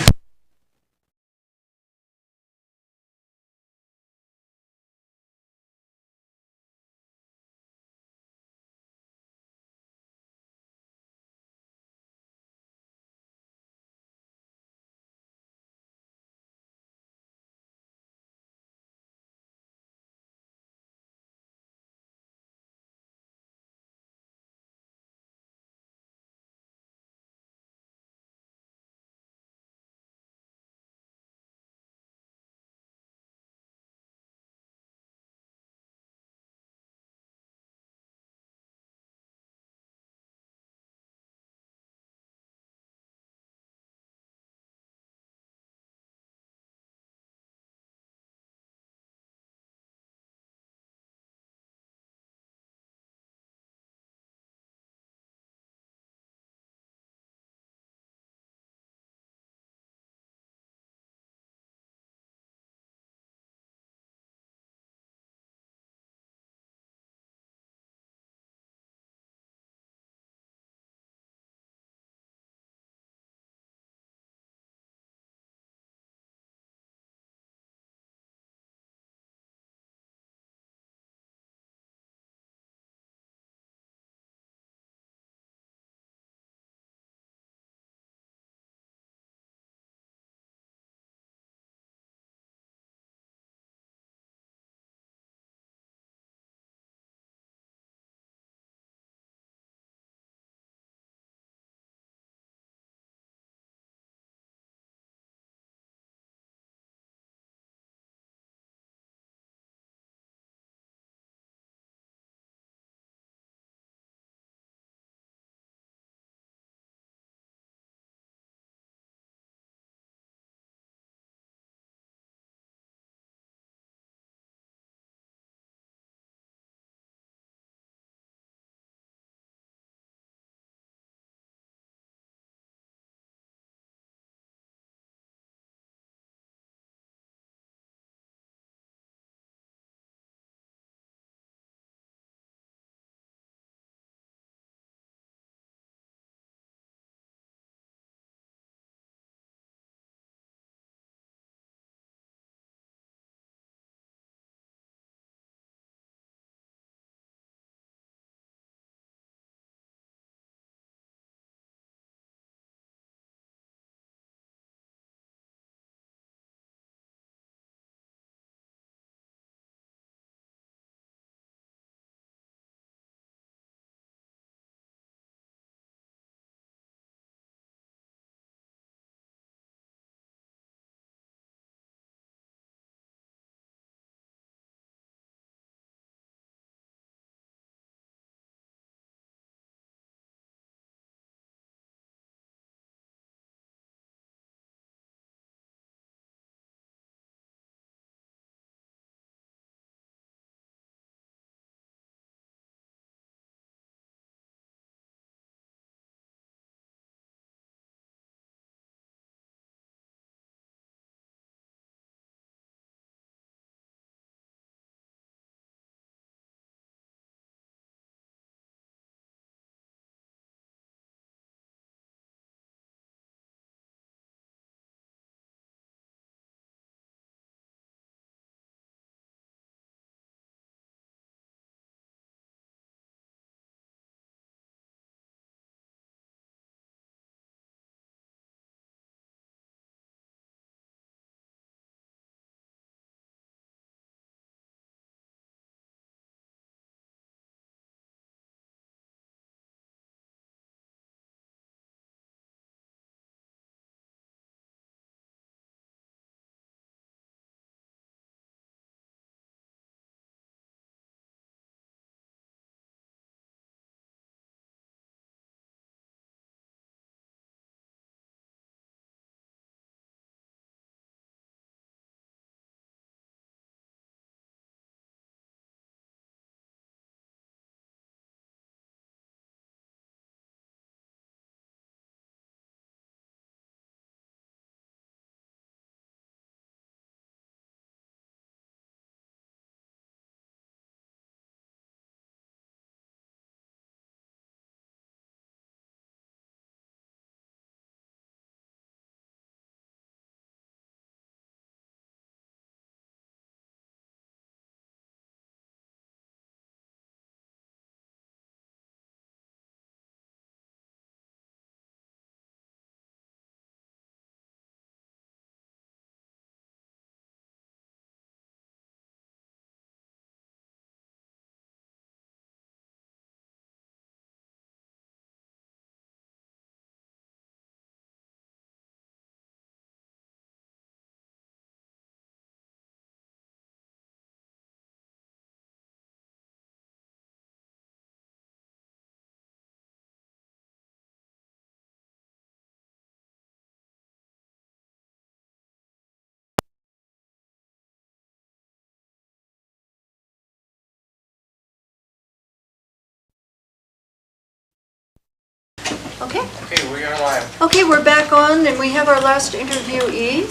Okay. Okay, we are live. Okay, we're back on, and we have our last interviewee,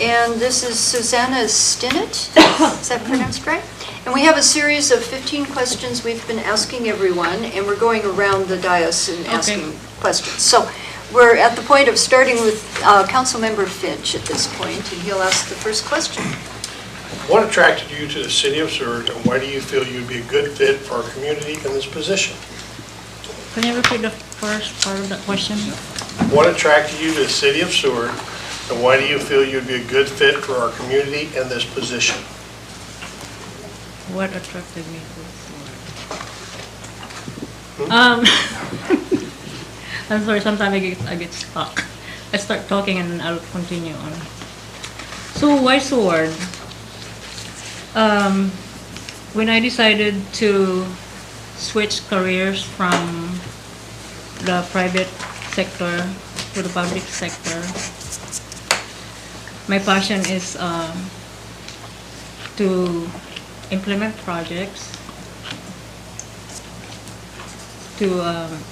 and this is Susanna Stinnett. Is that pronounced right? And we have a series of 15 questions we've been asking everyone, and we're going around the dais and asking questions. So we're at the point of starting with Councilmember Finch at this point, and he'll ask the first question. What attracted you to the city of Seward, and why do you feel you'd be a good fit for our community in this position? Can you repeat the first part of that question? What attracted you to the city of Seward, and why do you feel you'd be a good fit for our community in this position? What attracted me to Seward? I'm sorry, sometimes I get stuck. I start talking and I'll continue on. So why Seward? When I decided to switch careers from the private sector to the public sector, my passion is to implement projects to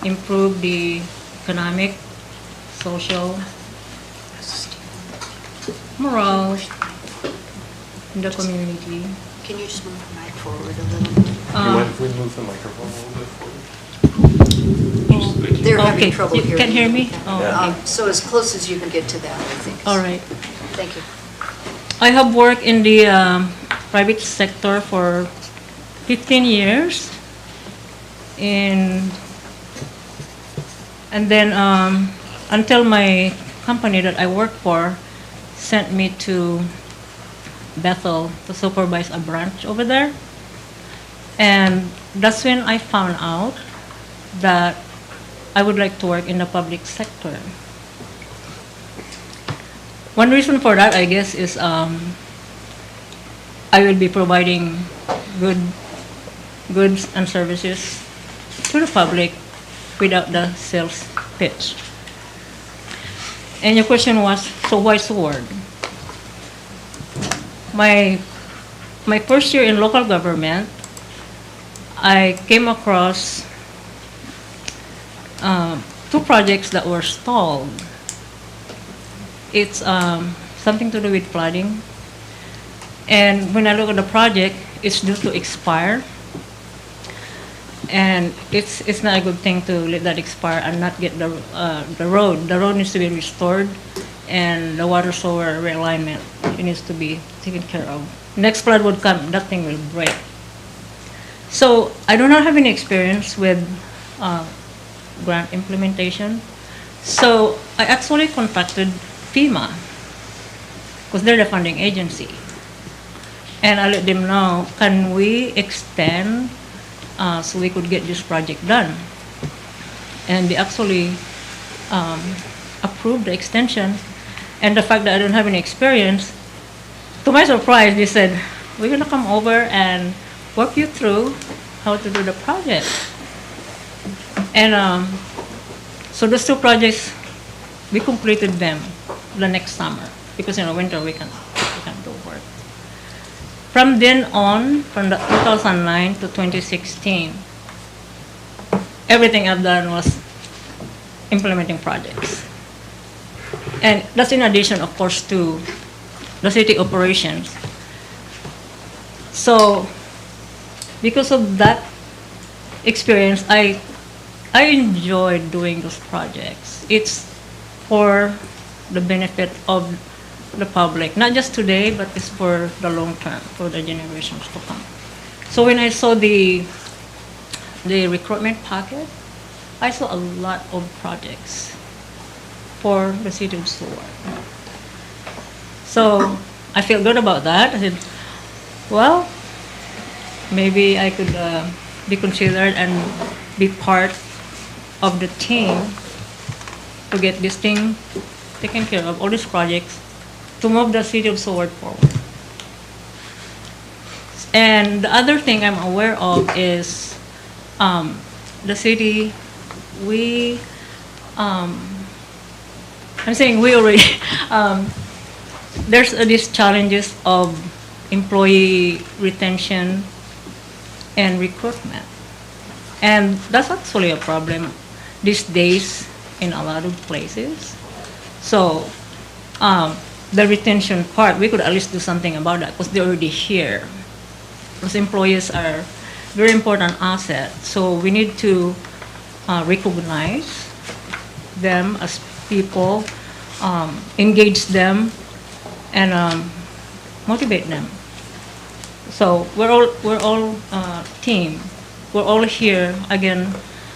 improve the economic, social, morale in the community. Can you just move the mic forward a little bit? Do you mind if we move the microphone a little bit forward? They're having Okay, trouble you hearing. can hear me? Oh, okay. So as close as you can get to that, I think. All right. Thank you. I have worked in the private sector for 15 years, and then until my company that I work for sent me to Bethel to supervise a branch over there, and that's when I found out that I would like to work in the public sector. One reason for that, I guess, is I will be providing goods and services to the public without the sales pitch. And your question was, so why Seward? My first year in local government, I came across two projects that were stalled. It's something to do with flooding. And when I look at the project, it's due to expire. And it's not a good thing to let that expire and not get the road. The road needs to be restored, and the water sewer realignment, it needs to be taken care of. Next flood would come, that thing will break. So I do not have any experience with grant implementation. So I actually contacted FEMA, because they're the funding agency. And I let them know, can we extend so we could get this project done? And they actually approved the extension. And the fact that I don't have any experience, to my surprise, they said, we're gonna come over and walk you through how to do the project. And so those two projects, we completed them the next summer, because in the winter we can do work. From then on, from the 2009 to 2016, everything I've done was implementing projects. And that's in addition, of course, to the city operations. So, because of that experience, I enjoyed doing those projects. It's for the benefit of the public, not just today, but it's for the long term, for the generations to come. So when I saw the recruitment packet, I saw a lot of projects for the city of Seward. So I feel good about that. I said, well, maybe I could be considered and be part of the team to get this thing taken care of, all these projects, to move the city of Seward forward. And the other thing I'm aware of is the city, I'm saying we already, there's these challenges of employee retention and recruitment. And that's actually a problem. these days in a lot of places. So the retention part, we could at least do something about that because they're already here. Those employees are very important asset. So we need to recognize them as people, engage them, and motivate them. So we're all team. We're all here again,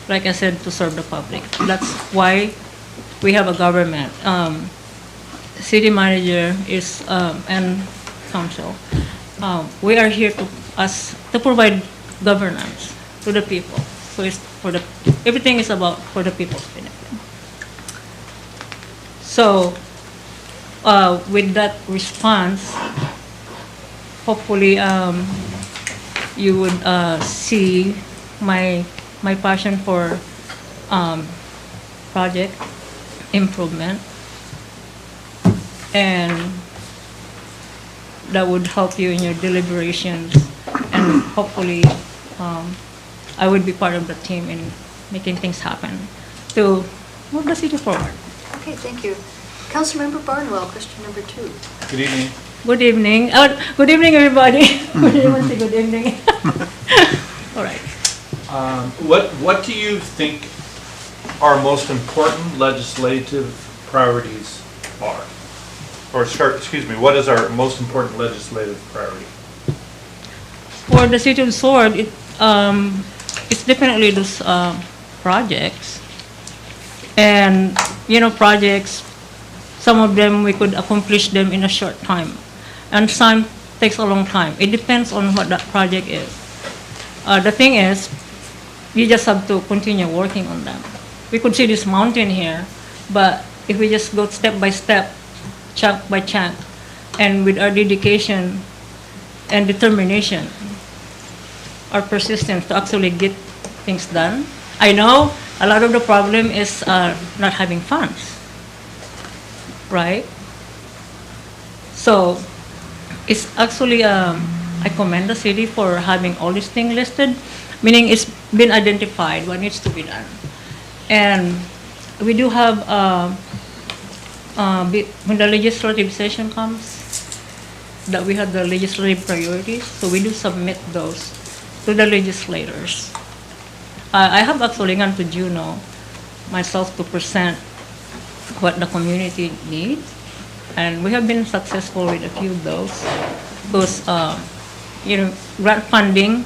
like I said, to serve the public. That's why we have a government. City manager is and council. We are here to provide governance to the people. So it's everything is about for the people's benefit. So with that response, hopefully you would see my passion for project improvement, and that would help you in your deliberations, and hopefully I would be part of the team in making things happen to move the city forward. Okay, thank you. Councilmember Barnwell, question number 2. Good evening. Good evening. Good evening, everybody. Good evening. All right. What do you think our most important legislative priorities are? Or excuse me, what is our most important legislative priority? For the city of Sword, it's definitely those projects. And, projects, some of them we could accomplish them in a short time. And some takes a long time. It depends on what that project is. The thing is, you just have to continue working on them. We could see this mountain here, but if we just go step by step, chunk by chunk, and with our dedication and determination, our persistence to actually get things done. I know a lot of the problem is not having funds, right? So it's actually, I commend the city for having all these things listed, meaning it's been identified what needs to be done. And we do have, when the legislative session comes, that we have the legislative priorities, so we do submit those to the legislators. I have actually gone to Juneau myself to present what the community needs, and we have been successful with a few of those. Because, grant funding,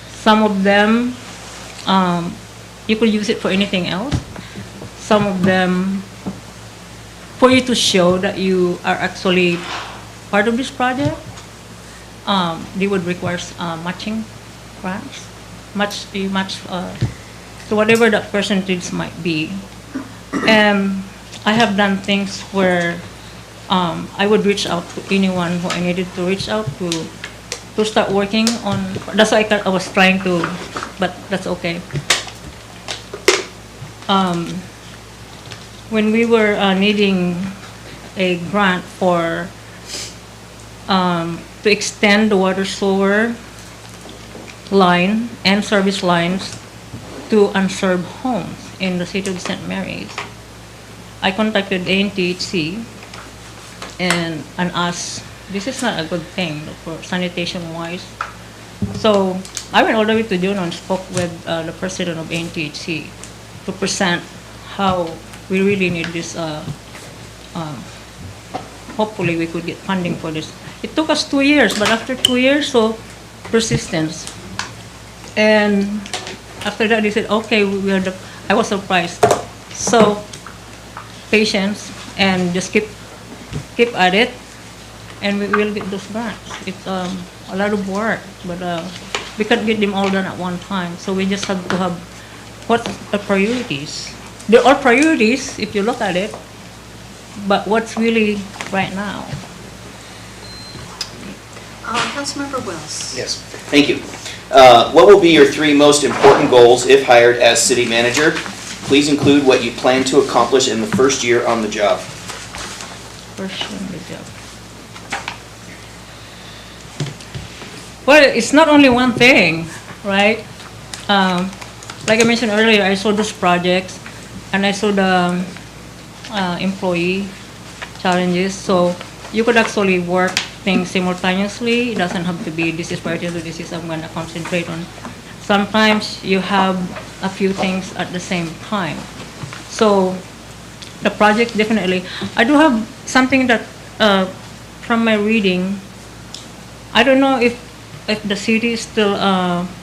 some of them, you could use it for anything else. Some of them, for you to show that you are actually part of this project, they would require matching grants, to whatever that percentage might be. And I have done things where I would reach out to anyone who I needed to reach out to start working on. That's why I was trying to, but that's okay. When we were needing a grant for to extend the water sewer line and service lines to unserved homes in the city of St. Mary's, I contacted ANTHC and asked, this is not a good thing for sanitation-wise. So I went all the way to Juneau and spoke with the president of ANTHC to present how we really need this. Hopefully we could get funding for this. It took us 2 years, but after 2 years, so persistence. And after that, they said, okay, I was surprised. So patience and just keep at it, and we will get those grants. It's a lot of work, but we can't get them all done at one time. So we just have to have what the priorities. There are priorities if you look at it, but what's really right now? Councilmember Wells. Yes, thank you. What will be your 3 most important goals if hired as city manager? Please include what you plan to accomplish in the first year on the job. First year on the job. Well, it's not only one thing, right? Like I mentioned earlier, I saw those projects. and I saw the employee challenges. So you could actually work things simultaneously. It doesn't have to be this is priority to this is I'm going to concentrate on. Sometimes you have a few things at the same time. So the project definitely. I do have something that from my reading. I don't know if the city is still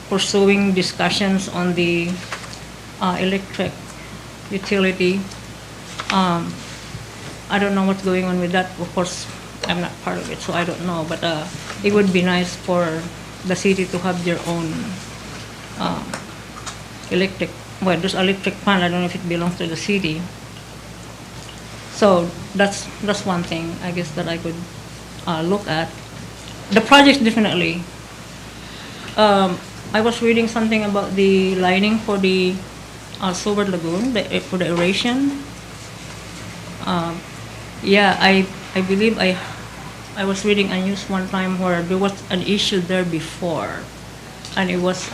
pursuing discussions on the electric utility. I don't know what's going on with that. Of course, I'm not part of it, so I don't know. But it would be nice for the city to have their own electric. Well, there's electric plant. I don't know if it belongs to the city. So that's one thing I guess that I could look at. The project definitely. I was reading something about the lining for the Silver Lagoon, for the aeration. Yeah, I believe I was reading a news one time where there was an issue there before, and it was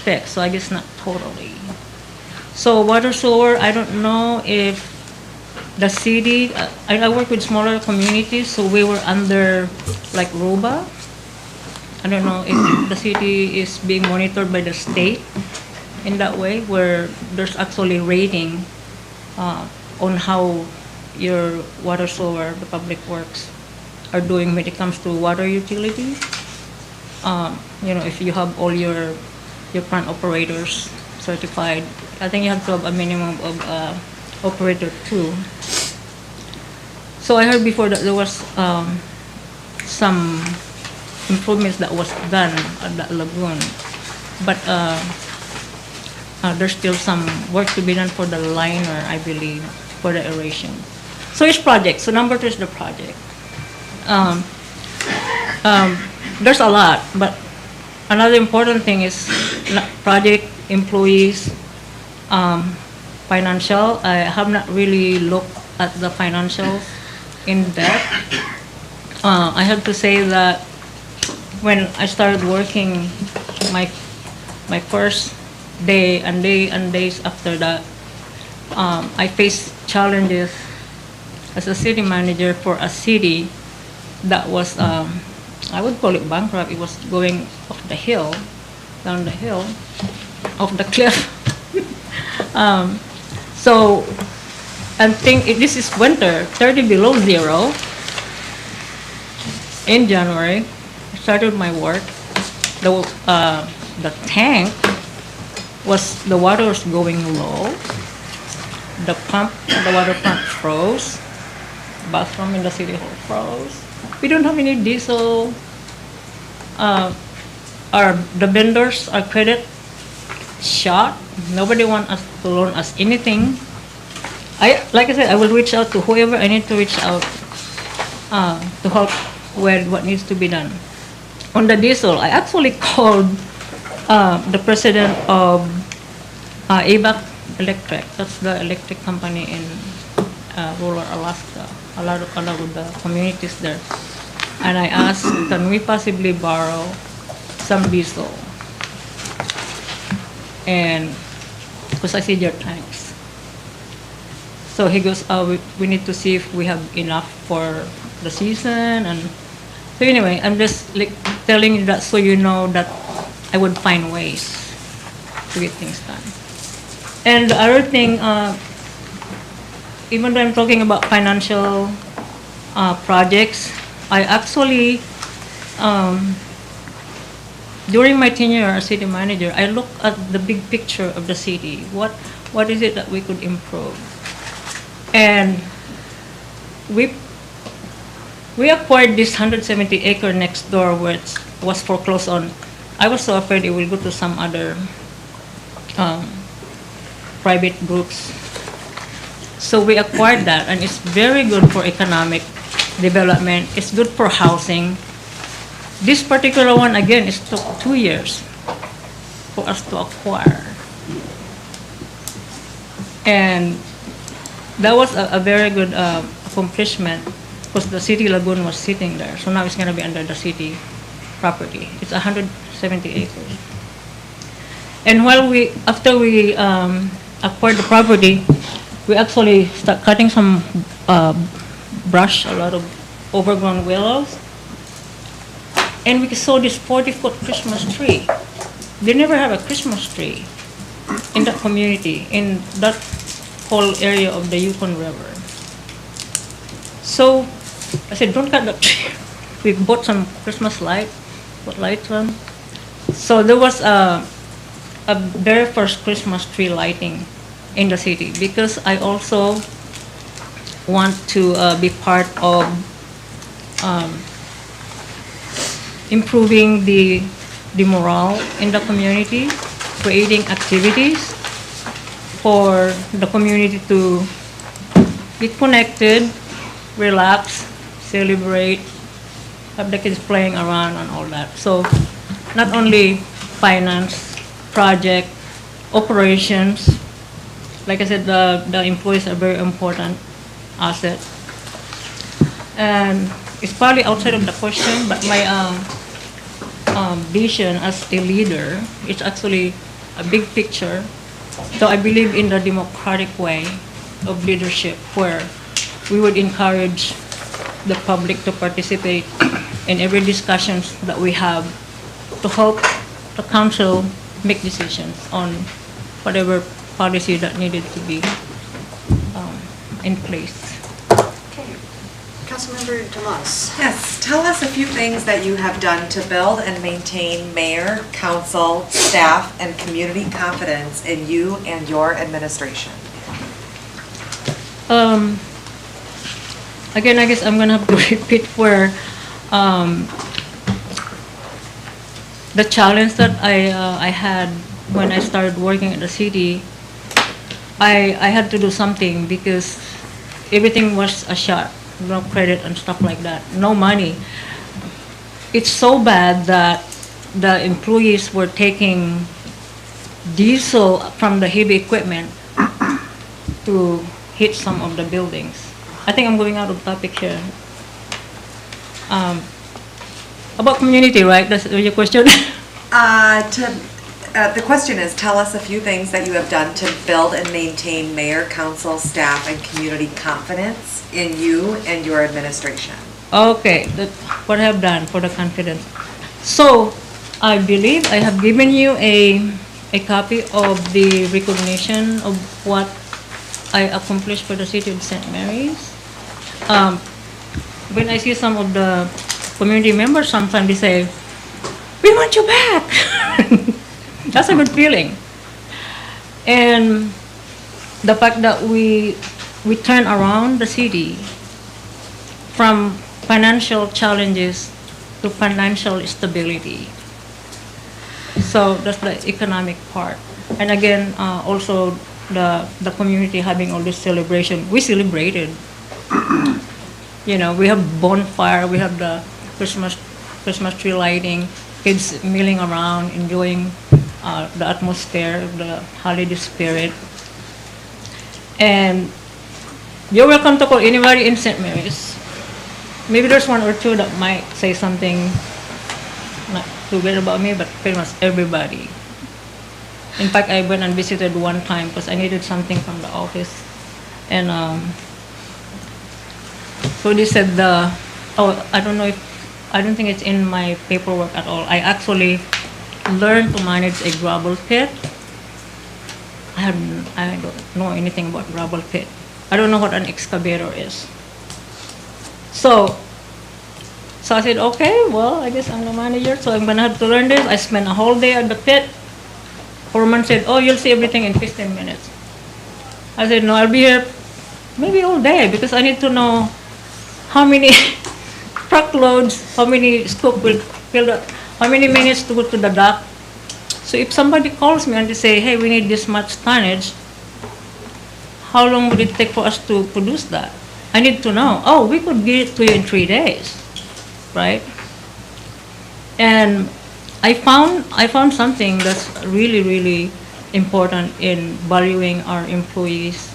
fixed. So I guess not totally. So water sewer, I don't know if the city. I work with smaller communities, so we were under like ROBA. I don't know if the city is being monitored by the state in that way, where there's actually rating on how your water sewer, the public works, are doing when it comes to water utilities. If you have all your plant operators certified, I think you have to have a minimum of operator 2. So I heard before that there was some improvements that was done at that lagoon, but there's still some work to be done for the liner, I believe, for the aeration. So it's project. So number 2 is the project. There's a lot, but another important thing is project, employees, financial. I have not really looked at the financials in depth. I have to say that when I started working, my first day and days after that, I faced challenges as a city manager for a city that was, I would call it bankrupt. It was going off the hill, down the hill, off the cliff. So I think this is winter, 30 below zero. In January, I started my work. The tank the water was going low. The water pump froze. Bathroom in the city hall froze. We don't have any diesel. The vendors are credit shot. Nobody wants us to loan us anything. Like I said, I will reach out to whoever I need to reach out to help with what needs to be done. On the diesel, I actually called the president of ABAC Electric. That's the electric company in rural Alaska. A lot of the communities there. And I asked, can we possibly borrow some diesel? And because I see their tanks. So he goes, we need to see if we have enough for the season. And so anyway, I'm just like telling you that so you know that I would find ways to get things done. And the other thing, even though I'm talking about financial projects, I actually, during my tenure as city manager, I looked at the big picture of the city. What is it that we could improve? And we acquired this 170-acre next door, which was foreclosed on. I was so afraid it will go to some other private groups. So we acquired that, and it's very good for economic development. It's good for housing. This particular one, again, it took 2 years for us to acquire. And that was a very good accomplishment because the city lagoon was sitting there. So now it's going to be under the city property. It's 170 acres. And after we acquired the property, we actually start cutting some brush, a lot of overgrown willows. And we saw this 40-foot Christmas tree. They never have a Christmas tree in that community, in that whole area of the Yukon River. So I said, don't cut the tree. We bought some Christmas lights, put lights on. So there was a very first Christmas tree lighting in the city, because I also want to be part of improving the morale in the community, creating activities for the community to get connected, relax, celebrate, have the kids playing around and all that. So not only finance, project, operations, like I said, the employees are very important asset. And it's probably outside of the question, but my vision as a leader, it's actually a big picture. So I believe in the democratic way of leadership, where we would encourage the public to participate in every discussions that we have to help the council make decisions on whatever policy that needed to be in place. Councilmember Tomas. Yes, tell us a few things that you have done to build and maintain mayor, council, staff, and community confidence in you and your administration. Again, I guess I'm gonna have to repeat where the challenge that I had when I started working at the city. I had to do something because everything was a shot, no credit and stuff like that, no money. It's so bad that the employees were taking diesel from the heavy equipment to hit some of the buildings. I think I'm going out of topic here. About community, right? That's your question? The question is, tell us a few things that you have done to build and maintain mayor, council, staff, and community confidence in you and your administration. Okay, what I have done for the confidence. So, I believe I have given you a copy of the recognition of what I accomplished for the city of St. Mary's. When I see some of the community members, sometimes they say, "We want you back." That's a good feeling. And the fact that we turn around the city from financial challenges to financial stability. So that's the economic part. And again, also the community having all this celebration. We celebrated. You know, we have bonfire, we have the Christmas tree lighting, kids milling around, enjoying the atmosphere, the holiday spirit. And you're welcome to call anybody in St. Mary's. Maybe there's one or two that might say something not too good about me, but pretty much everybody. In fact, I went and visited one time because I needed something from the office. And so they said I don't think it's in my paperwork at all. I actually learned to manage a gravel pit. I don't know anything about gravel pit. I don't know what an excavator is. So I said, okay, well, I guess I'm the manager, so I'm gonna have to learn this. I spent a whole day at the pit. Foreman said, oh, you'll see everything in 15 minutes. I said, no, I'll be here maybe all day because I need to know how many truckloads, how many scoop will fill up, how many minutes to go to the dock. So if somebody calls me and they say, hey, we need this much tonnage, how long would it take for us to produce that? I need to know. Oh, we could get it to you in 3 days, right? And I found something that's really, really important in valuing our employees.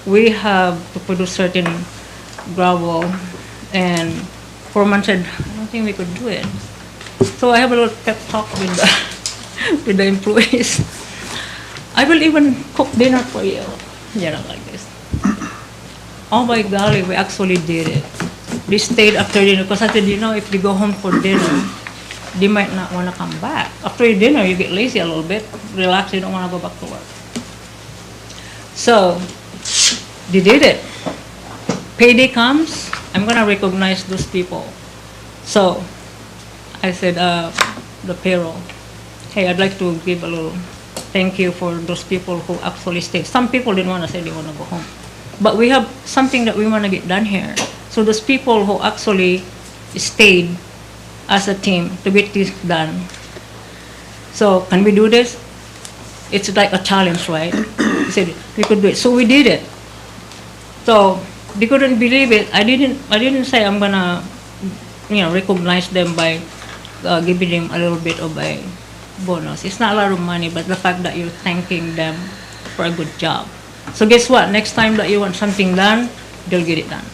We have to produce certain gravel, and foreman said, I don't think we could do it. So I have a little pep talk with the with the employees. I will even cook dinner for you, like this. Oh my golly, we actually did it. We stayed after dinner because I said, if they go home for dinner, they might not want to come back. After dinner, you get lazy a little bit, relax, you don't want to go back to work. So, they did it. Payday comes, I'm going to recognize those people. So, I said, the payroll, hey, I'd like to give a little thank you for those people who actually stayed. Some people didn't want to say they want to go home. But we have something that we want to get done here. So those people who actually stayed as a team to get this done. So can we do this? It's like a challenge, right? We said we could do it. So we did it. So they couldn't believe it. I didn't say I'm gonna recognize them by giving them a little bit of a bonus. It's not a lot of money, but the fact that you're thanking them for a good job. So guess what? Next time that you want something done, they'll get it done.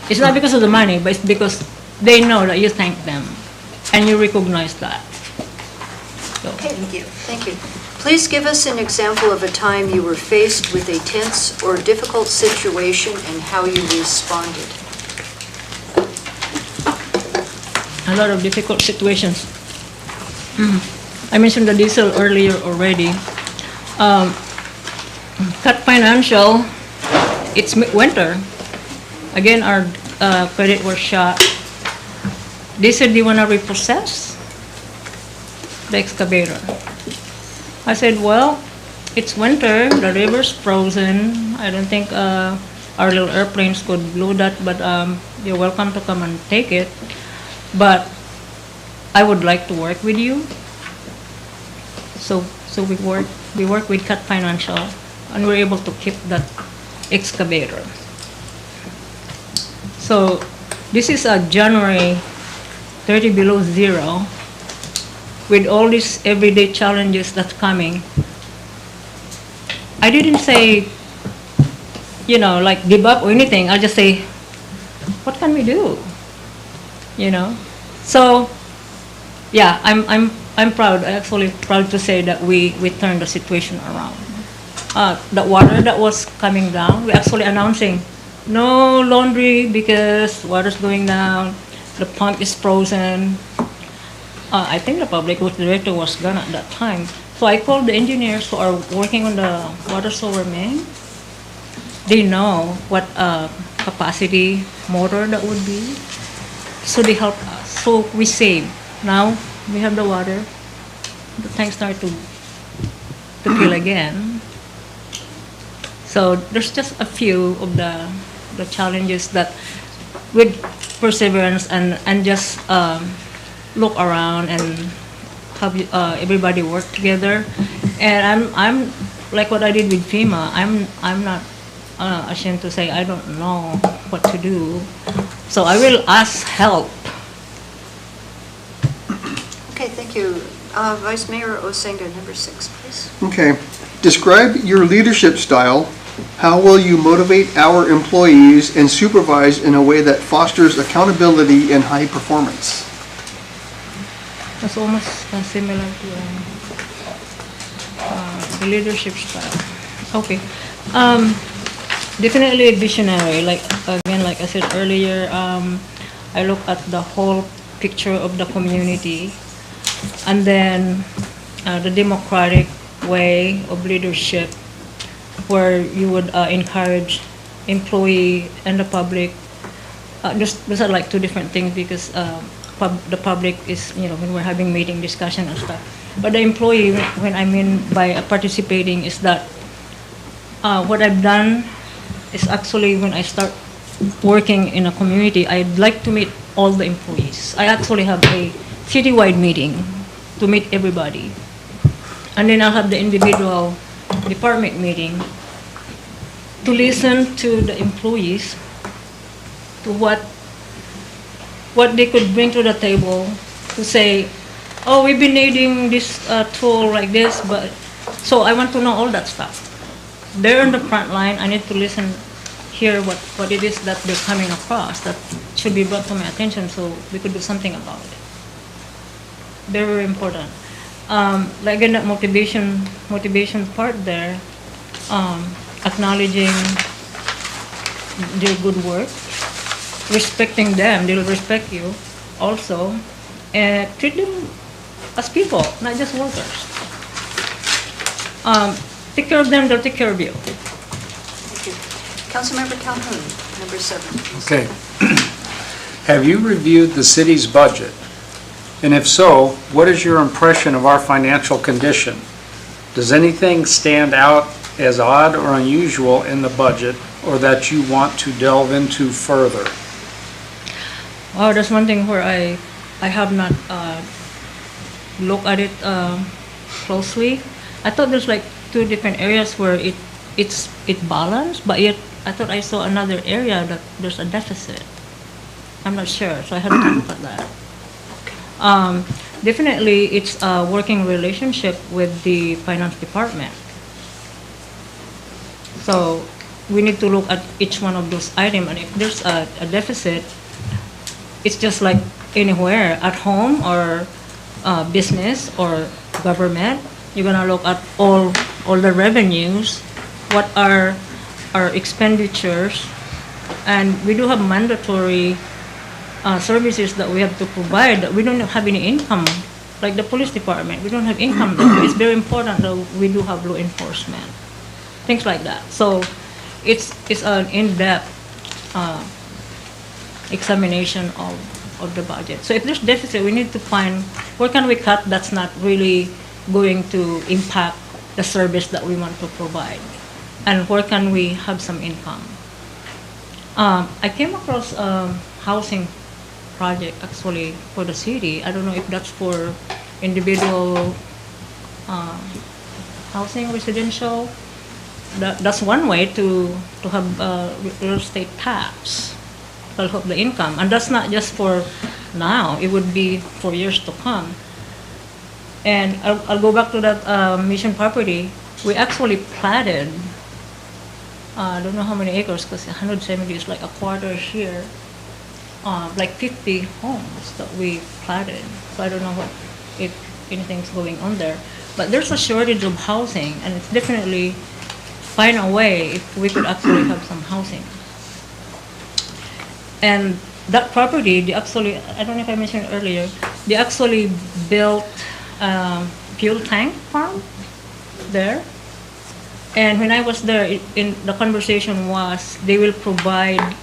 It's not because of the money, but it's because they know that you thank them and you recognize that. So, Okay, thank you. Please give us an example of a time you were faced with a tense or difficult situation and how you responded. a lot of difficult situations. I mentioned the diesel earlier already. Cut Financial, it's winter. Again, our credit was shot. They said they want to repossess the excavator. I said, well, it's winter, the river's frozen. I don't think our little airplanes could blow that, but you're welcome to come and take it. But I would like to work with you. So we work with Cut Financial, and we're able to keep that excavator. So this is a January 30 below zero, with all these everyday challenges that's coming. I didn't say, like give up or anything. I just say, what can we do? So yeah, I'm proud. I'm actually proud to say that we turned the situation around. The water that was coming down, we're actually announcing no laundry because water's going down. The pump is frozen. I think the public works director was gone at that time. So I called the engineers who are working on the water sewer main. They know what capacity motor that would be. So they help us. So we save. Now we have the water. The tanks start to fill again. So there's just a few of the challenges that with perseverance and just look around and have everybody work together. And I'm like what I did with FEMA. I'm not ashamed to say I don't know what to do. So I will ask help. Okay, thank you. Vice Mayor Osenga, number 6, please. Okay. Describe your leadership style. How will you motivate our employees and supervise in a way that fosters accountability and high performance? That's almost similar to the leadership style. Okay. Definitely a visionary. Like I said earlier, I look at the whole picture of the community, and then the democratic way of leadership, where you would encourage employee and the public. Those are like two different things because the public is, when we're having meeting discussion and stuff. But the employee, when I mean by participating, is that what I've done is actually when I start working in a community, I'd like to meet all the employees. I actually have a citywide meeting to meet everybody. And then I'll have the individual department meeting to listen to the employees, to what they could bring to the table, to say, oh, we've been needing this tool like this, but so I want to know all that stuff. They're on the front line. I need to listen, hear what it is that they're coming across that should be brought to my attention so we could do something about it. Very, very important. like in that motivation part there, acknowledging their good work, respecting them, they'll respect you also, and treat them as people, not just workers. Take care of them, they'll take care of you. Thank you. Councilmember Calhoun, number 7. Okay. Have you reviewed the city's budget? And if so, what is your impression of our financial condition? Does anything stand out as odd or unusual in the budget, or that you want to delve into further? Oh, that's one thing where I have not looked at it closely. I thought there's like 2 different areas where it's balanced, but yet I thought I saw another area that there's a deficit. I'm not sure, so I have to look at that. Definitely, it's a working relationship with the finance department. So we need to look at each one of those items, and if there's a deficit, it's just like anywhere, at home or business or government. You're gonna look at all the revenues, what are our expenditures, and we do have mandatory services that we have to provide that we don't have any income, like the police department. We don't have income there. It's very important that we do have law enforcement, things like that. So it's an in-depth examination of the budget. So if there's deficit, we need to find where can we cut that's not really going to impact the service that we want to provide, and where can we have some income. I came across housing project actually for the city. I don't know if that's for individual housing, residential. That's one way to have real estate tax that'll help the income, and that's not just for now. It would be for years to come. And I'll go back to that mission property. We actually platted. I don't know how many acres, because 170 is like a quarter here. Like 50 homes that we platted. So I don't know if anything's going on there. But there's a shortage of housing, and it's definitely find a way if we could actually have some housing. And that property, they actually, I don't know if I mentioned earlier, they actually built fuel tank farm there. And when I was there, the conversation was they will provide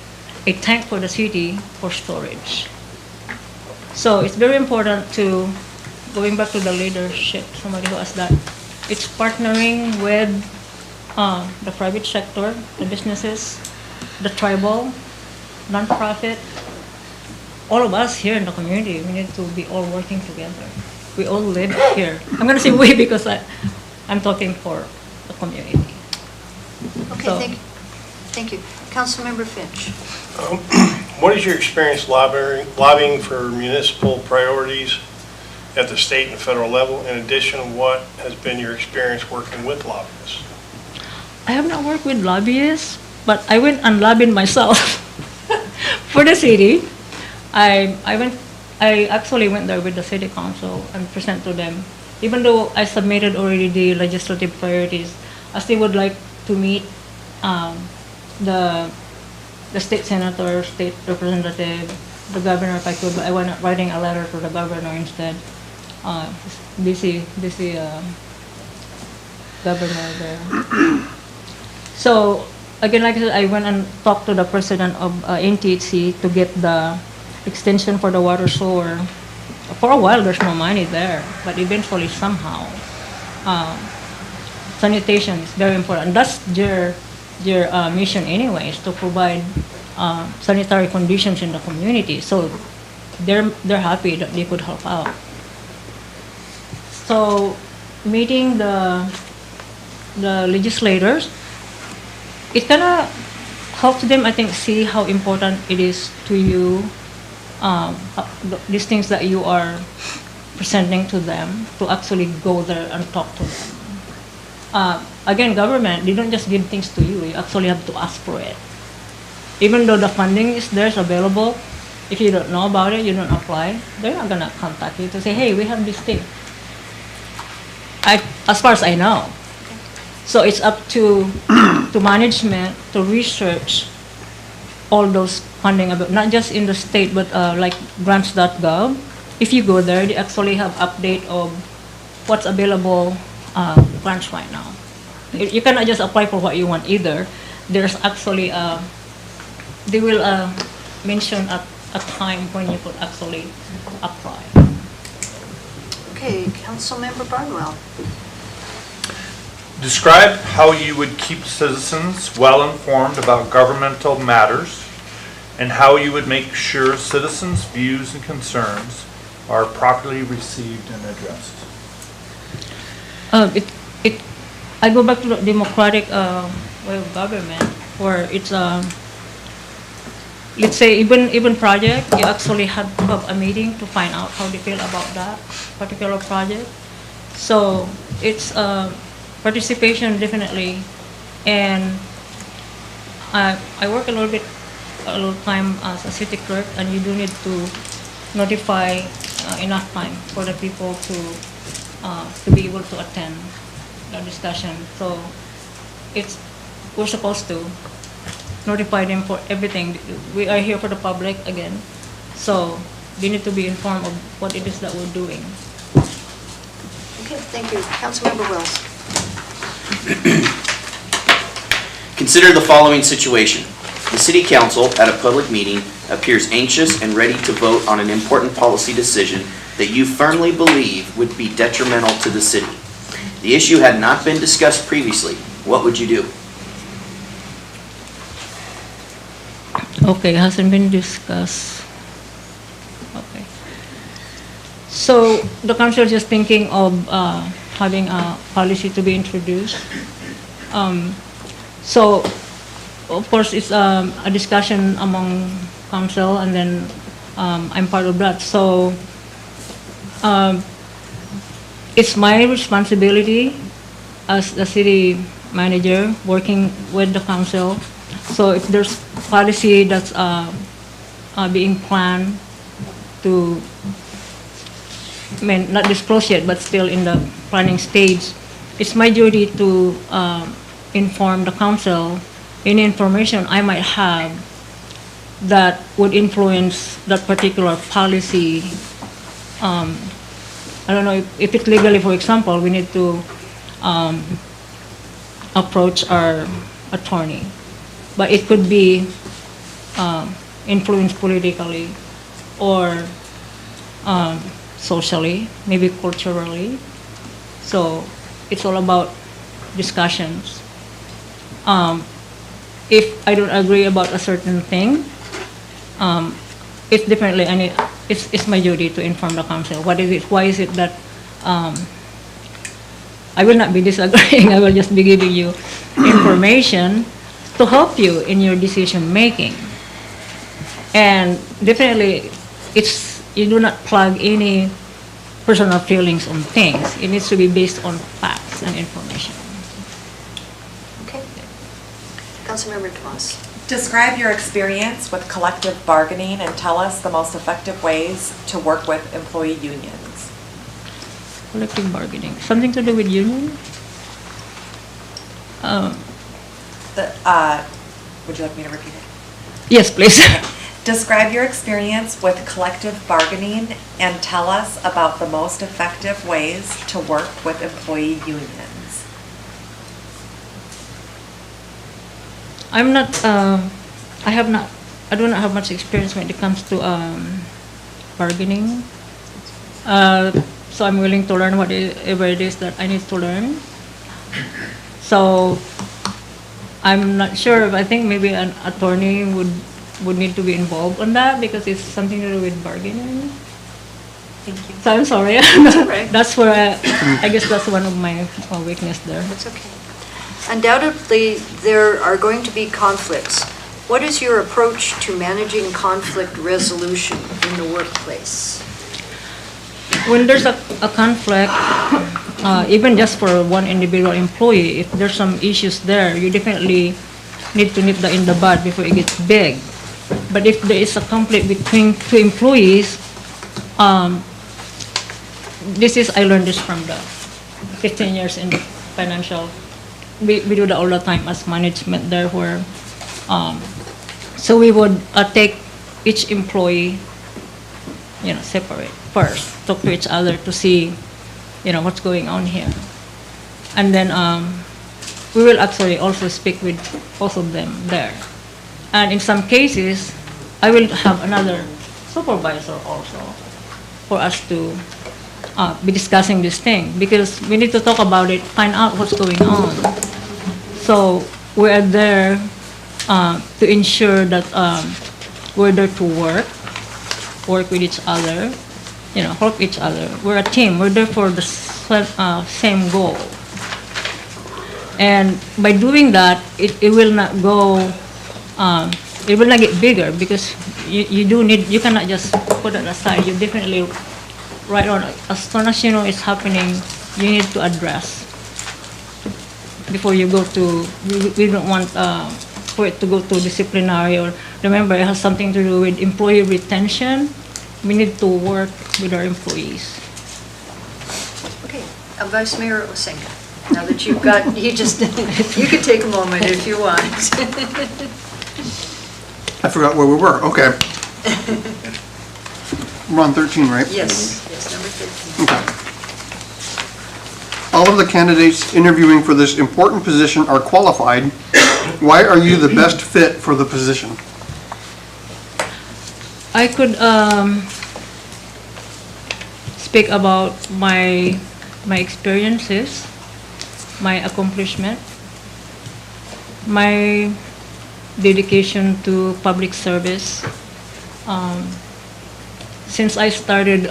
a tank for the city for storage. So it's very important to, going back to the leadership, somebody who asked that, it's partnering with the private sector, the businesses, the tribal, non-profit, all of us here in the community. We need to be all working together. We all live here. I'm going to say we because I'm talking for the community. Okay, So- thank you. Councilmember Finch. What is your experience lobbying for municipal priorities at the state and federal level? In addition, what has been your experience working with lobbyists? I have not worked with lobbyists, but I went and lobbied myself for the city. I actually went there with the city council and present to them. Even though I submitted already the legislative priorities, I still would like to meet the state senator, state representative, the governor if I could, but I went writing a letter to the governor instead. Busy governor there. So again, like I said, I went and talked to the president of NTHC to get the extension for the water sewer. For a while, there's no money there, but eventually somehow, sanitation is very important. That's their mission anyways, to provide sanitary conditions in the community. So they're happy that they could help out. So meeting the legislators, it kind of helps them, I think, see how important it is to you, these things that you are presenting to them, to actually go there and talk to them. Again, government, they don't just give things to you. You actually have to ask for it. Even though the funding is there, it's available, if you don't know about it, you don't apply, they're not going to contact you to say, hey, we have this thing. as far as I know. So it's up to management to research all those funding, not just in the state, but like grants.gov. If you go there, they actually have update of what's available grants right now. You cannot just apply for what you want either. There's actually, they will mention a time when you could actually apply. Okay, Councilmember Barnwell. Describe how you would keep citizens well-informed about governmental matters and how you would make sure citizens' views and concerns are properly received and addressed. I go back to the democratic way of government, where it's let's say even project, you actually have to have a meeting to find out how they feel about that particular project. So it's participation definitely, and I work a little time as a city clerk, and you do need to notify enough time for the people to be able to attend the discussion. So we're supposed to notify them for everything. We are here for the public again, so they need to be informed of what it is that we're doing. Okay, thank you. Councilmember Wells. Consider the following situation. The City Council, at a public meeting, appears anxious and ready to vote on an important policy decision that you firmly believe would be detrimental to the city. The issue had not been discussed previously. What would you do? Okay, hasn't been discussed. Okay. So the council is just thinking of having a policy to be introduced. So of course it's a discussion among council, and then I'm part of that. So it's my responsibility as the city manager working with the council. So if there's policy that's being planned to, I mean, not disclosed yet, but still in the planning stage, it's my duty to inform the council any information I might have that would influence that particular policy. I don't know if it's legally, for example, we need to approach our attorney. But it could be influenced politically or socially, maybe culturally. So it's all about discussions. If I don't agree about a certain thing, it's definitely, it's my duty to inform the council. What is it? Why is it that I will not be disagreeing? I will just be giving you information to help you in your decision making. And definitely, you do not plug any personal feelings on things. It needs to be based on facts and information. Okay. Councilmember Tomas. Describe your experience with collective bargaining and tell us the most effective ways to work with employee unions. Collective bargaining, something to do with union? Would you like me to repeat it? Yes, please. Describe your experience with collective bargaining and tell us about the most effective ways to work with employee unions. I do not have much experience when it comes to bargaining. So I'm willing to learn whatever it is that I need to learn. So I'm not sure, but I think maybe an attorney would need to be involved on that because it's something to do with bargaining. Thank you. So I'm sorry. That's all right. That's where I guess that's one of my weakness there. That's okay. Undoubtedly, there are going to be conflicts. What is your approach to managing conflict resolution in the workplace? When there's a conflict, even just for one individual employee, if there's some issues there, you definitely need to nip that in the bud before it gets big. But if there is a conflict between two employees, I learned this from 15 years in the financial. We do that all the time as management there where, so we would take each employee, separate first, talk to each other to see, what's going on here. And then we will actually also speak with both of them there. And in some cases, I will have another supervisor also for us to be discussing this thing because we need to talk about it, find out what's going on. So we are there to ensure that we're there to work with each other, help each other. We're a team. We're there for the same goal. And by doing that, it will not go, it will not get bigger because you cannot just put it aside. You definitely, right on, as soon as you know it's happening, you need to address before you go to, we don't want for it to go to disciplinary or, remember, it has something to do with employee retention. We need to work with our employees. Okay, Vice Mayor Osenka. Now that you've got, you could take a moment if you want. I forgot where we were, okay. We're on 13, right? Yes, number 13. Okay. All of the candidates interviewing for this important position are qualified. Why are you the best fit for the position? I could speak about my experiences, my accomplishment, my dedication to public service. Since I started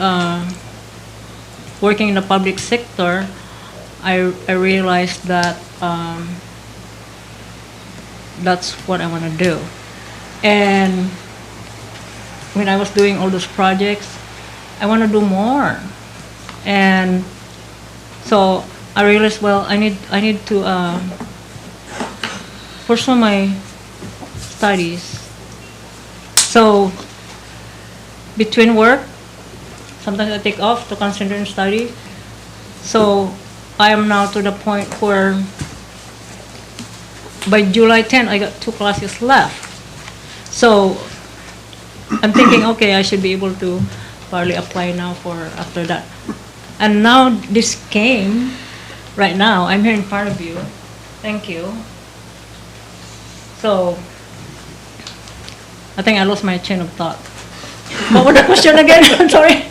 working in the public sector, I realized that that's what I want to do. And when I was doing all those projects, I want to do more. And so I realized, well, I need to pursue my studies. So between work, sometimes I take off to concentrate and study. So I am now to the point where by July 10, I got 2 classes left. So I'm thinking, okay, I should be able to probably apply now for after that. And now this came, right now, I'm here in front of you. Thank you. So I think I lost my train of thought. What was the question again? I'm sorry.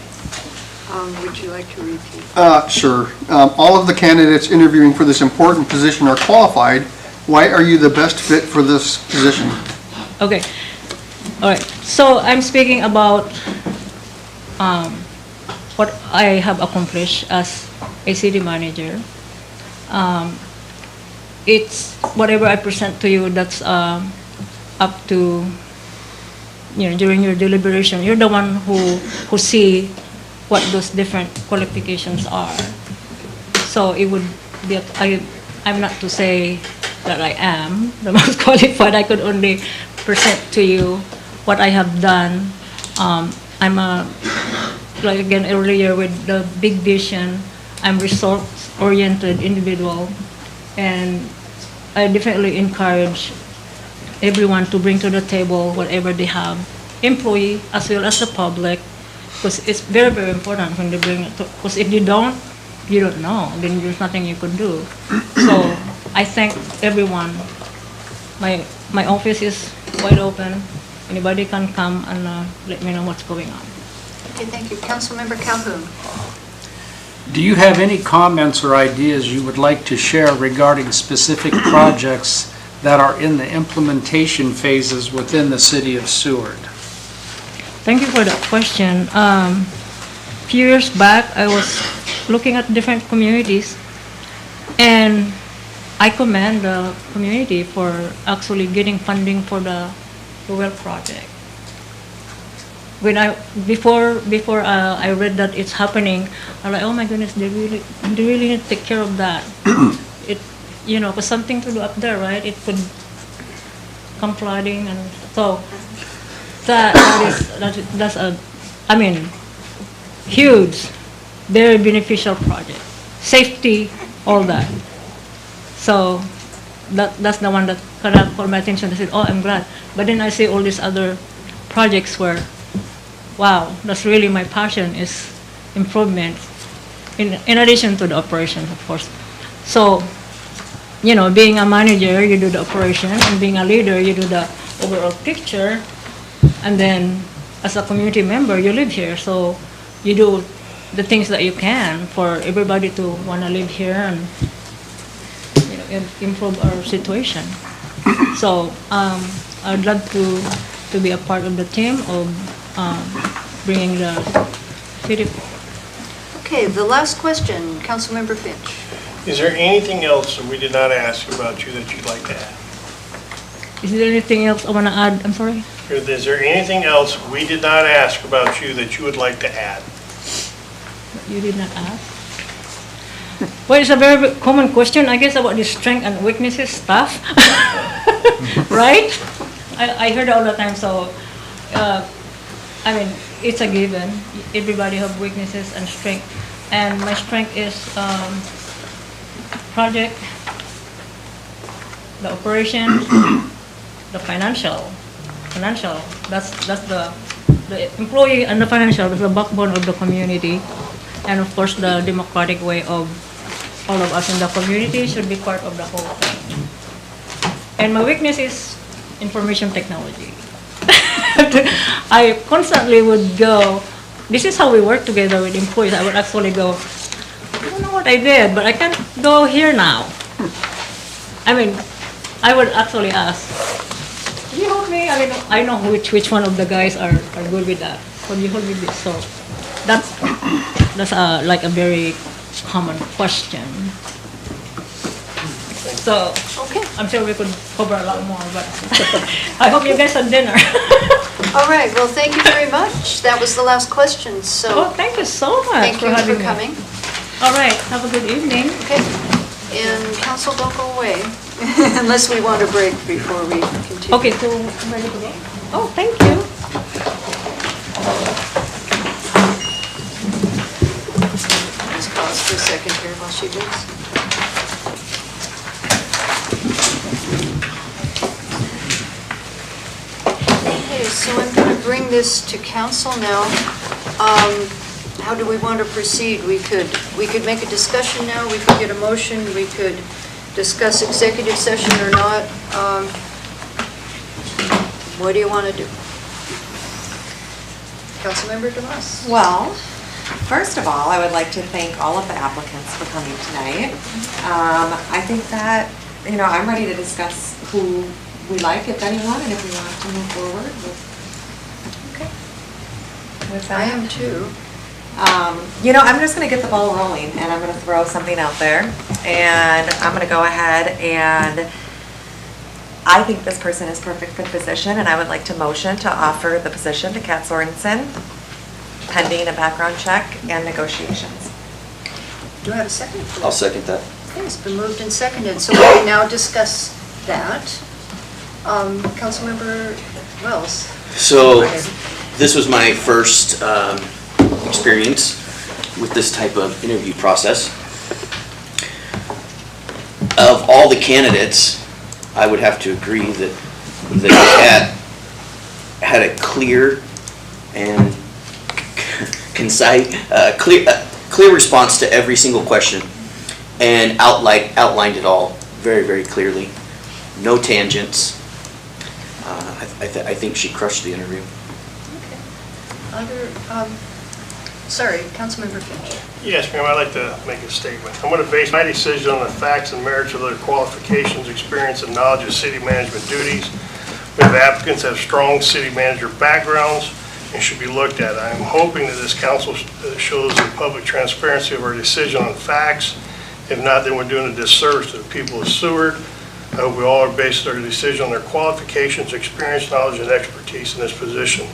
Would you like to repeat? Sure. All of the candidates interviewing for this important position are qualified. Why are you the best fit for this position? Okay. All right. So I'm speaking about what I have accomplished as a city manager. It's whatever I present to you, that's up to, during your deliberation. You're the one who see what those different qualifications are. So it would be, I'm not to say that I am the most qualified. I could only present to you what I have done. I'm like again earlier with the big vision, I'm results-oriented individual, and I definitely encourage everyone to bring to the table whatever they have, employee as well as the public, because it's very, very important when they bring it to, because if you don't know, then there's nothing you could do. So I thank everyone. My office is wide open. Anybody can come and let me know what's going on. Okay, thank you. Councilmember Calhoun. Do you have any comments or ideas you would like to share regarding specific projects that are in the implementation phases within the city of Seward? Thank you for that question. A few years back, I was looking at different communities, and I commend the community for actually getting funding for the well project. When before I read that it's happening, I'm like, oh my goodness, they really need to take care of that. It, because something to do up there, right? It could come flooding, and so that's a, huge, very beneficial project. safety, all that. So that's the one that kind of caught my attention. I said, oh, I'm glad. But then I see all these other projects where, wow, that's really my passion, is improvement, in addition to the operations, of course. So, you know, being a manager, you do the operation, and being a leader, you do the overall picture, and then as a community member, you live here, so you do the things that you can for everybody to want to live here and, you know, improve our situation. So I'd love to be a part of the team of bringing the city. Okay, the last question, Councilmember Finch. Is there anything else that we did not ask about you that you'd like to add? Is there anything else I want to add? I'm sorry? Is there anything else we did not ask about you that you would like to add? You did not ask? Well, it's a very common question, I guess, about the strength and weaknesses stuff. Right? I heard it all the time, so, I mean, it's a given. Everybody have weaknesses and strength. And my strength is project, the operation, the financial. That's the employee and the financial is the backbone of the community. And of course, the democratic way of all of us in the community should be part of the whole thing. And my weakness is information technology. I constantly would go, this is how we work together with employees. I would actually go, I don't know what I did, but I can't go here now. I mean, I would actually ask, can you help me? I mean, I know which one of the guys are good with that. Can you help me with this? So that's like a very common question. So, okay, I'm sure we could cover a lot more, but I hope you guys had dinner. All right, well, thank you very much. That was the last question, so. Oh, thank you so much Thank you having for me. coming. All right, have a good evening. Okay, and council, don't go away, unless we want a break before we continue. Okay, so I'm ready to go? Oh, thank you. Just pause for a second here while she does. Okay, so I'm going to bring this to council now. How do we want to proceed? We could make a discussion now, we could get a motion, we could discuss executive session or not. What do you want to do? Councilmember Demas? Well, first of all, I would like to thank all of the applicants for coming tonight. I think that, you know, I'm ready to discuss who we like, if anyone, and if we want to move forward with that. I am too. You know, I'm just going to get the ball rolling, and I'm going to throw something out there, and I'm going to go ahead, and I think this person is perfect for the position, and I would like to motion to offer the position to Kat Sorensen, pending a background check and negotiations. Do I have a second? I'll second that. Okay, it's been moved and seconded, so we can now discuss that. Councilmember Wells? So, this was my first experience with this type of interview process. Of all the candidates, I would have to agree that Kat had a clear and concise, clear response to every single question, and outlined it all very, very clearly. No tangents. I think she crushed the interview. Sorry, Councilmember Finch. Yes, ma'am, I'd like to make a statement. I'm going to base my decision on the facts and merits of their qualifications, experience, and knowledge of city management duties. We have applicants that have strong city manager backgrounds and should be looked at. I am hoping that this council shows the public transparency of our decision on facts. If not, then we're doing a disservice to the people of Seward. I hope we all are based our decision on their qualifications, experience, knowledge, and expertise in this position.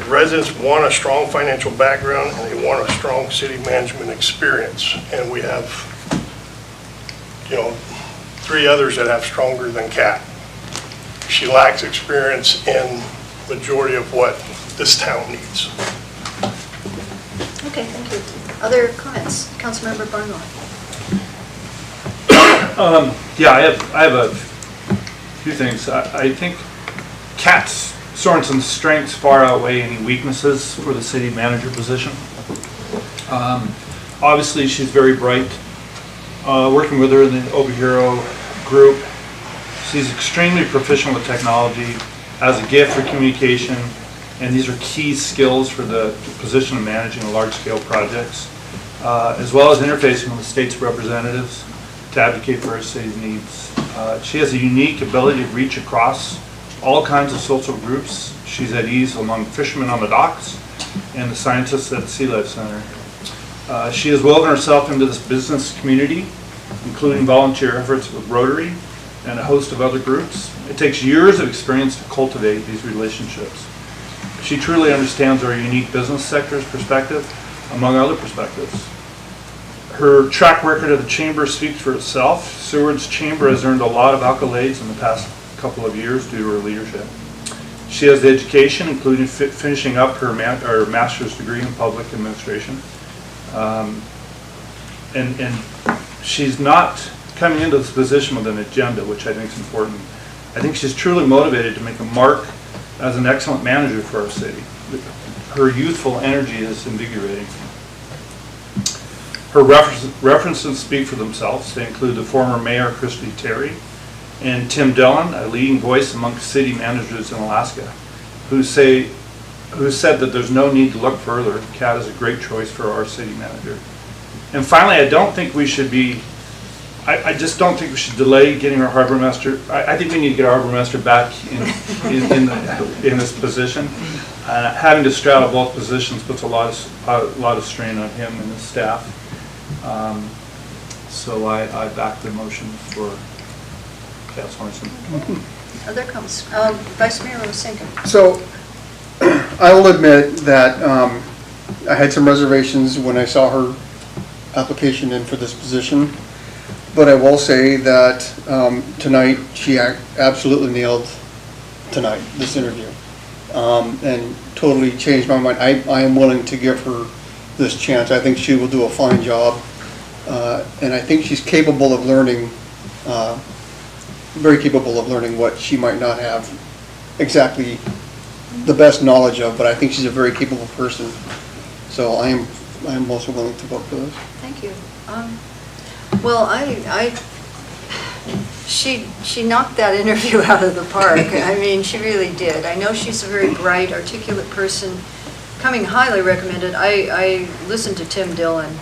Residents want a strong financial background, and they want a strong city management experience. And we have, you know, 3 others that have stronger than Kat. She lacks experience in majority of what this town needs. Okay, thank you. Other comments? Councilmember Barnwell. Yeah, I have a few things. I think Kat Sorensen's strengths far outweigh any weaknesses for the city manager position. Obviously, she's very bright. Working with her in the Obihiro group, she's extremely proficient with technology, has a gift for communication, and these are key skills for the position of managing large-scale projects, as well as interfacing with the state's representatives to advocate for our city's needs. She has a unique ability to reach across all kinds of social groups. She's at ease among fishermen on the docks and the scientists at the Sea Life Center. She has woven herself into this business community, including volunteer efforts with Rotary and a host of other groups. It takes years of experience to cultivate these relationships. She truly understands our unique business sector's perspective, among other perspectives. Her track record at the Chamber speaks for itself. Seward's Chamber has earned a lot of accolades in the past couple of years due to her leadership. She has the education, including finishing up her master's degree in public administration. And she's not coming into this position with an agenda, which I think is important. I think she's truly motivated to make a mark as an excellent manager for our city. Her youthful energy is invigorating. Her references speak for themselves. They include the former Mayor Christy Terry and Tim Dillon, a leading voice amongst city managers in Alaska, who said that there's no need to look further. Kat is a great choice for our city manager. And finally, I just don't think we should delay getting our harbor master. I think we need to get our harbor master back in this position. Having to straddle both positions puts a lot of strain on him and his staff. So I back the motion for Kat Sorensen. Other comments? Vice Mayor Rosenka. So, I will admit that I had some reservations when I saw her application in for this position, but I will say that tonight she absolutely nailed this interview, and totally changed my mind. I am willing to give her this chance. I think she will do a fine job, and I think she's capable of learning, very capable of learning what she might not have exactly the best knowledge of, but I think she's a very capable person. So I am also willing to vote for this. Thank you. Well, she knocked that interview out of the park. I mean, she really did. I know she's a very bright, articulate person, coming highly recommended. I listened to Tim Dillon.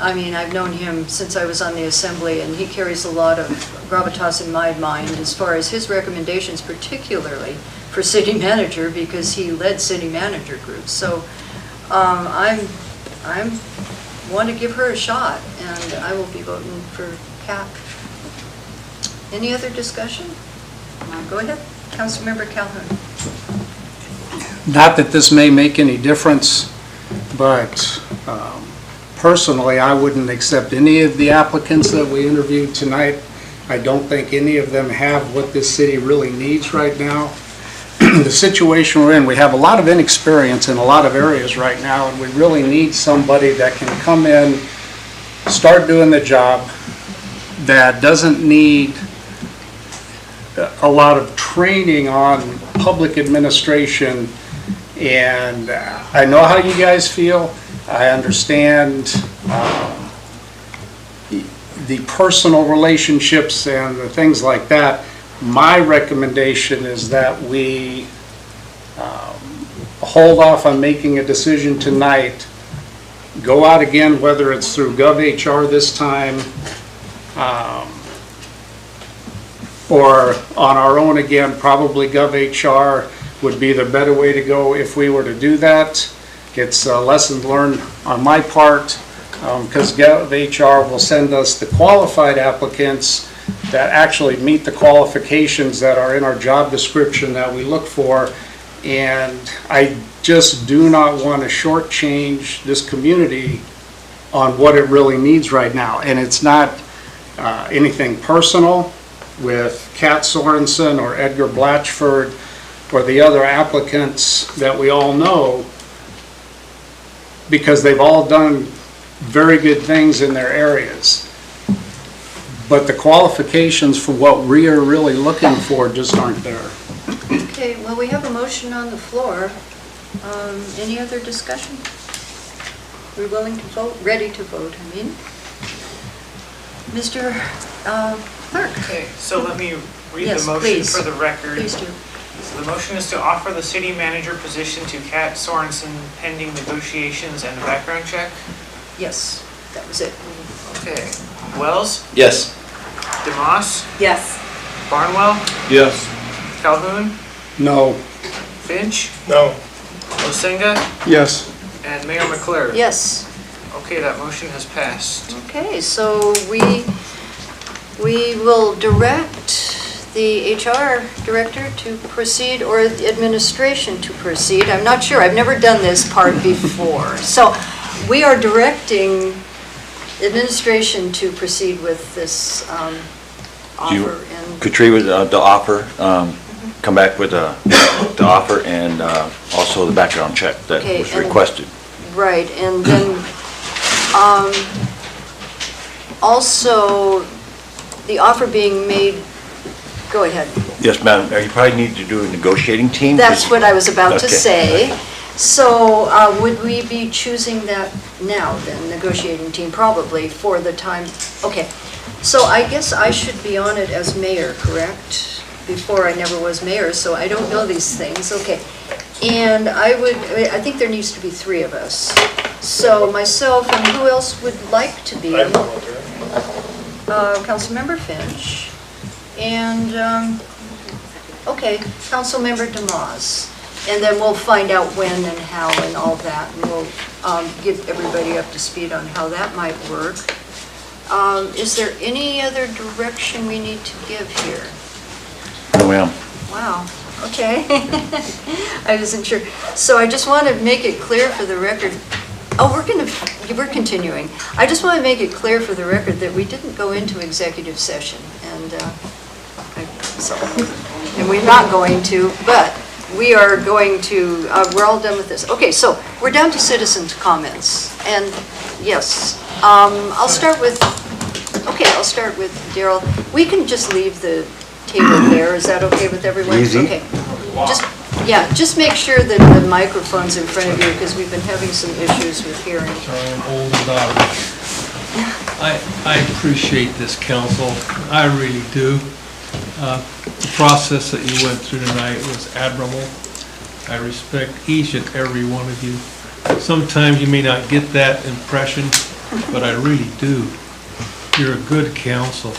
I mean, I've known him since I was on the Assembly, and he carries a lot of gravitas in my mind as far as his recommendations, particularly for city manager, because he led city manager groups. So I want to give her a shot, and I will be voting for Kat. Any other discussion? Go ahead, Councilmember Calhoun. Not that this may make any difference, but personally, I wouldn't accept any of the applicants that we interviewed tonight. I don't think any of them have what this city really needs right now. The situation we're in, we have a lot of inexperience in a lot of areas right now, and we really need somebody that can come in, start doing the job, that doesn't need a lot of training on public administration. And I know how you guys feel. I understand the personal relationships and the things like that. My recommendation is that we hold off on making a decision tonight, go out again, whether it's through GovHR this time, or on our own again. Probably GovHR would be the better way to go if we were to do that. It's a lesson learned on my part, because GovHR will send us the qualified applicants that actually meet the qualifications that are in our job description that we look for. And I just do not want to shortchange this community on what it really needs right now. And it's not anything personal with Kat Sorensen or Edgar Blatchford or the other applicants that we all know, because they've all done very good things in their areas. But the qualifications for what we are really looking for just aren't there. Okay, well, we have a motion on the floor. Any other discussion? We're willing to vote, ready to vote, I mean. Mr. Clerk? Okay, so let me read Yes, the motion please. for the record. Please do. So the motion is to offer the city manager position to Kat Sorensen pending negotiations and a background check. Yes, that was it. Okay. Wells? Yes. DeMoss? Yes. Barnwell? Yes. Calhoun? No. Finch? No. Osenga? Yes. And Mayor McClure? Yes. Okay, that motion has passed. Okay, so we will direct the HR director to proceed, or the administration to proceed. I'm not sure, I've never done this part before. So we are directing administration to proceed with this offer. And Could treat with the offer, come back with the offer and also the background check that Okay, was and- requested. Right, and then also the offer being made, go ahead. Yes, ma'am, you probably need to do a negotiating team. That's what I was about to Okay. say. So would we be choosing that now then, negotiating team, probably for the time? Okay, so I guess I should be on it as mayor, correct? Before I never was mayor, so I don't know these things, okay. And I think there needs to be 3 of us. So myself, and who else would like to be? I volunteer. Councilmember Finch, and, okay, Councilmember DeMoss. And then we'll find out when and how and all that, and we'll get everybody up to speed on how that might work. Is there any other direction we need to give here? No, ma'am. Wow, okay. I wasn't sure. So I just want to make it clear for the record, we're continuing. I just want to make it clear for the record that we didn't go into executive session, and we're not going to, but we are going to, we're all done with this. Okay, so we're down to citizens' comments, and yes, I'll start with Daryl. We can just leave the table there, is that okay with everyone? Easy. Okay. Just make sure that the microphone's in front of you, because we've been having some issues with hearing. Sorry, I'm old and out. I appreciate this, council. I really do. The process that you went through tonight was admirable. I respect each and every one of you. Sometimes you may not get that impression, but I really do. You're a good council.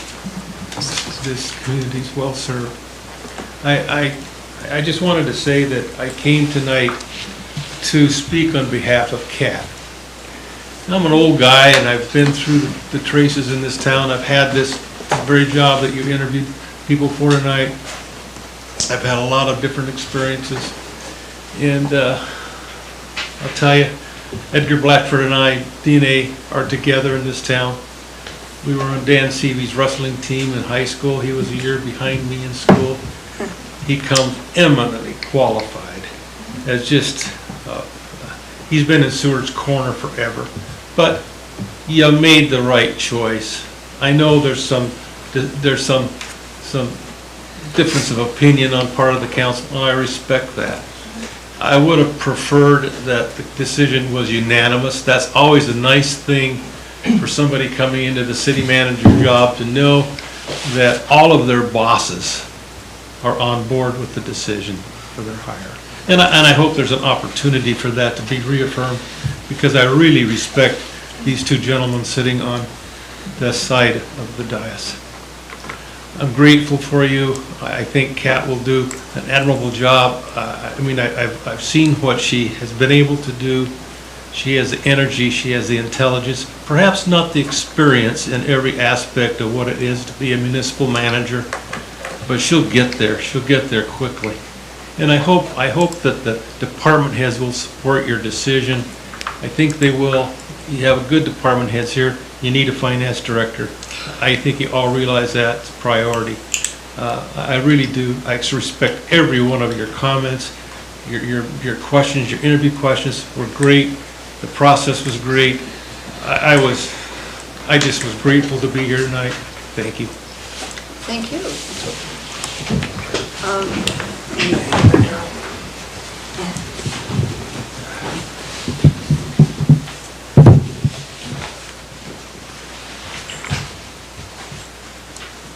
This community's well served. I just wanted to say that I came tonight to speak on behalf of Kat. I'm an old guy and I've been through the traces in this town. I've had this very job that you interviewed people for tonight. I've had a lot of different experiences. And I'll tell you, Edgar Blackford and I, DNA, are together in this town. We were on Dan Seavey's wrestling team in high school. He was a year behind me in school. He comes eminently qualified as just, he's been in Seward's Corner forever. But you made the right choice. I know there's some difference of opinion on part of the council, and I respect that. I would have preferred that the decision was unanimous. That's always a nice thing for somebody coming into the city manager job, to know that all of their bosses are on board with the decision for their hire. And I hope there's an opportunity for that to be reaffirmed, because I really respect these 2 gentlemen sitting on this side of the dais. I'm grateful for you. I think Kat will do an admirable job. I've seen what she has been able to do. She has the energy, she has the intelligence, perhaps not the experience in every aspect of what it is to be a municipal manager, but she'll get there quickly. And I hope that the department heads will support your decision. I think they will. You have a good department heads here. You need a finance director. I think you all realize that's a priority. I really do. I respect every one of your comments, your questions, your interview questions were great. The process was great. I just was grateful to be here tonight. Thank you. Thank you.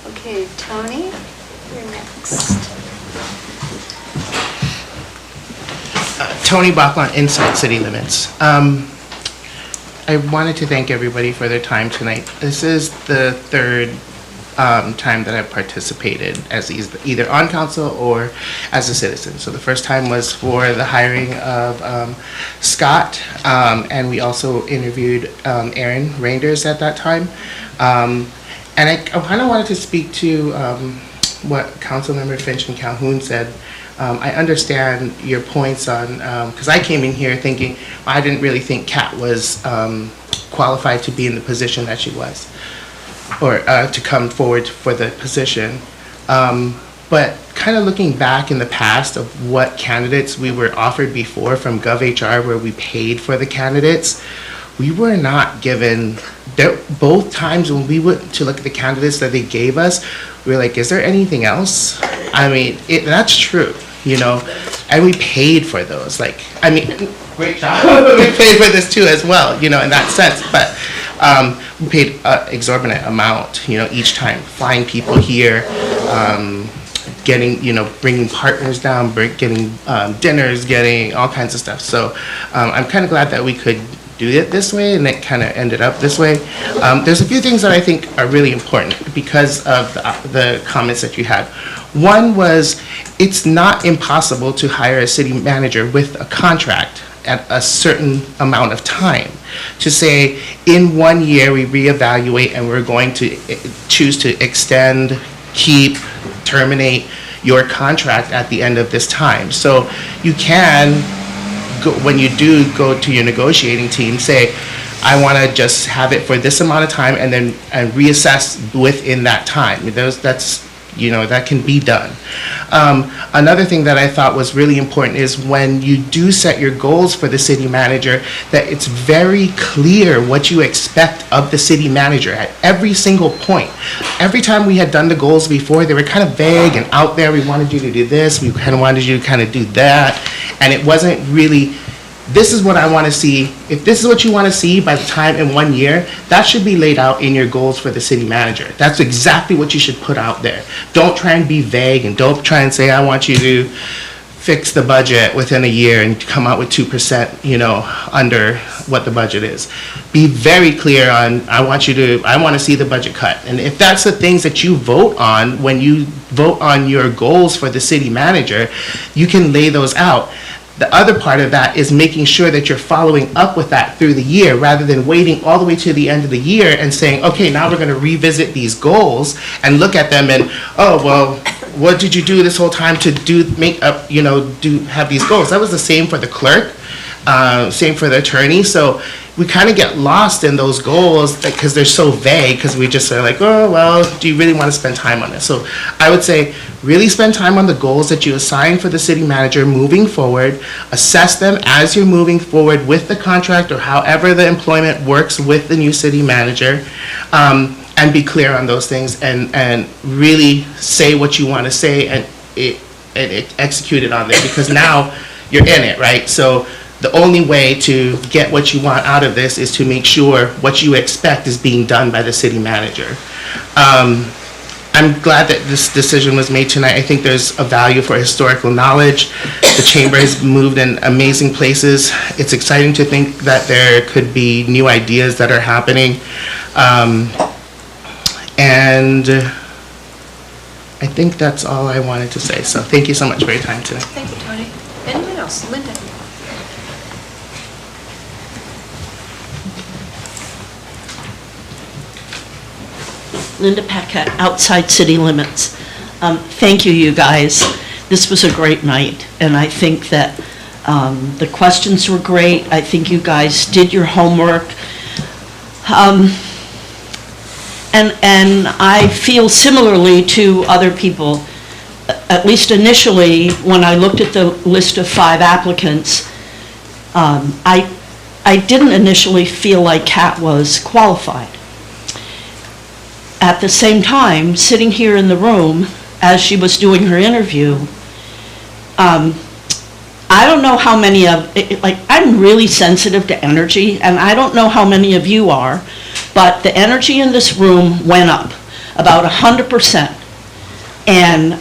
Okay, Tony, you're next. Tony Bachlan, Inside City Limits. I wanted to thank everybody for their time tonight. This is the third time that I've participated as either on council or as a citizen. So the first time was for the hiring of Scott, and we also interviewed Aaron Reinders at that time. And I kind of wanted to speak to what Councilmember Finch and Calhoun said. I understand your points on, because I came in here thinking, I didn't really think Kat was qualified to be in the position that she was, or to come forward for the position. But kind of looking back in the past of what candidates we were offered before from GovHR, where we paid for the candidates, we were not given, both times when we went to look at the candidates that they gave us, we were like, is there anything else? I mean, that's true, you know, and we paid for those. Like, I mean, great job. We paid for this too as well, you know, in that sense. But we paid an exorbitant amount, you know, each time, flying people here, getting, you know, bringing partners down, getting dinners, getting all kinds of stuff. So I'm kind of glad that we could do it this way, and it kind of ended up this way. There's a few things that I think are really important because of the comments that you had. One was, it's not impossible to hire a city manager with a contract at a certain amount of time. To say, in 1 year we reevaluate and we're going to choose to extend, keep, terminate your contract at the end of this time. So you can, when you do go to your negotiating team, say, I want to just have it for this amount of time and then reassess within that time. That's, you know, that can be done. Another thing that I thought was really important is when you do set your goals for the city manager, that it's very clear what you expect of the city manager at every single point. Every time we had done the goals before, they were kind of vague and out there. We wanted you to do this, we kind of wanted you to kind of do that, and it wasn't really, this is what I want to see. If this is what you want to see by the time in 1 year, that should be laid out in your goals for the city manager. That's exactly what you should put out there. Don't try and be vague, and don't try and say, I want you to fix the budget within a year and come out with 2%, you know, under what the budget is. Be very clear on, I want to see the budget cut. And if that's the things that you vote on when you vote on your goals for the city manager, you can lay those out. The other part of that is making sure that you're following up with that through the year, rather than waiting all the way to the end of the year and saying, okay, now we're going to revisit these goals and look at them and, oh, well, what did you do this whole time to have these goals? That was the same for the clerk, same for the attorney. So we kind of get lost in those goals because they're so vague, because we just are like, oh, well, do you really want to spend time on this? So I would say really spend time on the goals that you assign for the city manager moving forward, assess them as you're moving forward with the contract or however the employment works with the new city manager, and be clear on those things, and really say what you want to say and execute it on there, because now you're in it, right? So the only way to get what you want out of this is to make sure what you expect is being done by the city manager. I'm glad that this decision was made tonight. I think there's a value for historical knowledge. The chamber has moved in amazing places. It's exciting to think that there could be new ideas that are happening. And I think that's all I wanted to say. So thank you so much for your time tonight. Thank you, Tony. Anyone else? Linda? Linda Paquette, Outside City Limits. Thank you, you guys. This was a great night, and I think that the questions were great. I think you guys did your homework. And I feel similarly to other people. At least initially, when I looked at the list of 5 applicants, I I didn't initially feel like Kat was qualified. At the same time, sitting here in the room as she was doing her interview, I don't know how many of, like, I'm really sensitive to energy, and I don't know how many of you are, but the energy in this room went up about 100%. And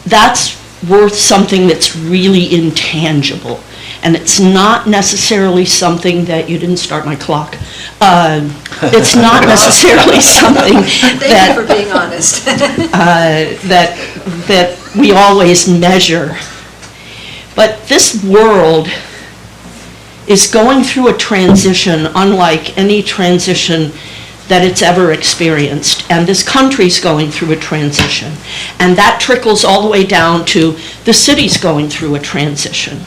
that's worth something that's really intangible. And it's not necessarily something that, you didn't start my clock. It's not necessarily something that... Thank you for being honest. that we always measure. But this world is going through a transition unlike any transition that it's ever experienced. And this country's going through a transition. And that trickles all the way down to the city's going through a transition.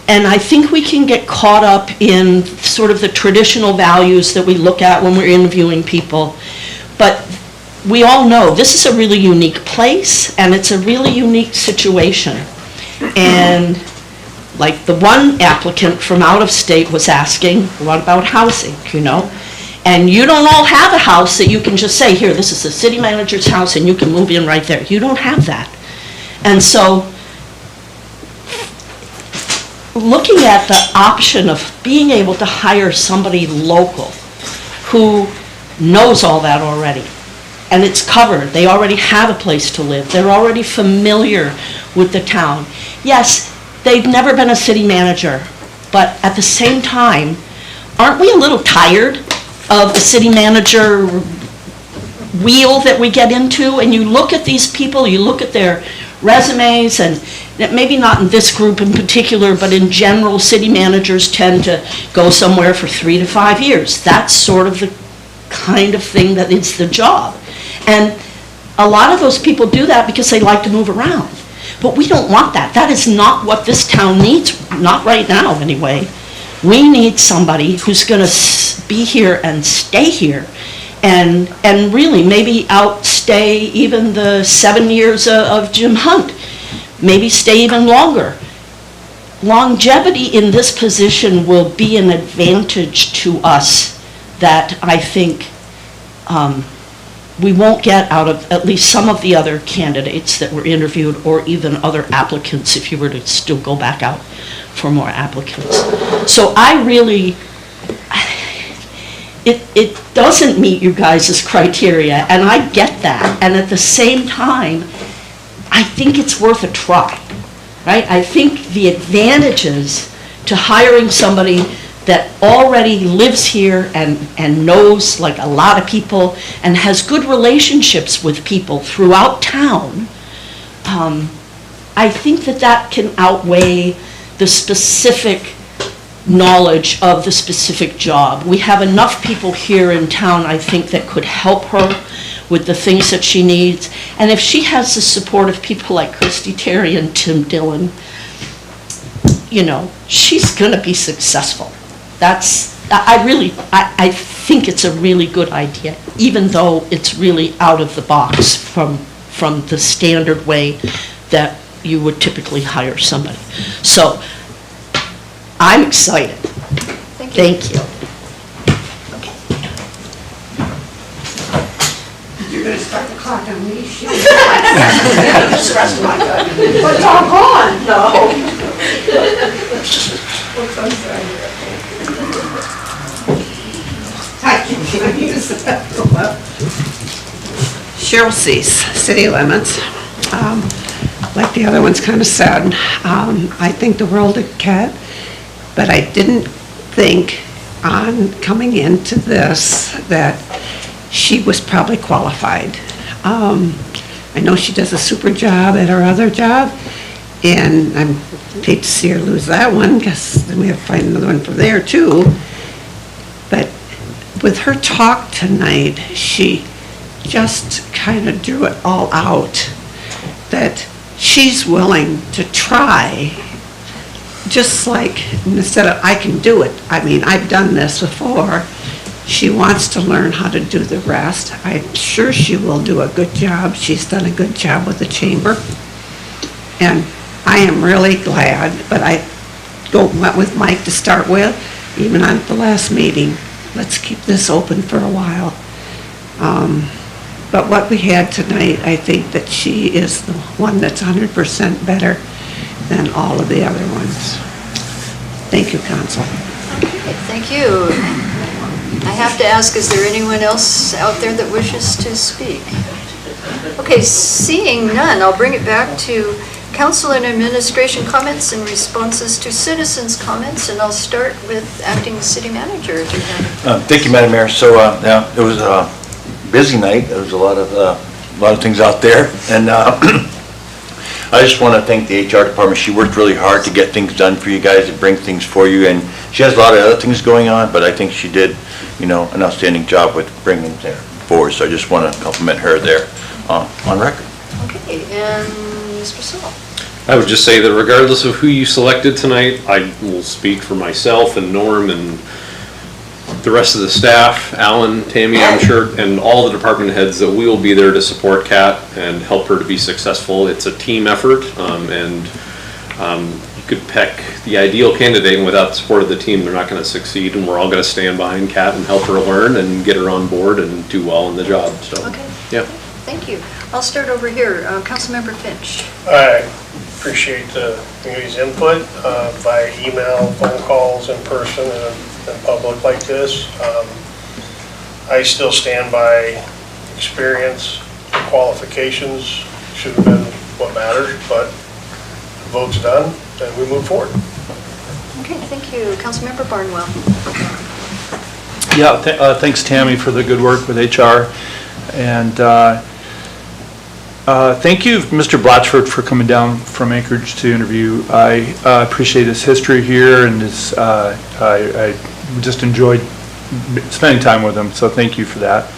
And I think we can get caught up in sort of the traditional values that we look at when we're interviewing people. But we all know this is a really unique place, and it's a really unique situation. And like the one applicant from out of state was asking, what about housing, you know? And you don't all have a house that you can just say, here, this is the city manager's house, and you can move in right there. You don't have that. And so looking at the option of being able to hire somebody local who knows all that already, and it's covered, they already have a place to live, they're already familiar with the town. Yes, they've never been a city manager, but at the same time, aren't we a little tired of the city manager wheel that we get into? And you look at these people, you look at their resumes, and maybe not in this group in particular, but in general, city managers tend to go somewhere for 3 to 5 years. That's sort of the kind of thing that is the job. And a lot of those people do that because they like to move around. But we don't want that. That is not what this town needs, not right now anyway. We need somebody who's going to be here and stay here, and really maybe outstay even the 7 years of Jim Hunt, maybe stay even longer. Longevity in this position will be an advantage to us that I think we won't get out of at least some of the other candidates that were interviewed, or even other applicants if you were to still go back out for more applicants. So I really, it doesn't meet you guys' criteria, and I get that. And at the same time, I think it's worth a try, right? I think the advantages to hiring somebody that already lives here and knows like a lot of people and has good relationships with people throughout town, I think that can outweigh the specific knowledge of the specific job. We have enough people here in town, I think, that could help her with the things that she needs. And if she has the support of people like Christy Terry and Tim Dillon, you know, she's gonna be successful. I think it's a really good idea, even though it's really out of the box from the standard way that you would typically hire somebody. So I'm excited. Thank you. You're going to start the clock on me? But doggone, no. I'm sorry. Can I use that? Cheryl Cease, City Limits. Like the other ones kind of said, I think the world of Kat, but I didn't think on coming into this that she was probably qualified. I know she does a super job at her other job, and I'm hate to see her lose that one, because then we have to find another one from there too. But with her talk tonight, she just kind of drew it all out, that she's willing to try, just like, instead of I can do it, I mean, I've done this before, she wants to learn how to do the rest. I'm sure she will do a good job. She's done a good job with the chamber. And I am really glad, but went with Mike to start with, even on the last meeting. Let's keep this open for a while. But what we had tonight, I think that she is the one that's 100% better than all of the other ones. Thank you, Council. Okay, thank you. I have to ask, is there anyone else out there that wishes to speak? Okay, seeing none, I'll bring it back to council and administration comments and responses to citizens' comments, and I'll start with acting city manager. If you have. Thank you, Madam Mayor. So, yeah, it was a busy night. There was a lot of things out there, and I just want to thank the HR department. She worked really hard to get things done for you guys, to bring things for you, and she has a lot of other things going on, but I think she did, an outstanding job with bringing them forward. So I just want to compliment her there on record. Okay, and Mr. Saul. I would just say that regardless of who you selected tonight, I will speak for myself and Norm and the rest of the staff, Alan, Tammy, I'm sure, and all the department heads, that we will be there to support Kat and help her to be successful. It's a team effort, and you could pick the ideal candidate, and without the support of the team, they're not going to succeed, and we're all going to stand behind Kat and help her learn and get her on board and do well in the job. So, okay. Yeah. Thank you. I'll start over here. Councilmember Finch. I appreciate the community's input by email, phone calls, in person, and public like this. I still stand by experience and qualifications should have been what matters, but the vote's done and we move forward. Okay, thank you. Councilmember Barnwell. Yeah, thanks Tammy for the good work with HR. And thank you, Mr. Blatchford, for coming down from Anchorage to interview. I appreciate his history here, and I just enjoyed spending time with him, so thank you for that.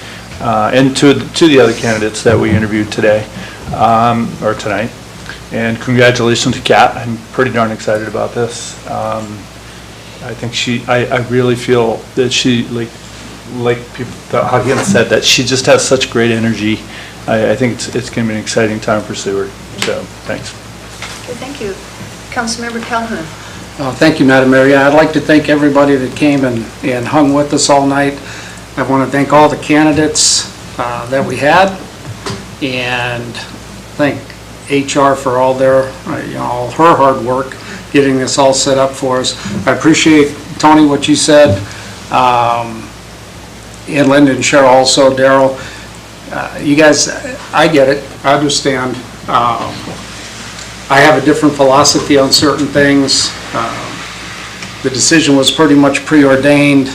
And to the other candidates that we interviewed today, or tonight. And congratulations to Kat. I'm pretty darn excited about this. I think I really feel that she, like people, how he said, that she just has such great energy. I think it's going to be an exciting time for Seward. So, thanks. Okay, thank you. Councilmember Calhoun. Thank you, Madam Mayor. I'd like to thank everybody that came and hung with us all night. I want to thank all the candidates that we had, and thank HR for all their, all her hard work getting this all set up for us. I appreciate, Tony, what you said, and Linda and Cheryl also, Daryl. You guys, I get it, I understand. I have a different philosophy on certain things. The decision was pretty much preordained,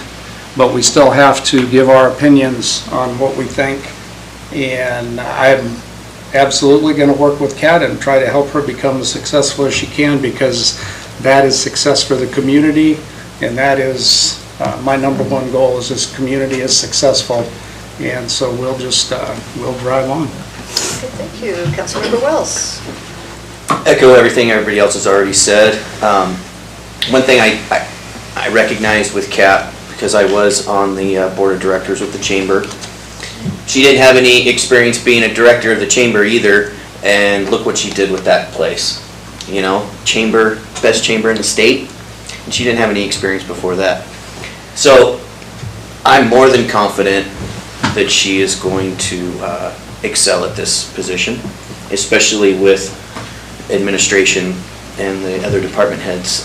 but we still have to give our opinions on what we think. And I'm absolutely going to work with Kat and try to help her become as successful as she can, because that is success for the community, and that is my number one goal, is this community is successful. And so we'll just, we'll drive on. Okay, thank you. Councilmember Wells. Echo everything everybody else has already said. One thing I recognize with Kat, because I was on the board of directors with the chamber, she didn't have any experience being a director of the chamber either, and look what she did with that place. Chamber, best chamber in the state, and she didn't have any experience before that. So I'm more than confident that she is going to excel at this position, especially with administration and the other department heads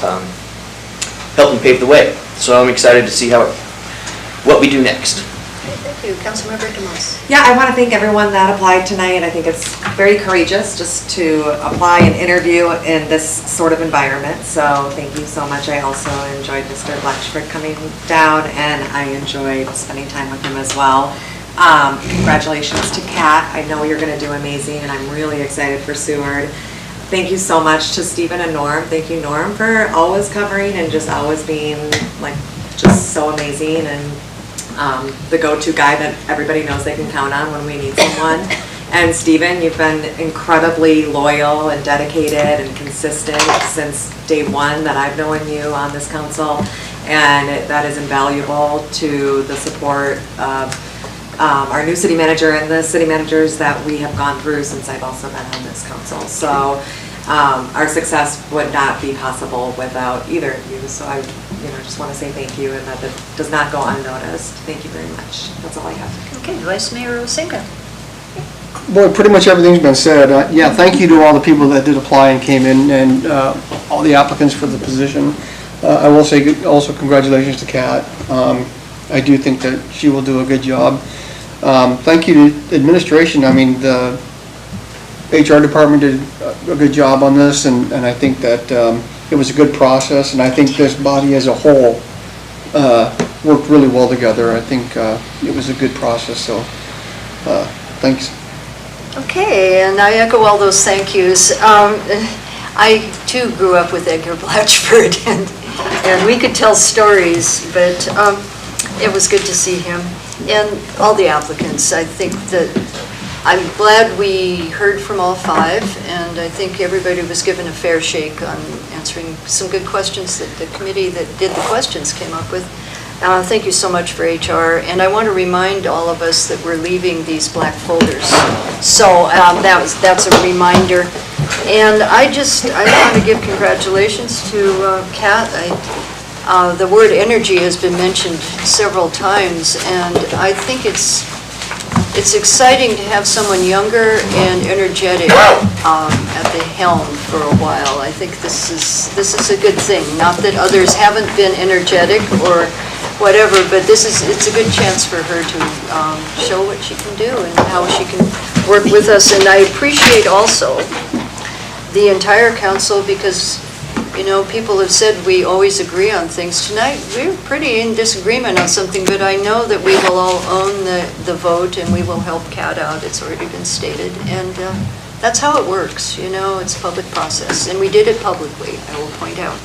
helping pave the way. So I'm excited to see what we do next. Okay, thank you. Councilmember DeMoss. Yeah, I want to thank everyone that applied tonight. I think it's very courageous just to apply and interview in this sort of environment. So thank you so much. I also enjoyed Mr. Blatchford coming down, and I enjoyed spending time with him as well. Congratulations to Kat. I know you're going to do amazing, and I'm really excited for Seward. Thank you so much to Stephen and Norm. Thank you, Norm, for always covering and just always being just so amazing, and the go-to guy that everybody knows they can count on when we need someone. And Stephen, you've been incredibly loyal and dedicated and consistent since day one that I've known you on this council, and that is invaluable to the support of our new city manager and the city managers that we have gone through since I've also been on this council. So Our success would not be possible without either of you, so I, just want to say thank you, and that does not go unnoticed. Thank you very much. That's all I have. Okay, Vice Mayor Osenka. Boy, pretty much everything's been said. Yeah, thank you to all the people that did apply and came in, and all the applicants for the position. I will say also congratulations to Kat. I do think that she will do a good job. Thank you to administration. I mean, the HR department did a good job on this, and I think that it was a good process, and I think this body as a whole worked really well together. I think it was a good process, so thanks. Okay, and I echo all those thank yous. I too grew up with Edgar Blatchford, and we could tell stories, but it was good to see him and all the applicants. I think that I'm glad we heard from all five, and I think everybody was given a fair shake on answering some good questions that the committee that did the questions came up with. Thank you so much for HR, and I want to remind all of us that we're leaving these black folders. So that's a reminder. And I want to give congratulations to Kat. The word energy has been mentioned several times, and I think it's exciting to have someone younger and energetic at the helm for a while. I think this is a good thing. Not that others haven't been energetic or whatever, but it's a good chance for her to show what she can do and how she can work with us. And I appreciate also the entire council, because people have said we always agree on things. Tonight, we're pretty in disagreement on something, but I know that we will all own the vote, and we will help Kat out. It's already been stated, and that's how it works. It's a public process, and we did it publicly, I will point out.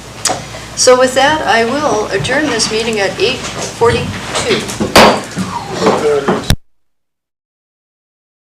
So with that, I will adjourn this meeting at 8:42.